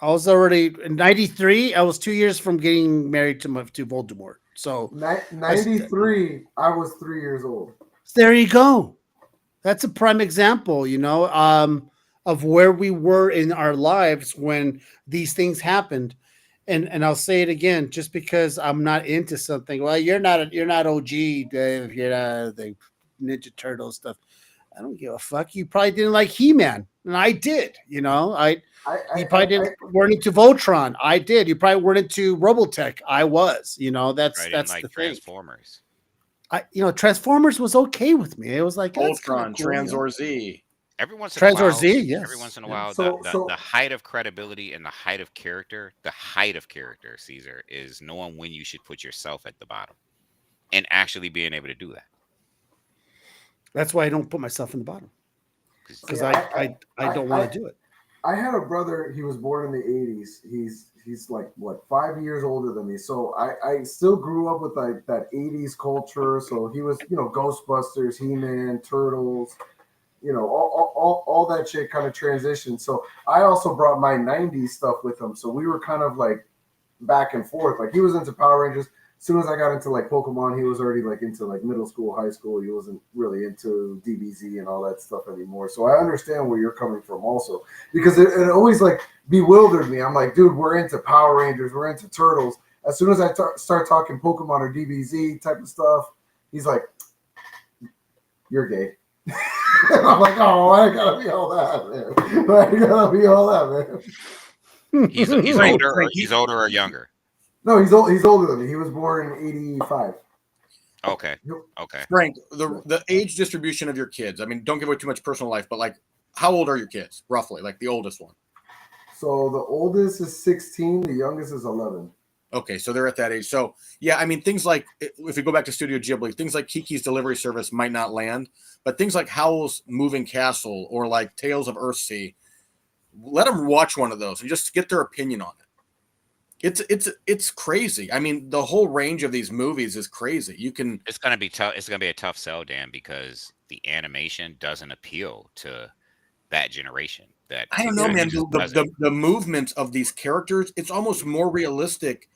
A: I was already in '93. I was 2 years from getting married to Voldemort. So
D: 93, I was 3 years old.
A: there you go. That's a prime example, of where we were in our lives when these things happened. And I'll say it again, just because I'm not into something. Well, you're not OG, Dave. You're not the Ninja Turtle stuff. I don't give a fuck. You probably didn't like He-Man, and I did. You probably weren't into Voltron. I did. You probably weren't into Robotech. I was. That's
E: right,
A: that's
E: like
A: the thing.
E: Transformers.
A: Transformers was okay with me. It was like that's
C: Ultron,
A: kinda cool,
C: Tranzor Z.
E: Every once in a while,
A: Transor Z, yes.
E: every once in a
A: Yeah.
E: while,
D: So-
E: the height of credibility and the height of character, Caesar, is knowing when you should put yourself at the bottom, and actually being able to do that.
A: That's why I don't put myself in the bottom, because
D: Yeah,
A: I don't want to do it.
D: I had a brother. He was born in the 80s. He's like what 5 years older than me. So I still grew up with like that 80s culture. So he was Ghostbusters, He-Man, Turtles, all that shit kind of transitioned. So I also brought my 90s stuff with him. So we were kind of like back and forth. Like he was into Power Rangers. As soon as I got into like Pokemon, he was already like into like middle school, high school. He wasn't really into DBZ and all that stuff anymore. So I understand where you're coming from also, because it always like bewildered me. I'm like, dude, we're into Power Rangers, we're into Turtles. As soon as I start talking Pokemon or DBZ type of stuff, he's like, you're gay. I'm like, oh, I gotta be all that, man. I gotta be all that, man.
E: He's
C: Frank,
E: older.
C: Frank,
E: He's older or younger.
D: No, he's old. He's older than me. He was born in '85.
E: Okay. Okay.
C: Frank, the age distribution of your kids. I mean, don't give away too much personal life, but like, how old are your kids roughly? Like the oldest one.
D: So the oldest is 16. The youngest is 11.
C: Okay, so they're at that age. So yeah, I mean, things like if we go back to Studio Ghibli, things like Kiki's Delivery Service might not land, but things like Howl's Moving Castle or like Tales of Earthsea, let them watch one of those and just get their opinion on it. It's crazy. I mean, the whole range of these movies is crazy.
E: It's gonna be tough. It's gonna be a tough sell, Dan, because the animation doesn't appeal to that generation. That
C: I don't know, man.
E: The
C: The movement of these characters, it's almost more realistic.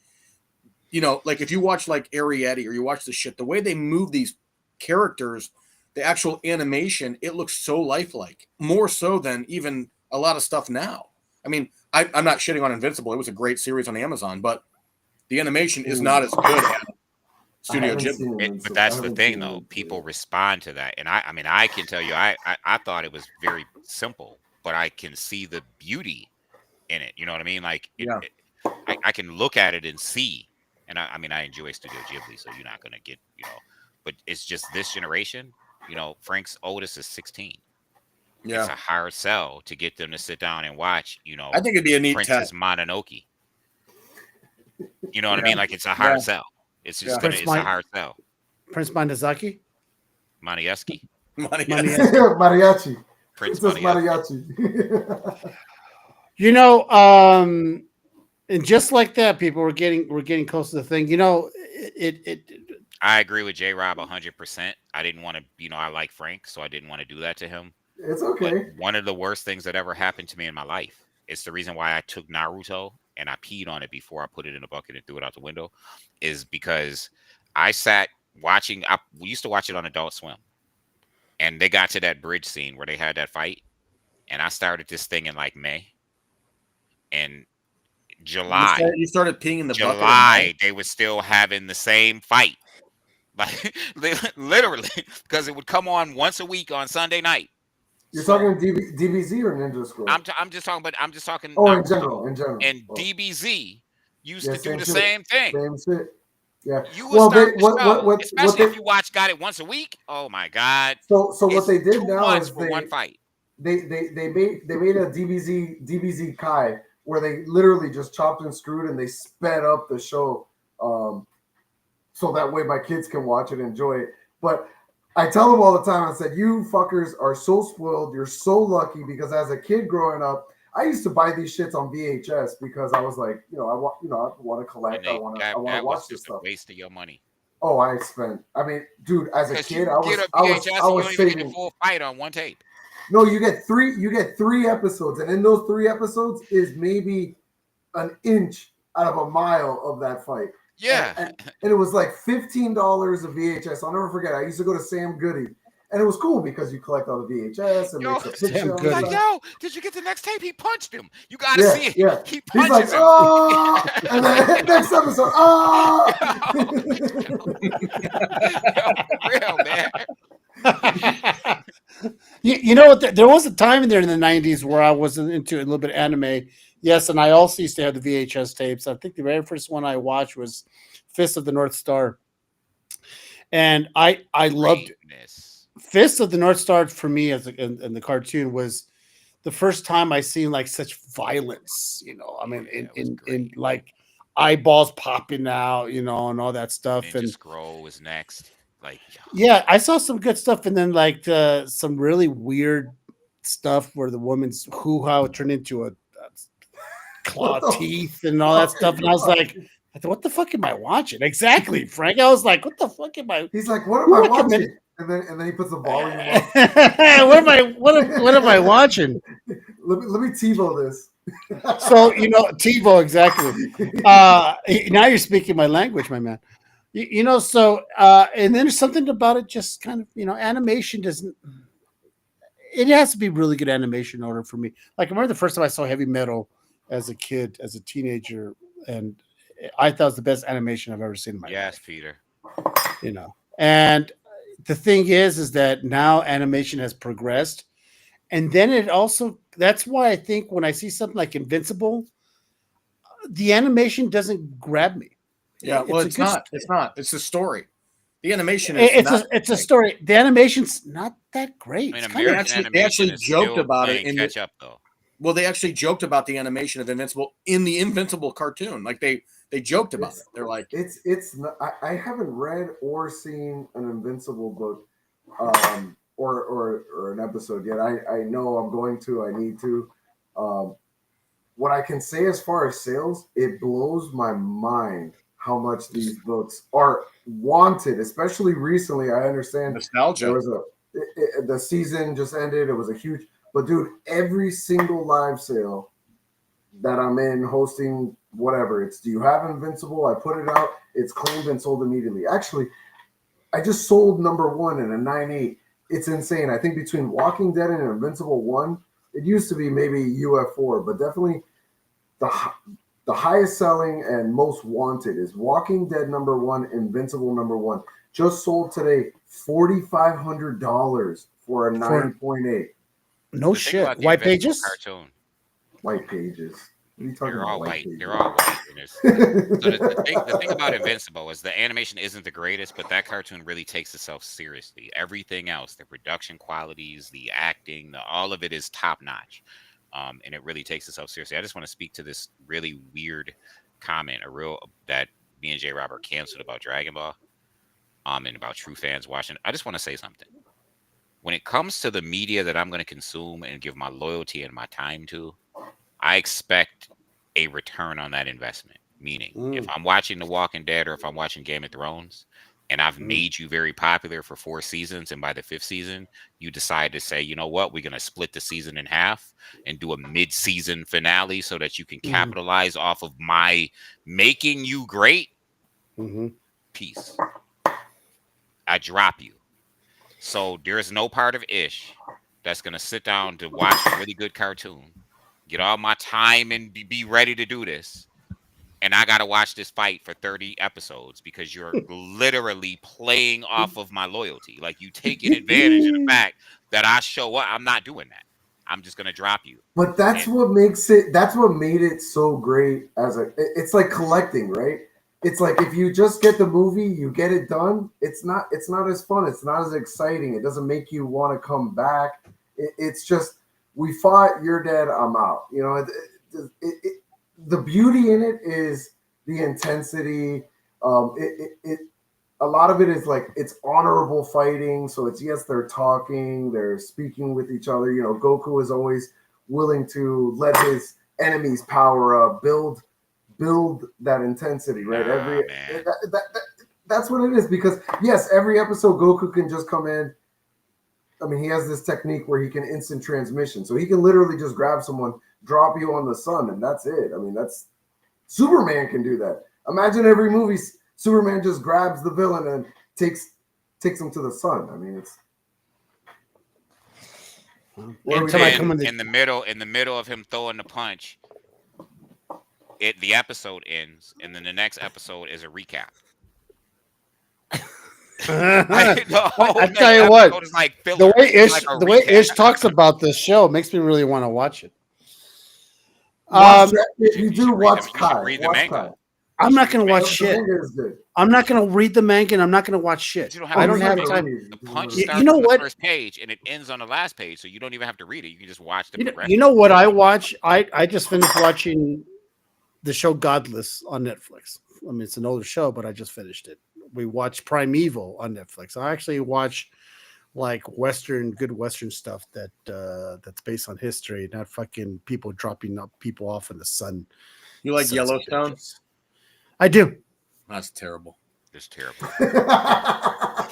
C: Like if you watch like Arrietty or you watch the shit, the way they move these characters, the actual animation, it looks so lifelike, more so than even a lot of stuff now. I mean, I'm not shitting on Invincible. It was a great series on Amazon, but the animation is not as good as Studio Ghibli.
E: But that's the thing, though. People respond to that, and I can tell you, I thought it was very simple, but I can see the beauty in it. You know what I mean? Like, I can look at it and see, and I enjoy Studio Ghibli, so you're not gonna get, but it's just this generation. Frank's oldest is 16.
C: Yeah,
E: it's a hard sell to get them to sit down and watch.
C: I think it'd be a neat
E: Princess
C: test.
E: Mononoke. You know what I mean? Like it's a hard sell. It's just it's a hard sell.
A: Prince Mondazaki?
E: Manieski?
D: Mariachi.
E: Prince
D: Mariachi.
A: And just like that, people we're getting close to the thing.
E: I agree with J Rob 100%. I didn't want to, I like Frank, so I didn't want to do that to him.
D: It's okay.
E: But one of the worst things that ever happened to me in my life. It's the reason why I took Naruto and I peed on it before I put it in a bucket and threw it out the window, is because I sat watching. We used to watch it on Adult Swim, and they got to that bridge scene where they had that fight, and I started this thing in like May, and July,
C: You started peeing in the bucket.
E: July, they were still having the same fight, like literally, because it would come on once a week on Sunday night.
D: You're talking DBZ or Ninja Scroll?
E: I'm just talking, but I'm just talking.
D: Oh, in general.
E: And DBZ used to do the
D: shit.
E: same thing.
D: Same shit. Yeah.
E: You would start the show, especially
D: if
E: you got it once a week. Oh my God!
D: So what they did now is
E: for one fight.
D: They made a DBZ Kai where they literally just chopped and screwed and they sped up the show, so that way my kids can watch it and enjoy it. But I tell them all the time, I said, you fuckers are so spoiled. You're so lucky because as a kid growing up, I used to buy these shits on VHS because I was like, I want to collect. I want to watch this stuff.
E: Waste of your money.
D: Oh, I mean, dude, as a kid, I was
E: you
D: saving
E: get a full fight on one tape.
D: No, you get three episodes, and in those 3 episodes is maybe an inch out of a mile of that fight.
E: Yeah.
D: And it was like $15 a VHS. I'll never forget. I used to go to Sam Goody. And it was cool because you collect all the VHS and make a picture.
E: Like, yo, did you get the next tape? He punched him. You got to see it.
D: Yeah.
E: He punches him.
D: Oh! And then next episode, oh!
E: Real, man.
A: You know what? There was a time in there in the 90s where I was into a little bit of anime. Yes, and I also used to have the VHS tapes. I think the very first one I watched was Fist of the North Star. And I loved it. Fist of the North Star for me in the cartoon was the first time I seen like such violence, I mean, in like eyeballs popping out, and all that stuff.
E: Ninja
A: and
E: Scroll was next.
A: Yeah, I saw some good stuff, and then like some really weird stuff where the woman's hoo-ha turned into a claw teeth and all that stuff, and I was like, what the fuck am I watching? Exactly, Frank. I was like, what the fuck am I?
D: He's like, what am I watching? And then he puts the volume up.
A: what am I watching?
D: Let me TiVo this.
A: So TiVo, exactly. Now you're speaking my language, my man. So and then there's something about it, just kind of animation doesn't. It has to be really good animation in order for me. Like I remember the first time I saw Heavy Metal as a kid, as a teenager, and I thought it was the best animation I've ever seen in my life.
E: Yes, Peter.
A: And the thing is that now animation has progressed, and then it also. That's why I think when I see something like Invincible, the animation doesn't grab me.
C: Yeah, well, it's not. It's not. It's a story. The animation is.
A: It's a story. The animation's not that great.
E: I mean,
C: they actually joked about it in
E: catch up though.
C: Well, they actually joked about the animation of Invincible in the Invincible cartoon. Like they joked about it. They're like,
D: it's not, I haven't read or seen an Invincible book, or an episode yet. I know I'm going to. I need to. What I can say as far as sales, it blows my mind how much these books are wanted, especially recently. I understand
C: nostalgia.
D: There was the season just ended. It was a huge, but dude, every single live sale that I'm in hosting, whatever, do you have Invincible? I put it out. It's claimed and sold immediately. Actually, I just sold number 1 in a 9.8. It's insane. I think between Walking Dead and Invincible 1, it used to be maybe UF4, but definitely the highest selling and most wanted is Walking Dead number 1, Invincible number 1. Just sold today $4,500 for a 9.8.
A: No shit. White Pages?
E: Cartoon.
D: White Pages. What are you talking about?
E: White. They're all white. So the thing about Invincible is the animation isn't the greatest, but that cartoon really takes itself seriously. Everything else, the production qualities, the acting, all of it is top notch. And it really takes itself seriously. I just want to speak to this really weird comment, that me and J. Robert canceled about Dragon Ball, and about true fans watching. I just want to say something. When it comes to the media that I'm going to consume and give my loyalty and my time to, I expect a return on that investment. Meaning, if I'm watching The Walking Dead or if I'm watching Game of Thrones, and I've made you very popular for 4 seasons, and by the 5th season, you decide to say, you know what, we're gonna split the season in half and do a mid-season finale so that you can capitalize off of my making you great. Peace. I drop you. So there is no part of Ish that's gonna sit down to watch a really good cartoon, get all my time and be ready to do this. And I gotta watch this fight for 30 episodes because you're literally playing off of my loyalty. Like you taking advantage of the fact that I show up. I'm not doing that. I'm just gonna drop you.
D: But that's what makes it. That's what made it so great. It's like collecting, right? It's like if you just get the movie, you get it done. It's not as fun. It's not as exciting. It doesn't make you want to come back. It's just we fought. You're dead. I'm out. You know. The beauty in it is the intensity. A lot of it is like it's honorable fighting. So it's they're talking, they're speaking with each other. You know, Goku is always willing to let his enemies power up, build that intensity, right? That's what it is. Because yes, every episode Goku can just come in. I mean, he has this technique where he can instant transmission, so he can literally just grab someone, drop you on the sun, and that's it. I mean, that's Superman can do that. Imagine every movie Superman just grabs the villain and takes him to the sun. I mean, it's
E: in the middle of him throwing the punch, the episode ends, and then the next episode is a recap.
A: I tell you what,
E: like
A: the way Ish talks about this show makes me really want to watch it.
D: If you do watch Kai,
E: read the manga.
A: I'm not going to watch shit. I'm not going to read the manga, and I'm not going to watch shit. I don't have time.
E: The punch starts on the first page, and it ends on the last page, so you don't even have to read it. You can just watch the progression.
A: You know what I watch? I just finished watching the show Godless on Netflix. I mean, it's an older show, but I just finished it. We watched Primeval on Netflix. I actually watch like good Western stuff that's based on history, not fucking people dropping up people off in the sun.
C: You like Yellowstone?
A: I do.
C: That's terrible.
E: It's terrible. I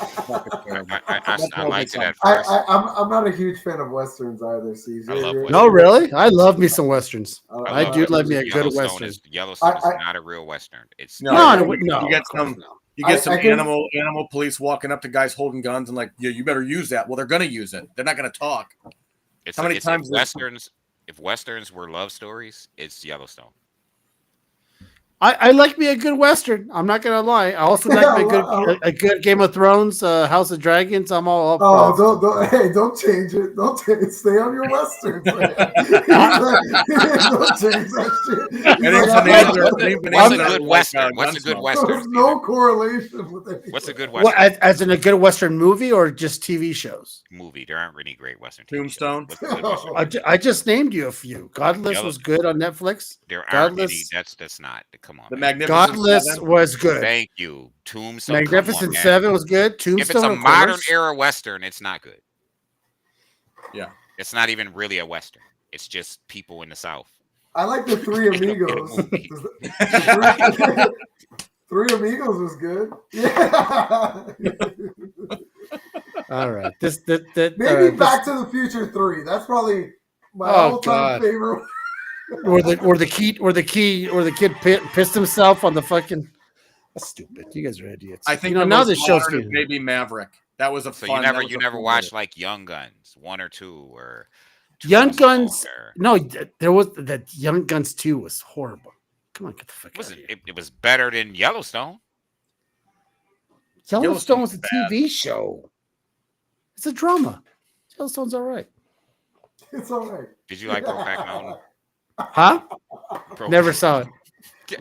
E: liked it at first.
D: I'm not a huge fan of Westerns either, CJ.
A: No, really? I love me some Westerns. I do love me a good Western.
E: Yellowstone is not a real Western. It's
A: no.
C: You get some animal police walking up to guys holding guns and like, yeah, you better use that. Well, they're going to use it. They're not going to talk. How many times
E: if Westerns were love stories, it's Yellowstone.
A: I like me a good Western. I'm not gonna lie. I also like me a good Game of Thrones, House of Dragons. I'm all up.
D: Don't change it. Stay on your Westerns. Don't change that shit.
E: What's a good Western? What's a good Western?
D: There's no correlation with it.
E: What's a good Western?
A: As in a good Western movie or just TV shows?
E: Movie. There aren't any great Western.
C: Tombstone.
A: I just named you a few. Godless was good on Netflix.
E: There aren't any. That's not. Come on.
C: The Magnificent
A: Godless
C: Seven
A: was good.
E: Thank you. Tombstone.
A: Magnificent Seven was good. Tombstone.
E: If it's a modern era Western, it's not good.
C: Yeah.
E: It's not even really a Western. It's just people in the South.
D: I like the Three Amigos. Three Amigos was good. Yeah.
A: All right.
D: Maybe Back to the Future 3. That's probably my all-time favorite.
A: Or the kid pissed himself on the fucking. That's stupid. You guys are idiots.
C: I think
A: now this show's
C: maybe Maverick. That was a fun.
E: You never watched like Young Guns 1 or 2 or
A: Young Guns. No, there was that Young Guns 2 was horrible. Come on, get the fuck out of here.
E: It was better than Yellowstone.
A: Yellowstone's a TV show. It's a drama. Yellowstone's all right.
D: It's all right.
E: Did you like Brokeback Mountain?
A: Huh? Never saw it.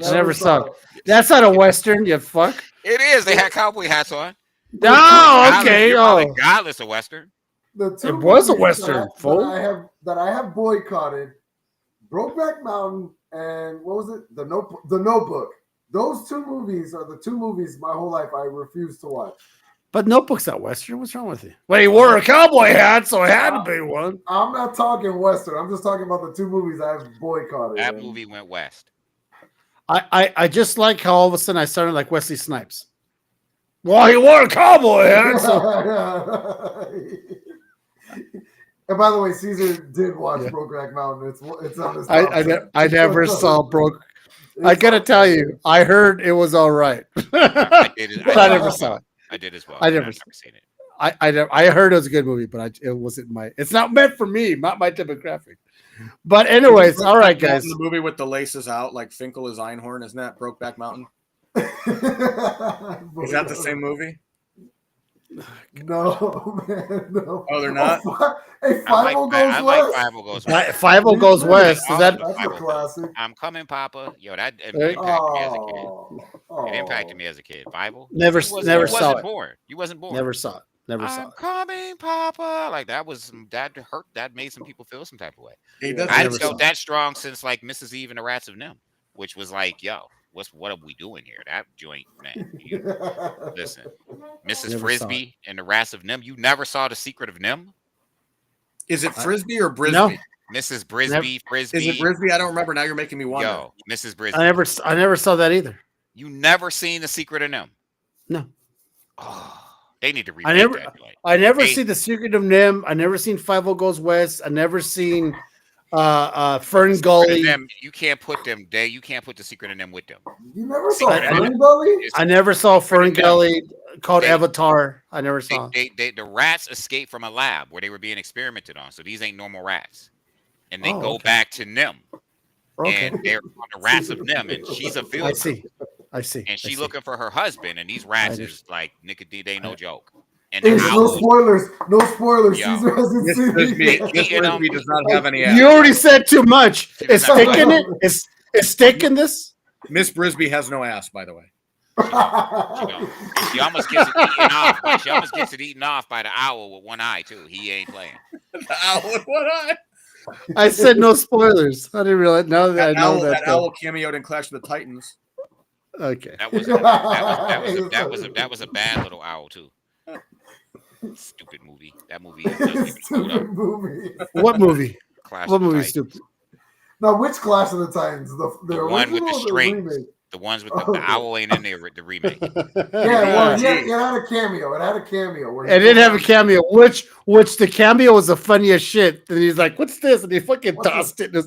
A: Never saw it. That's not a Western, you fuck.
E: It is. They had cowboy hats on.
A: No, okay.
E: Godless a Western.
A: It was a Western.
D: That I have boycotted. Brokeback Mountain and what was it? The Notebook. Those two movies are the two movies my whole life I refuse to watch.
A: But Notebook's not Western. What's wrong with you? Well, he wore a cowboy hat, so it had to be one.
D: I'm not talking Western. I'm just talking about the two movies I've boycotted.
E: That movie went west.
A: I just like how all of a sudden I started like Wesley Snipes. Well, he wore a cowboy hat. So.
D: And by the way, Caesar did watch
A: Yeah.
D: Brokeback Mountain. It's on his top
A: I
D: ten.
A: never saw Broke. I
D: It's
A: gotta
D: on-
A: tell you, I heard it was all right.
E: I did it.
A: But I never saw it.
E: I did as well.
A: I
E: but
A: never
E: I've
A: saw
E: never seen it.
A: I heard it was a good movie, but it wasn't my. It's not meant for me, not my demographic. But anyways, all right, guys.
C: The movie with the laces out, like Finkel is Einhorn, isn't that Brokeback Mountain? Is that the same movie?
D: No, man, no.
C: Oh, they're not?
D: Hey,
E: I
D: Five-O
E: like
D: Goes West.
E: Five-O Goes West.
A: 5 Goes West. Is that?
D: That's a
E: Five-O.
D: classic.
E: I'm coming, Papa. Yo, that
A: Hey.
E: impacted me as a kid.
D: Oh,
E: It impacted me as a kid. Bible.
A: Never
E: You
A: saw
E: wasn't
A: it.
E: born. You wasn't born.
A: Never saw it. Never saw
E: I'm
A: it.
E: coming, Papa. Like that hurt. That made some people feel some type of way.
C: He
D: Yeah.
C: does
E: I hadn't
A: never saw
E: felt
A: it.
E: that strong since like Mrs. Eve and the Rats of Nim, which was like, yo, what are we doing here? That joint, man. Listen, Mrs.
A: Never
E: Frisbee and the Rats of Nim. You never saw The Secret of Nim?
C: Is it Frisbee or Brisbee?
A: No.
E: Mrs. Brisbee, Frisbee.
C: Is it Brisbee? I don't remember. Now you're making me wonder.
E: Yo, Mrs. Brisbee.
A: I never saw that either.
E: You never seen The Secret of Nim?
A: No.
E: Oh, they need to remake
A: I never-
E: that joint.
A: I never
E: Hey.
A: seen The Secret of Nim. I never seen 5 Goes West. I never seen Fern
E: Secret
A: Gully.
E: of Nim, you can't put them. You can't put The Secret of Nim with them.
D: You never saw
E: Secret of
A: Nim.
D: Fern Gully?
E: It's-
A: I never saw Fern
E: Nim.
A: Gully called
E: They-
A: Avatar. I never saw.
E: The rats escaped from a lab where they were being experimented on. So these ain't normal rats, and they
A: Oh,
E: go
A: okay.
E: back to Nim,
A: Okay.
E: and they're on the rats of Nim, and she's a
A: I
E: field
A: see. I see.
E: and
A: I
E: she
A: see.
E: looking for her husband, and these rats
A: I
E: is like Nicodemus. They no
A: I-
E: joke. And
D: Hey,
E: the
D: no
E: owls,
D: spoilers. No spoilers.
E: Yo.
D: Caesar hasn't
C: Miss
D: seen
C: Frisbee,
D: it.
C: Miss
E: You know,
C: Frisbee does not have any ass.
A: You already said too much.
E: She
A: Is
E: does not
A: steak in
D: have-
A: it? Is steak in this?
C: Miss Brisbee has no ass, by the way.
E: she almost gets it eaten off. She almost gets it eaten off by the owl with one eye too. He ain't playing.
C: Owl with one eye.
A: I said no spoilers. I didn't realize. Now that I know
C: Owl,
A: that.
C: that owl cameoed in Clash of the Titans.
A: Okay.
E: That was a bad little owl too. Stupid movie. That movie doesn't even hold up.
D: Stupid movie.
A: What movie?
E: Clash
A: What
E: of the
A: movie?
E: Titans.
A: Stupid.
D: Now, which Clash of the Titans? The
E: one with
D: original
E: the
D: or
E: strings.
D: remake?
E: The ones with the owl ain't in there. The remake.
D: Yeah, well,
A: Yeah.
D: it had a cameo. It had a cameo. Where
A: It did have a cameo, which the cameo was the funniest shit. And he's like, "What's this?" And he fucking
D: What's
A: tossed it. That's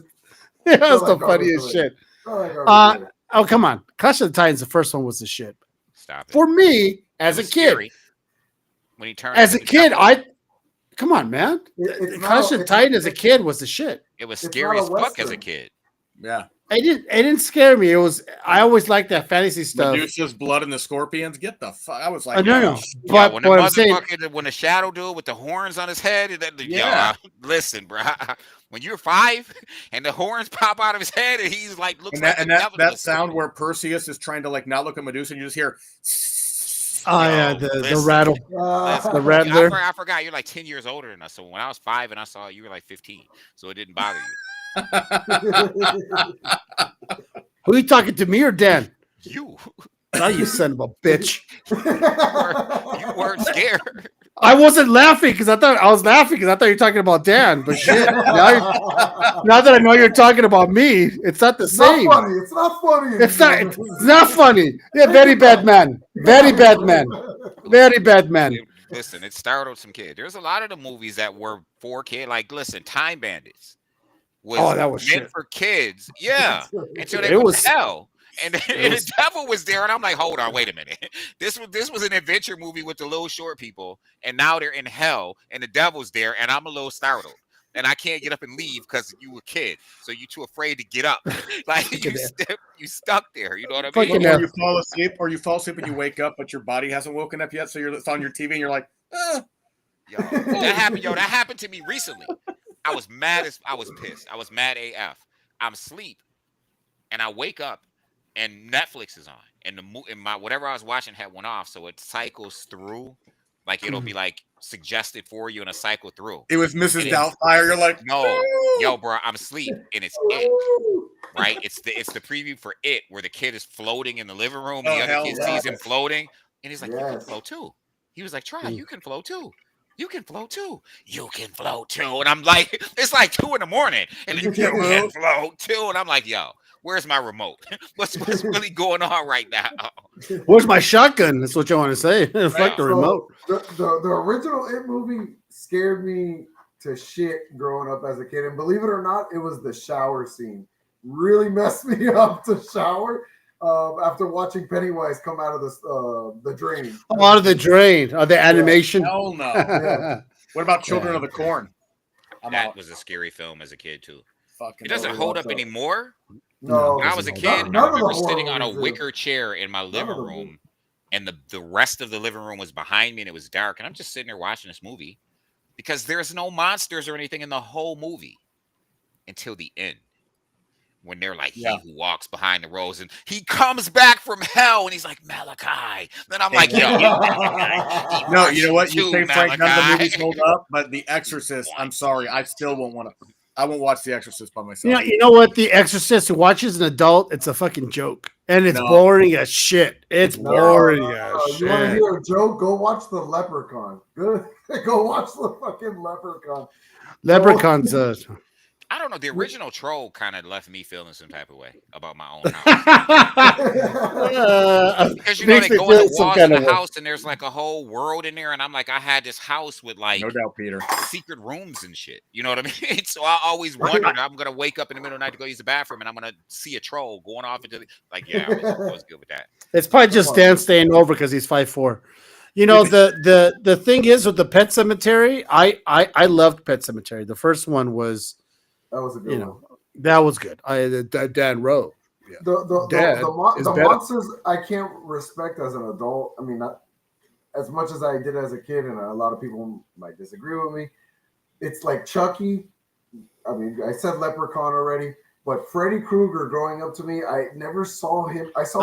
A: the funniest shit. Oh, come on. Clash of the Titans, the first one was the shit.
E: Stop it.
A: For me, as
E: It
A: a
E: was
A: kid,
E: scary when he turned
A: as a
E: into the
A: kid,
E: devil.
A: come on, man.
D: It's not
A: Clash
D: a-
A: of the
D: it's-
A: Titans as a kid was the shit.
E: It was
D: It's
E: scary
D: not
E: as
D: a
E: fuck as a
D: Western.
E: kid.
C: Yeah.
A: It didn't scare me. It was I always liked that fantasy stuff.
C: Medusa's blood and the scorpions. Get the fuck. I was like,
A: No.
E: Yeah,
A: But
E: when the
A: what I'm saying,
E: motherfucker, when the shadow dude with the horns on his head,
C: Yeah.
E: listen, bro. When you're 5 and the horns pop out of his head and he's like looks
C: And
E: like
C: that,
E: the devil,
C: that
E: listen,
C: sound where Perseus is trying to like not look at Medusa, and you just hear.
A: oh yeah,
E: Yo,
A: the
E: listen.
A: rattle.
E: Listen,
A: The rat
E: I,
A: there.
E: I forgot you're like 10 years older than us. So when I was 5 and I saw you were like 15, so it didn't bother you.
A: Who are you talking to, me or Dan?
E: You
A: Oh, you son of a bitch.
E: you weren't scared.
A: I wasn't laughing because I thought you were talking about Dan. But shit, now that I know you're talking about me, it's not the
D: It's not
A: same.
D: funny. It's not funny.
A: It's not funny. Yeah, very bad man. Very bad man. Very bad man.
E: Listen, it startled some kids. There's a lot of the movies that were for kids. Like, listen, Time Bandits
A: Oh, that was
E: meant
A: shit.
E: for kids. Yeah, until they
A: It
E: went
A: was-
E: to hell. And,
A: was-
E: the devil was there, and I'm like, hold on, wait a minute. This was an adventure movie with the little short people, and now they're in hell, and the devil's there, and I'm a little startled, and I can't get up and leave because you a kid, so you're too afraid to get up. Like you stuck there. You know what I mean?
A: Fucking
C: Or
A: hell.
C: you fall asleep, and you wake up, but your body hasn't woken up yet. So it's on your TV, and you're like,
E: Yo, that happened. That happened to me recently. I was pissed. I was mad AF. I'm asleep, and I wake up, and Netflix is on, and my whatever I was watching had went off, so it cycles through, like it'll be like suggested for you, and a cycle through.
C: it was Mrs.
E: It is.
C: Doubtfire. You're like,
E: No, yo, bro, I'm asleep, and it's it. Right? It's the preview for It, where the kid is floating in the living room, and
C: Oh,
E: the other
C: hell
E: kid
C: yes.
E: sees him floating, and he's like, "You can
D: Yes.
E: float too." He was like, "Try,
A: Mm.
E: you can float too. You can float too. You can float too." And I'm like, it's like 2 a.m, and
C: You can't
E: you can
C: move.
E: float too. And I'm like, yo, Where's my remote? What's really going on right now?
A: Where's my shotgun? That's what you want to say. Fuck the remote.
D: The original It movie scared me to shit growing up as a kid, and believe it or not, it was the shower scene. Really messed me up to shower after watching Pennywise come out of the drain.
A: Out of the drain. The animation.
C: Hell no.
D: Yeah.
C: What about Children of the Corn?
E: That was a scary film as a kid too.
C: Fucking
E: It doesn't hold up anymore.
D: No,
E: When I was a kid, I remember sitting on a wicker chair in my living room, and the rest of the living room was behind me, and it was dark, and I'm just sitting there watching this movie because there's no monsters or anything in the whole movie until the end. When they're like, he who walks behind the rose, and he comes back from hell, and he's like, Malachi. Then I'm like, yo.
C: No, you know what? You say Frank, none of the
E: Malachi.
C: movies hold up, but The Exorcist, I'm sorry, I still won't want to. I won't watch The Exorcist by myself.
A: You know what? The Exorcist, who watches an adult, it's a fucking joke. And it's boring as shit. It's boring as shit.
D: You want to hear a joke? Go watch The Leprechaun. Go watch the fucking Leprechaun.
A: Leprechaun's
E: I don't know. The original Troll kind of left me feeling some type of way about my own house. Because you know they go in the walls of the house and there's like a whole world in there, and I'm like, I had this house with like
C: no doubt, Peter,
E: secret rooms and shit. You know what I mean? So I always wondered, I'm gonna wake up in the middle of the night to go use the bathroom, and I'm gonna see a troll going off into I was good with that.
A: It's probably just Dan staying over because he's 5'4". You know, the thing is with the Pet Sematary, I loved Pet Sematary. The first one was.
D: That was a good one.
A: That was good. Dan wrote. Yeah.
D: The monsters I can't respect as an adult. I mean, not as much as I did as a kid, and a lot of people might disagree with me. It's like Chucky. I mean, I said Leprechaun already, but Freddy Krueger growing up to me, I never saw him. I saw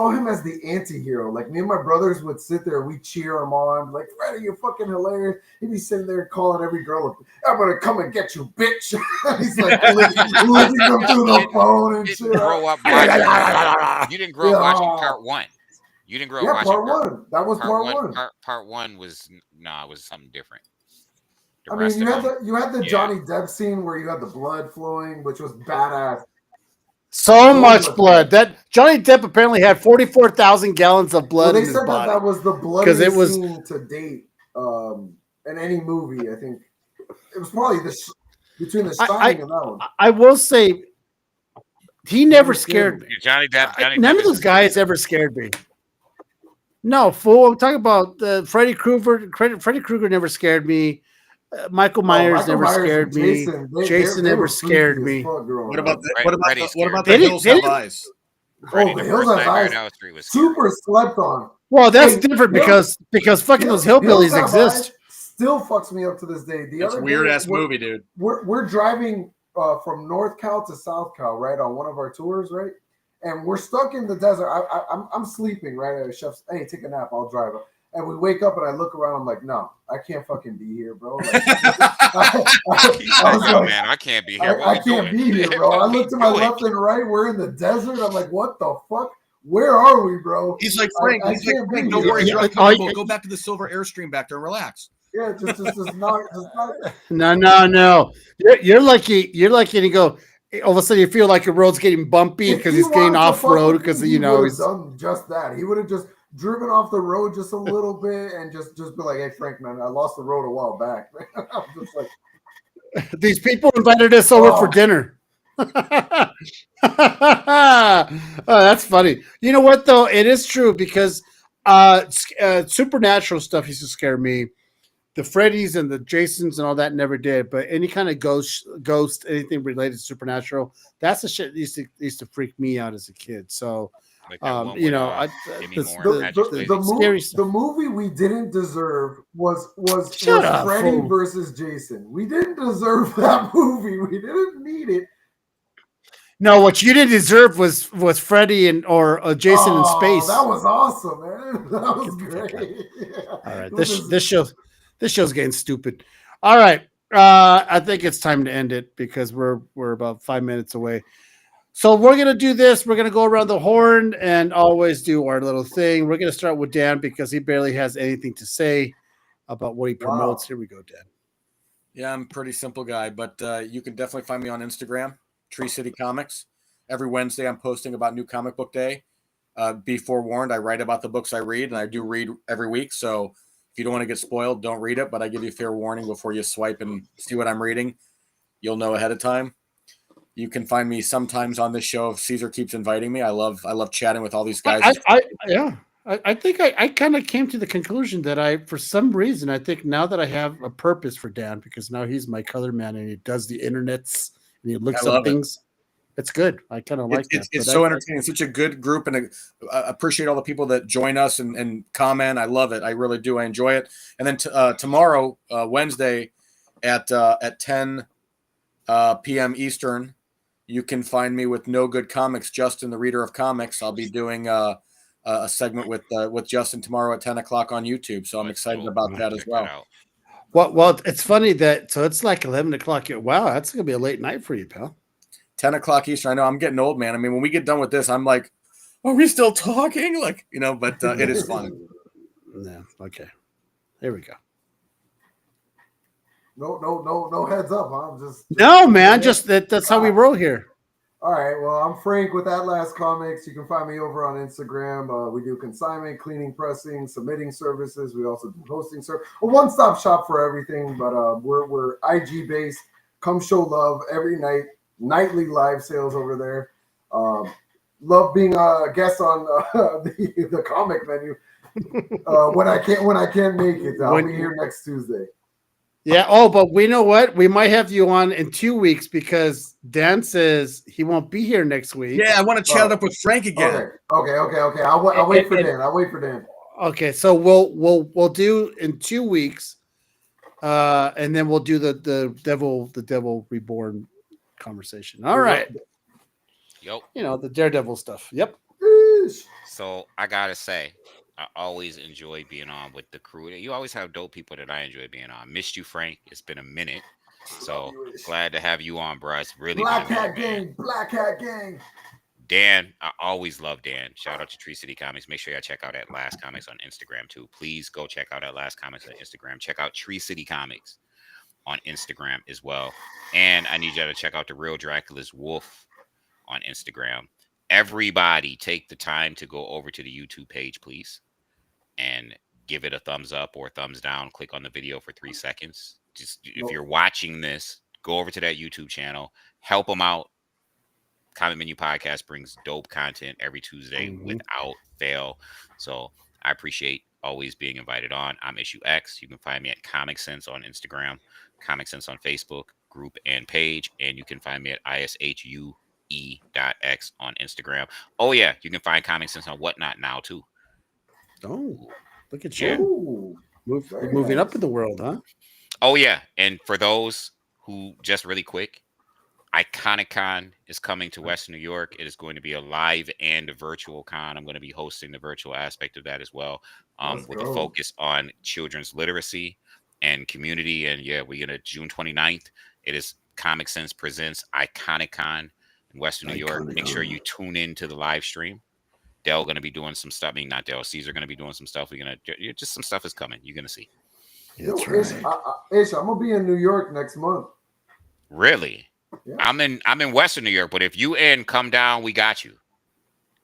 D: him as the anti-hero. Like me and my brothers would sit there, we cheer him on, like Freddy, you're fucking hilarious. He'd be sitting there calling every girl, I'm gonna come and get you, bitch. He's like licking them through the phone and shit.
E: You didn't grow up watching part one. You didn't grow up watching
D: part one. That was part one.
E: Part one was it was something different.
D: I mean, you had the Johnny Depp scene where you had the blood flowing, which was badass.
A: So much blood. That Johnny Depp apparently had 44,000 gallons of blood in his body.
D: They said that was the bloodiest scene to date in any movie. I think it was probably between The Shining and that one.
A: I will say, he never scared me.
E: Johnny Depp.
A: None of those guys ever scared me. No, fool. I'm talking about Freddy Krueger. Freddy Krueger never scared me. Michael Myers never scared me. Jason never scared me.
C: What about the Hills Have Eyes?
D: The Hills Have Eyes. Super slept on.
A: Well, that's different because fucking those hillbillies exist.
D: Still fucks me up to this day.
C: It's a weird ass movie, dude.
D: We're driving from North Cal to South Cal, right, on one of our tours, right? And we're stuck in the desert. I'm sleeping, right? Chef's, hey, take a nap. I'll drive. And we wake up and I look around. I'm like, no, I can't fucking be here, bro. Like,
E: man, I can't be here.
D: I can't be here, bro. I look to my left and right. We're in the desert. I'm like, what the fuck? Where are we, bro?
C: He's like, Frank. Don't worry, you're uncomfortable. Go back to the Silver Airstream back there and relax.
D: Yeah, just not.
A: No. You're lucky. You're lucky to go. All of a sudden, you feel like your road's getting bumpy because he's getting off road because he's
D: done just that. He would have just driven off the road just a little bit and just be like, hey, Frank, man, I lost the road a while back. I'm just like,
A: these people invited us over for dinner. Oh, that's funny. You know what, though? It is true because supernatural stuff used to scare me. The Freddys and the Jasons and all that never did, but any kind of ghost, anything related to supernatural, that's the shit that used to freak me out as a kid. So,
E: like
D: the movie we didn't deserve was Freddy versus Jason. We didn't deserve that movie. We didn't need it.
A: No, what you didn't deserve was Freddy or Jason in space.
D: That was awesome, man. That was great. Yeah.
A: All right, this show's getting stupid. All right, I think it's time to end it because we're about 5 minutes away. So we're going to do this. We're going to go around the horn and always do our little thing. We're going to start with Dan because he barely has anything to say about what he promotes. Wow. Here we go, Dan.
C: Yeah, I'm a pretty simple guy, but you can definitely find me on Instagram, Tree City Comics. every Wednesday I'm posting about New Comic Book Day. Be forewarned, I write about the books I read, and I do read every week. So if you don't want to get spoiled, don't read it. But I give you fair warning before you swipe and see what I'm reading. You'll know ahead of time. You can find me sometimes on this show if Caesar keeps inviting me. I love chatting with all these guys.
A: I think I kind of came to the conclusion that for some reason, I think now that I have a purpose for Dan, because now he's my color man and he does the internets and he looks up things. It's good. I kind of like that.
C: It's so entertaining. It's such a good group, and I appreciate all the people that join us and comment. I love it. I really do. I enjoy it. And then tomorrow, Wednesday, at 10 p.m. Eastern, you can find me with No Good Comics, Justin, the reader of comics. I'll be doing a segment with Justin tomorrow at 10 o'clock on YouTube. So I'm excited about that as well.
A: Well, it's funny that it's like 11 o'clock. Wow, that's gonna be a late night for you, pal.
C: 10 o'clock Eastern. I know I'm getting old, man. I mean, when we get done with this, I'm like, are we still talking? Like, but it is fun.
A: Yeah. Okay. There we go.
D: No heads up, huh?
A: No, man. Just that's how we roll here.
D: All right. Well, I'm Frank with Atlas Comics. You can find me over on Instagram. We do consignment, cleaning, pressing, submitting services. We also do hosting service. A one-stop shop for everything. But we're IG based. Come show love every night. Nightly live sales over there. Love being a guest on the comic menu. When I can't make it, I'll be here next Tuesday.
A: Yeah. Oh, but we know what? We might have you on in 2 weeks because Dan says he won't be here next week.
C: Yeah, I want to chat it up with Frank again.
D: Okay. I'll wait for Dan. I'll wait for Dan.
A: Okay, so we'll do in 2 weeks, and then we'll do the Devil Reborn conversation. All right.
E: Yep.
A: The Daredevil stuff. Yep.
E: So I gotta say, I always enjoy being on with the crew. You always have dope people that I enjoy being on. Missed you, Frank. It's been a minute. So glad to have you on, bro. It's really
D: Black Hat Gang.
E: Dan, I always love Dan. Shout out to Tree City Comics. Make sure y'all check out At Last Comics on Instagram too. Please go check out At Last Comics on Instagram. Check out Tree City Comics on Instagram as well. And I need y'all to check out The Real Dracula's Wolf on Instagram. Everybody take the time to go over to the YouTube page, please, and give it a thumbs up or thumbs down. Click on the video for 3 seconds. Just if you're watching this, go over to that YouTube channel. Help them out. Comic Menu Podcast brings dope content every Tuesday without fail. So I appreciate always being invited on. I'm Issue X. You can find me at Comic Sense on Instagram, Comic Sense on Facebook, group and page, and you can find me at ISHUE.X on Instagram. Oh yeah, you can find Comic Sense on Whatnot now too.
A: Oh, look at you. Moving up in the world, huh?
E: Oh yeah, and for those who just really quick, IconicCon is coming to Western New York. It is going to be a live and a virtual con. I'm going to be hosting the virtual aspect of that as well, with a focus on children's literacy and community. And yeah, we're going to June 29th. It is Comic Sense presents IconicCon in Western New York. Make sure you tune in to the live stream. Dell going to be doing some stuff. I mean, not Dell. Caesar going to be doing some stuff. We're going to just some stuff is coming. You're going to see.
A: Yeah, that's right.
D: Ish, I'm gonna be in New York next month.
E: Really? Yeah. I'm in Western New York, but if you come down, we got you.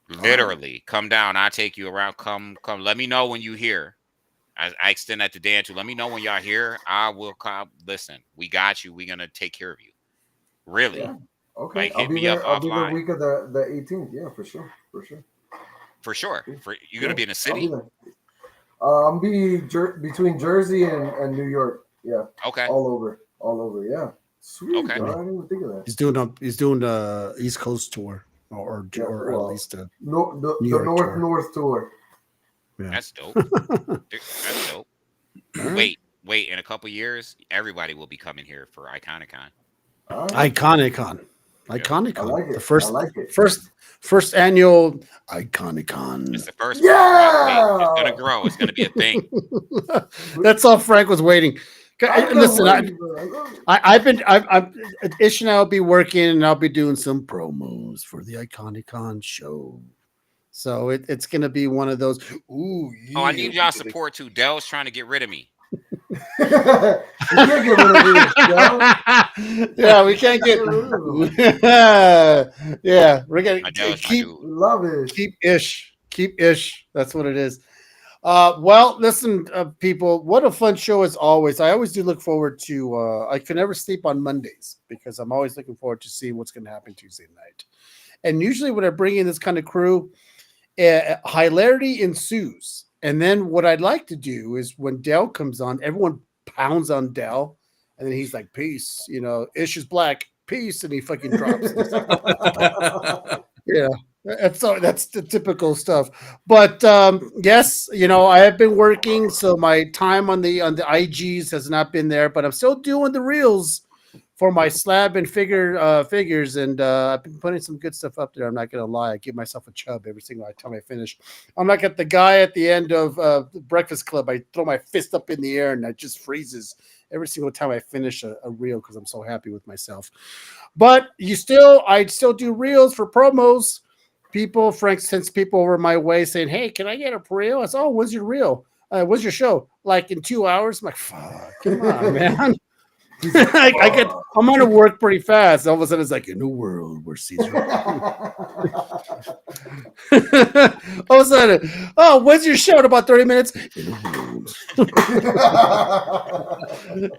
E: Literally, come down. I'll take you around. Come. Let me know when you here. I extend that to Dan too. Let me know when y'all here. I will come. Listen, we got you. We're gonna take care of you. Really?
D: Yeah. Okay.
E: Like, hit me up
D: I'll be
E: offline.
D: the week of the 18th. Yeah, for sure.
E: For sure. You're gonna be in the city.
D: I'm be between Jersey and New York. Yeah.
E: Okay.
D: All over. Yeah. Sweet.
E: Okay.
D: Bro. I didn't even think of that.
A: He's doing the East Coast tour, or at least the
D: North tour.
A: Yeah.
E: That's dope. That's dope. Wait. In a couple years, everybody will be coming here for IconicCon.
A: IconicCon.
D: I like it.
A: The first annual IconicCon.
E: It's the first.
D: Yeah.
E: It's gonna grow. It's gonna be a thing.
A: That's all Frank was waiting. Listen, Ish and I'll be working, and I'll be doing some promos for the IconicCon show. So it's gonna be one of those. Ooh, yeah,
E: I need y'all support too. Dell's trying to get rid of me.
D: We can't get rid of it, yo.
A: Yeah, we can't get. Yeah, we're gonna
E: Adele's my
A: keep
E: dude.
D: Love it.
A: keep ish. That's what it is. Well, listen, people, what a fun show as always. I always do look forward to. I can never sleep on Mondays because I'm always looking forward to see what's going to happen Tuesday night. And usually, when I bring in this kind of crew, hilarity ensues. And then what I'd like to do is when Dell comes on, everyone pounds on Dell, and then he's like, "Peace," Ish is black, peace, and he fucking drops. Yeah, that's the typical stuff. But yes, I have been working, so my time on the IGs has not been there, but I'm still doing the reels for my slab and figures, and I've been putting some good stuff up there. I'm not gonna lie, I give myself a chub every single time I finish. I'm like at the guy at the end of the Breakfast Club. I throw my fist up in the air and it just freezes every single time I finish a reel because I'm so happy with myself. But I still do reels for promos. Frank sends people over my way saying, "Hey, can I get a reel?" I said, "Oh, when's your reel? When's your show?" Like in 2 hours. I'm like, "Fuck, come on, man." I'm gonna work pretty fast. All of a sudden, it's like a new world where Caesar. All of a sudden, oh, when's your show? In about 30 minutes.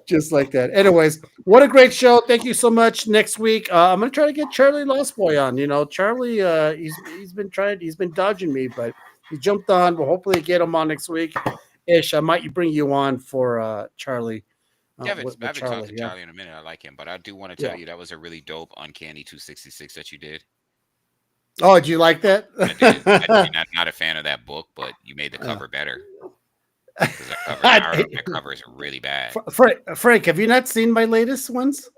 A: Just like that. Anyways, what a great show! Thank you so much. Next week, I'm gonna try to get Charlie Lost Boy on. Charlie, he's been dodging me, but he jumped on. We'll hopefully get him on next week. Ish, I might bring you on for Charlie.
E: I haven't talked to Charlie in a minute. I like him, but I do want to tell you that was a really dope Uncanny 266 that you did.
A: Oh, did you like that?
E: I did. I'm not a fan of that book, but you made the cover better. Because that cover is really bad.
A: Frank, have you not seen my latest ones?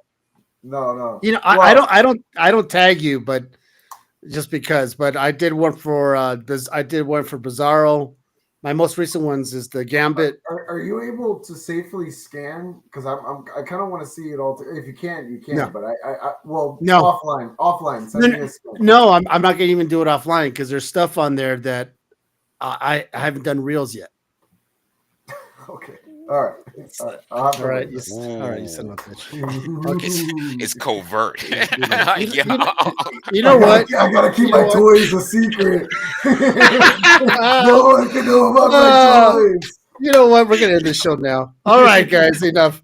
D: No.
A: I don't tag you, but just because. But I did one for Bizarro. My most recent ones is the Gambit.
D: Are you able to safely scan? Because I kind of want to see it all. If you can, you can. No. But
A: no.
D: offline.
A: No, I'm not going to even do it offline because there's stuff on there that I haven't done reels yet.
D: Okay. All right.
A: All right. You son of a bitch.
E: Okay. It's covert.
A: You know what?
D: I gotta keep my toys a secret. No one can know about my toys.
A: You know what? We're gonna end the show now. All right, guys. Enough.